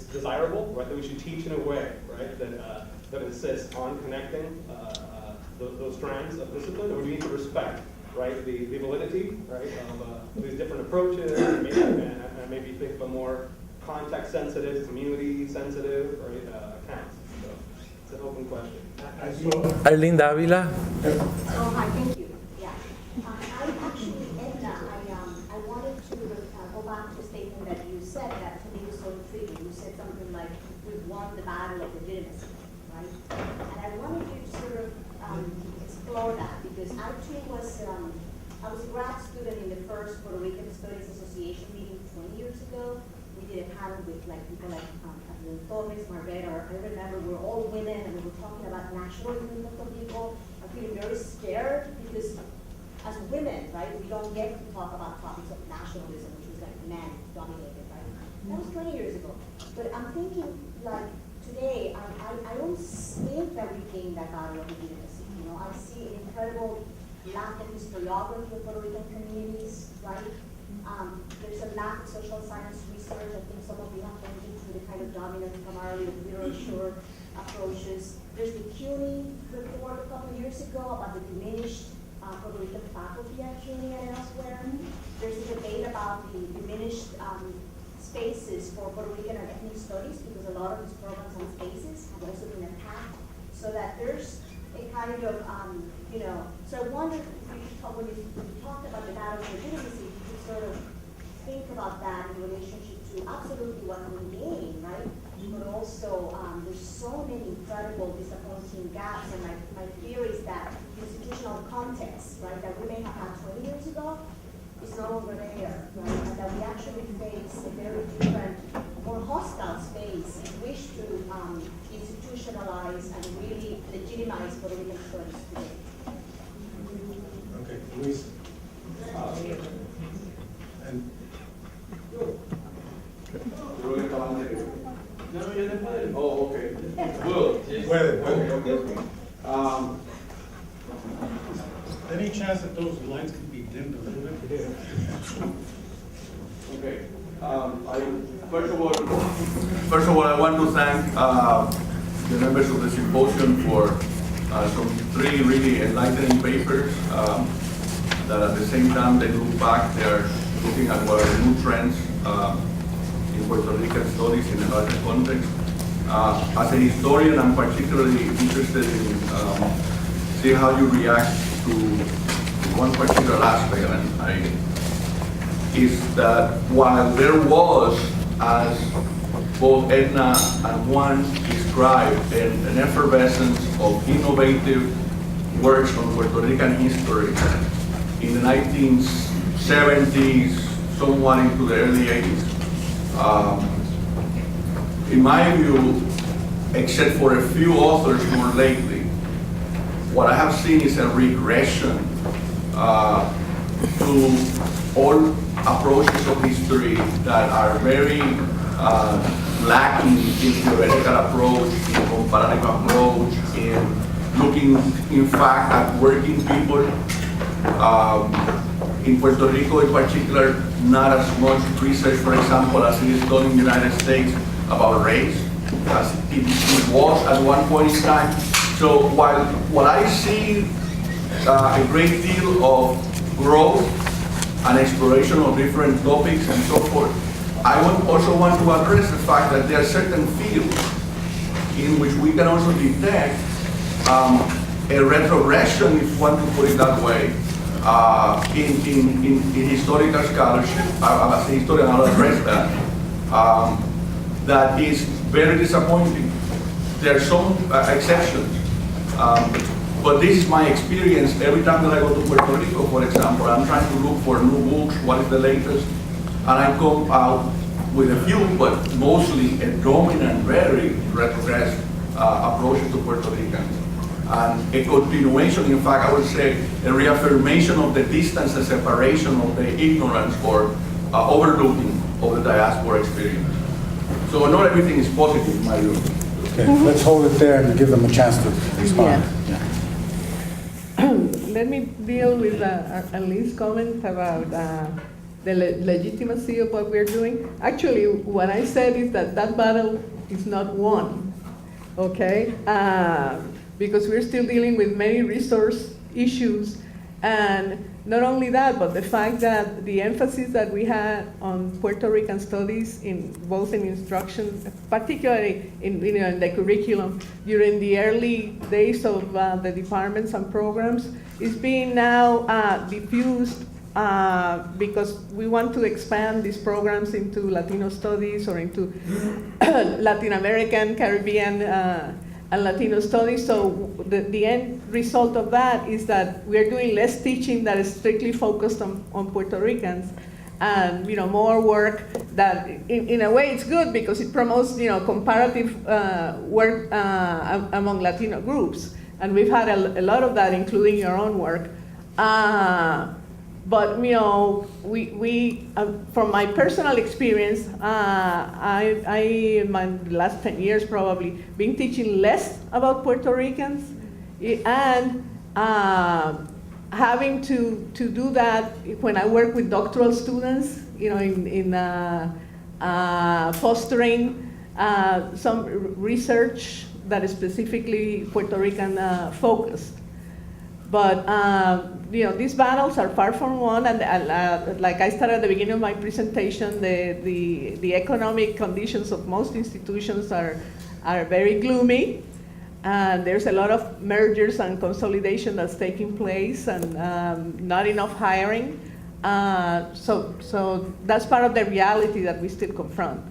desirable, right, that we should teach in a way, right, that insists on connecting those strands of discipline, or do we need to respect, right, the validity, right, of these different approaches, and maybe think of a more context-sensitive, community-sensitive, right, accounts? So it's an open question. Arlene Davila. Oh, hi, thank you. Yeah. I actually, Edna, I wanted to go back to a statement that you said that to me was so intriguing. You said something like, we've won the battle of legitimacy, right? And I wanted you to sort of explore that, because I too was, I was a grad student in the first Puerto Rican Studies Association meeting 20 years ago. We did a panel with people like Arlene Torres, Margarita. I remember we were all women and we were talking about nationalism in Puerto Rico. I'm feeling very scared because as women, right, we don't get to talk about topics of nationalism, which was like men dominated, right? That was 20 years ago. But I'm thinking, like, today, I don't think that we gained that battle of legitimacy. I see an incredible lack of historiography of Puerto Rican communities, right? There's a lack of social science research. I think some of you have pointed to the kind of dominance primarily of literature approaches. There's the CUNY report a couple of years ago about the diminished Puerto Rican faculty at CUNY and elsewhere. There's a debate about the diminished spaces for Puerto Rican and ethnic studies, because a lot of these programs and spaces have also been attacked. So that there's a kind of, so I wonder if when you talked about the battle of legitimacy, you could sort of think about that in relationship to absolutely what we gain, right? But also, there's so many incredible disappointing gaps, and my fear is that the institutional context, right, that we may have had 20 years ago is no longer there, right? And that we actually face a very different, more hostile space in which to institutionalize and really legitimize Puerto Rican studies today. Okay, Luis. And Oh, okay. Good. Any chance that those lines could be dimmed a little bit? Okay. First of all, I want to thank the members of the symposium for some three really enlightening papers that at the same time they look back, they're looking at what are new trends in in Puerto Rican studies in a larger context. As a historian, I'm particularly interested in see how you react to one particular aspect, and is that while there was, as both Edna and Juan described, an effervescence of innovative works on Puerto Rican history in the 1970s, somewhat into the early 80s. In my view, except for a few authors more lately, what I have seen is a regression to all approaches of history that are very lacking in theoretical approach, in comparative approach, in looking, in fact, at working people. In Puerto Rico in particular, not as much research, for example, as it is done in the United States about race, as it was at one point in time. So while I see a great deal of growth and exploration of different topics and so forth, I also want to address the fact that there are certain fields in which we can also detect a retrogression, if one could put it that way, in historical scholarship. As a historian, I'll address that. That is very disappointing. There are some exceptions, but this is my experience. Every time that I go to Puerto Rico, for example, I'm trying to look for new books, what is the latest, and I come out with a few, but mostly a dominant, very retrogressive approach to Puerto Ricans. And a continuation, in fact, I would say, a reaffirmation of the distance and separation of the ignorance or overlooking of the diaspora experience. So not everything is positive, in my view. Okay, let's hold it there and give them a chance to respond. Yeah. Let me deal with Arlene's comment about the legitimacy of what we're doing. Actually, what I said is that battle is not won, okay? Because we're still dealing with many resource issues, and not only that, but the fact that the emphasis that we had on Puerto Rican studies in both in instruction, particularly in the curriculum during the early days of the departments and programs, is being now diffused because we want to expand these programs into Latino studies or into Latin American, Caribbean, and Latino studies. So the end result of that is that we are doing less teaching that is strictly focused on Puerto Ricans, and more work that in a way it's good because it promotes comparative work among Latino groups, and we've had a lot of that, including your own work. But we from my personal experience, I in my last 10 years probably been teaching less about Puerto Ricans, and having to do that when I work with doctoral students, in fostering some research that is specifically Puerto Rican focused. But these battles are far from won, and like I started at the beginning of my presentation, the economic conditions of most institutions are very gloomy, and there's a lot of mergers and consolidation that's taking place, and not enough hiring. So that's part of the reality that we still confront.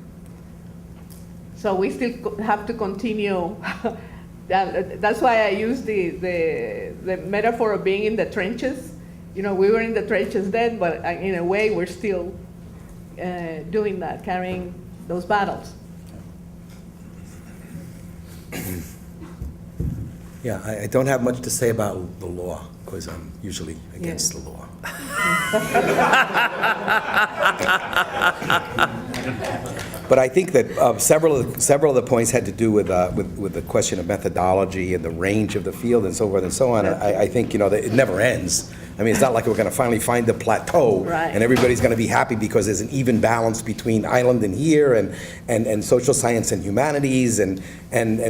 So we still have to continue. That's why I use the metaphor of being in the trenches. We were in the trenches then, but in a way we're still doing that, carrying those battles. Yeah, I don't have much to say about the law, because I'm usually against the law. But I think that several of the points had to do with the question of methodology and the range of the field and so forth and so on. I think that it never ends. I mean, it's not like we're going to finally find the plateau, right, and everybody's going to be happy because there's an even balance between island and here, and social science and humanities and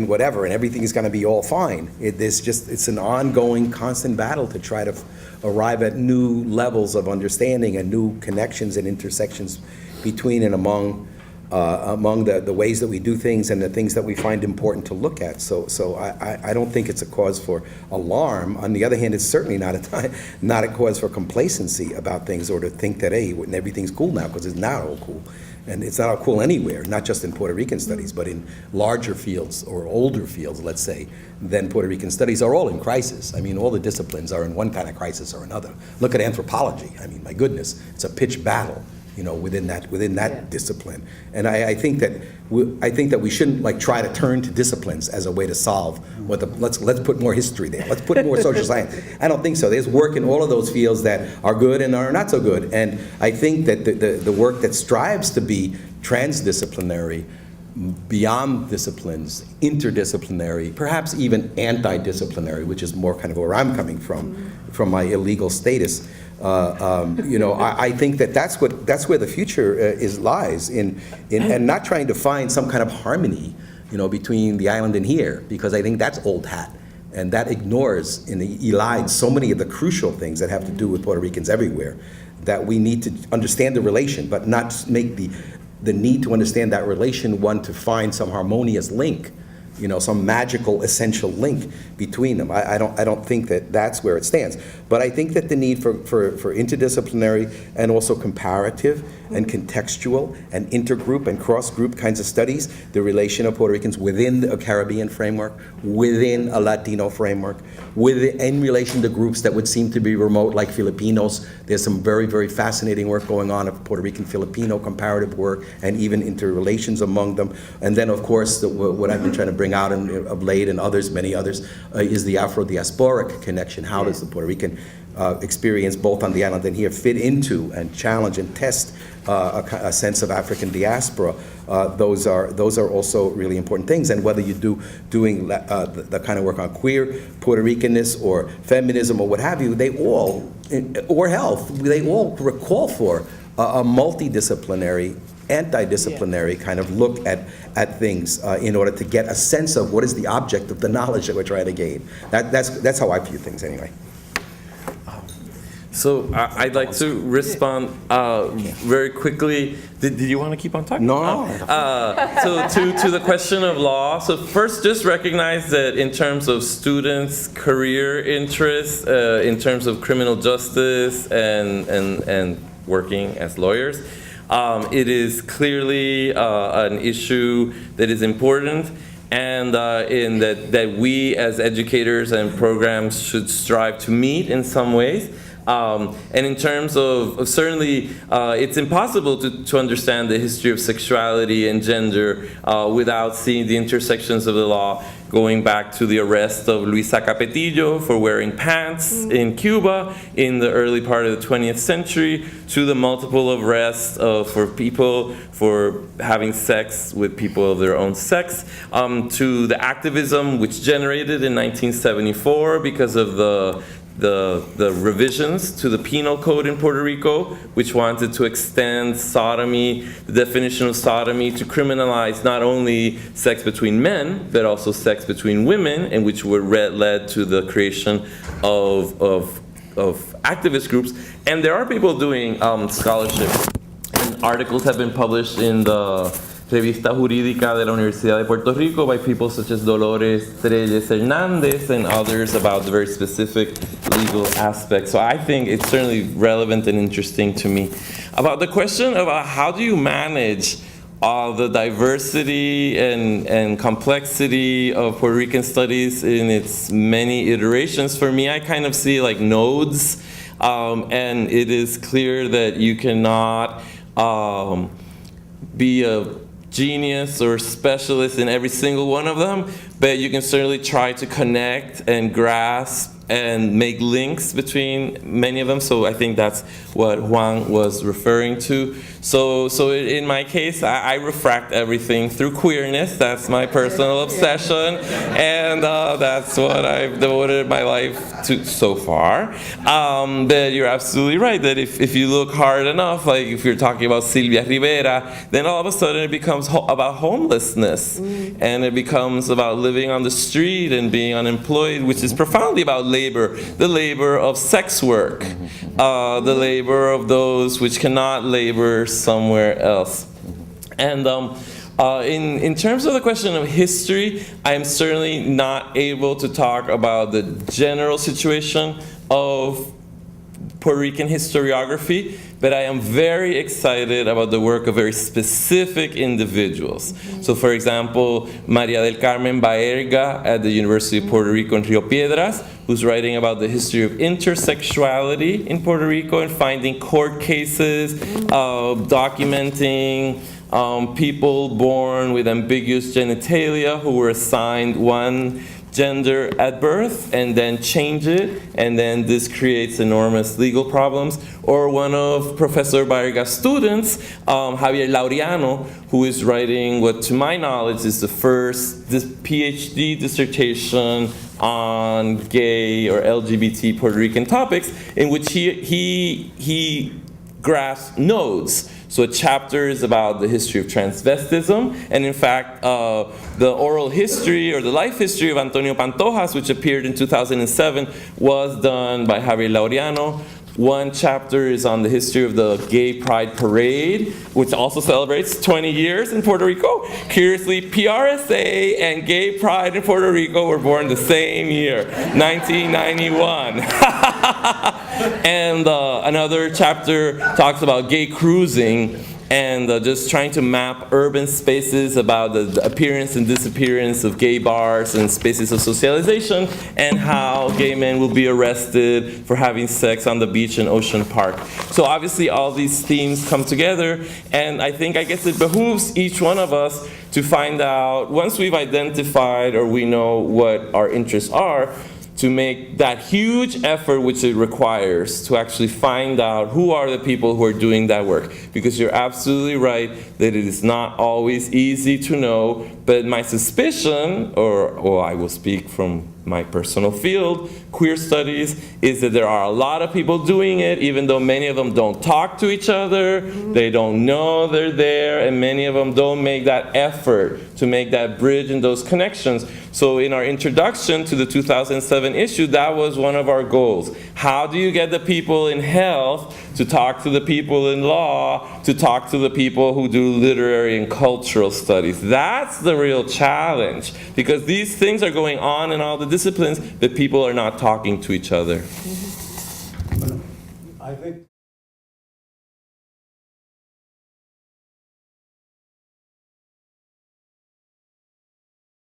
whatever, and everything is going to be all fine. It's an ongoing, constant battle to try to arrive at new levels of understanding and new connections and intersections between and among among the ways that we do things and the things that we find important to look at. So I don't think it's a cause for alarm. On the other hand, it's certainly not a cause for complacency about things, or to think that, hey, everything's cool now, because it's not all cool. And it's not all cool anywhere, not just in Puerto Rican studies, but in larger fields or older fields, let's say, than Puerto Rican studies, are all in crisis. I mean, all the disciplines are in one kind of crisis or another. Look at anthropology. I mean, my goodness, it's a pitched battle, within that discipline. And I think that we shouldn't try to turn to disciplines as a way to solve let's put more history there. Let's put more social science. I don't think so. There's work in all of those fields that are good and are not so good. And I think that the work that strives to be transdisciplinary, beyond disciplines, interdisciplinary, perhaps even anti-disciplinary, which is more kind of where I'm coming from my illegal status. I think that's where the future lies in and not trying to find some kind of harmony, between the island and here, because I think that's old hat, and that ignores and elides so many of the crucial things that have to do with Puerto Ricans everywhere. That we need to understand the relation, but not make the need to understand that relation one to find some harmonious link. Some magical essential link between them. I don't think that that's where it stands. But I think that the need for interdisciplinary and also comparative and contextual and intergroup and cross-group kinds of studies, the relation of Puerto Ricans within a Caribbean framework, within a Latino framework, in relation to groups that would seem to be remote, like Filipinos. There's some very, very fascinating work going on of Puerto Rican-Filipino comparative work, and even interrelations among them. And then, of course, what I've been trying to bring out of late, and many others, is the Afro-diasporic connection. How does the Puerto Rican experience, both on the island and here, fit into and challenge and test a sense of African diaspora? Those are also really important things. And whether you're doing the kind of work on queer Puerto Ricanness or feminism or what have you, or health, they all call for a multidisciplinary, anti-disciplinary kind of look at things in order to get a sense of what is the object of the knowledge that we're trying to gain. That's how I view things anyway. So I'd like to respond very quickly. Did you want to keep on talking? No. So to the question of law. So first, just recognize that in terms of students' career interests, in terms of criminal justice and working as lawyers, it is clearly an issue that is important, and in that we as educators and programs should strive to meet in some ways. And in terms of certainly, it's impossible to understand the history of sexuality and gender without seeing the intersections of the law, going back to the arrest of Luisa Capetillo for wearing pants in Cuba in the early part of the 20th century, to the multiple arrests for people for having sex with people of their own sex, to the activism which generated in 1974 because of the revisions to the penal code in Puerto Rico, which wanted to extend sodomy, the definition of sodomy, to criminalize not only sex between men, but also sex between women, and which led to the creation of activist groups. And there are people doing scholarship, and articles have been published in the Revista Jurídica de la Universidad de Puerto Rico by people such as Dolores Trelles Hernández and others about the very specific legal aspects. So I think it's certainly relevant and interesting to me. About the question about how do you manage the diversity and complexity of Puerto Rican studies in its many iterations, for me, I kind of see like nodes, and it is clear that you cannot be a genius or specialist in every single one of them, but you can certainly try to connect and grasp and make links between many of them. So I think that's what Juan was referring to. So in my case, I refract everything through queerness. That's my personal obsession, and that's what I've devoted my life to so far. But you're absolutely right that if you look hard enough, like if you're talking about Silvia Rivera, then all of a sudden it becomes about homelessness, and it becomes about living on the street and being unemployed, which is profoundly about labor, the labor of sex work, the labor of those which cannot labor somewhere else. And in terms of the question of history, I am certainly not able to talk about the general situation of Puerto Rican historiography, but I am very excited about the work of very specific individuals. So for example, María del Carmen Baerga at the University of Puerto Rico in Rio Piedras, who's writing about the history of intersexuality in Puerto Rico and finding court cases, documenting people born with ambiguous genitalia who were assigned one gender at birth and then change it, and then this creates enormous legal problems. Or one of Professor Baerga's students, Javier Laureano, who is writing what to my knowledge is the first PhD dissertation on gay or LGBT Puerto Rican topics, in which he graphs nodes. So a chapter is about the history of transvestism, and in fact, the oral history or the life history of Antonio Pantojas, which appeared in 2007, was done by Javier Laureano. One chapter is on the history of the Gay Pride Parade, which also celebrates 20 years in Puerto Rico. Curiously, PRSA and Gay Pride in Puerto Rico were born the same year, 1991. And another chapter talks about gay cruising and just trying to map urban spaces about the appearance and disappearance of gay bars and spaces of socialization, and how gay men will be arrested for having sex on the beach in Ocean Park. So obviously all these themes come together, and I guess it behooves each one of us to find out, once we've identified or we know what our interests are, to make that huge effort which it requires to actually find out who are the people who are doing that work. Because you're absolutely right that it is not always easy to know, but my suspicion, or I will speak from my personal field, queer studies, is that there are a lot of people doing it, even though many of them don't talk to each other, they don't know they're there, and many of them don't make that effort to make that bridge and those connections. So in our introduction to the 2007 issue, that was one of our goals. How do you get the people in health to talk to the people in law, to talk to the people who do literary and cultural studies? That's the real challenge, because these things are going on in all the disciplines, but people are not talking to each other. I think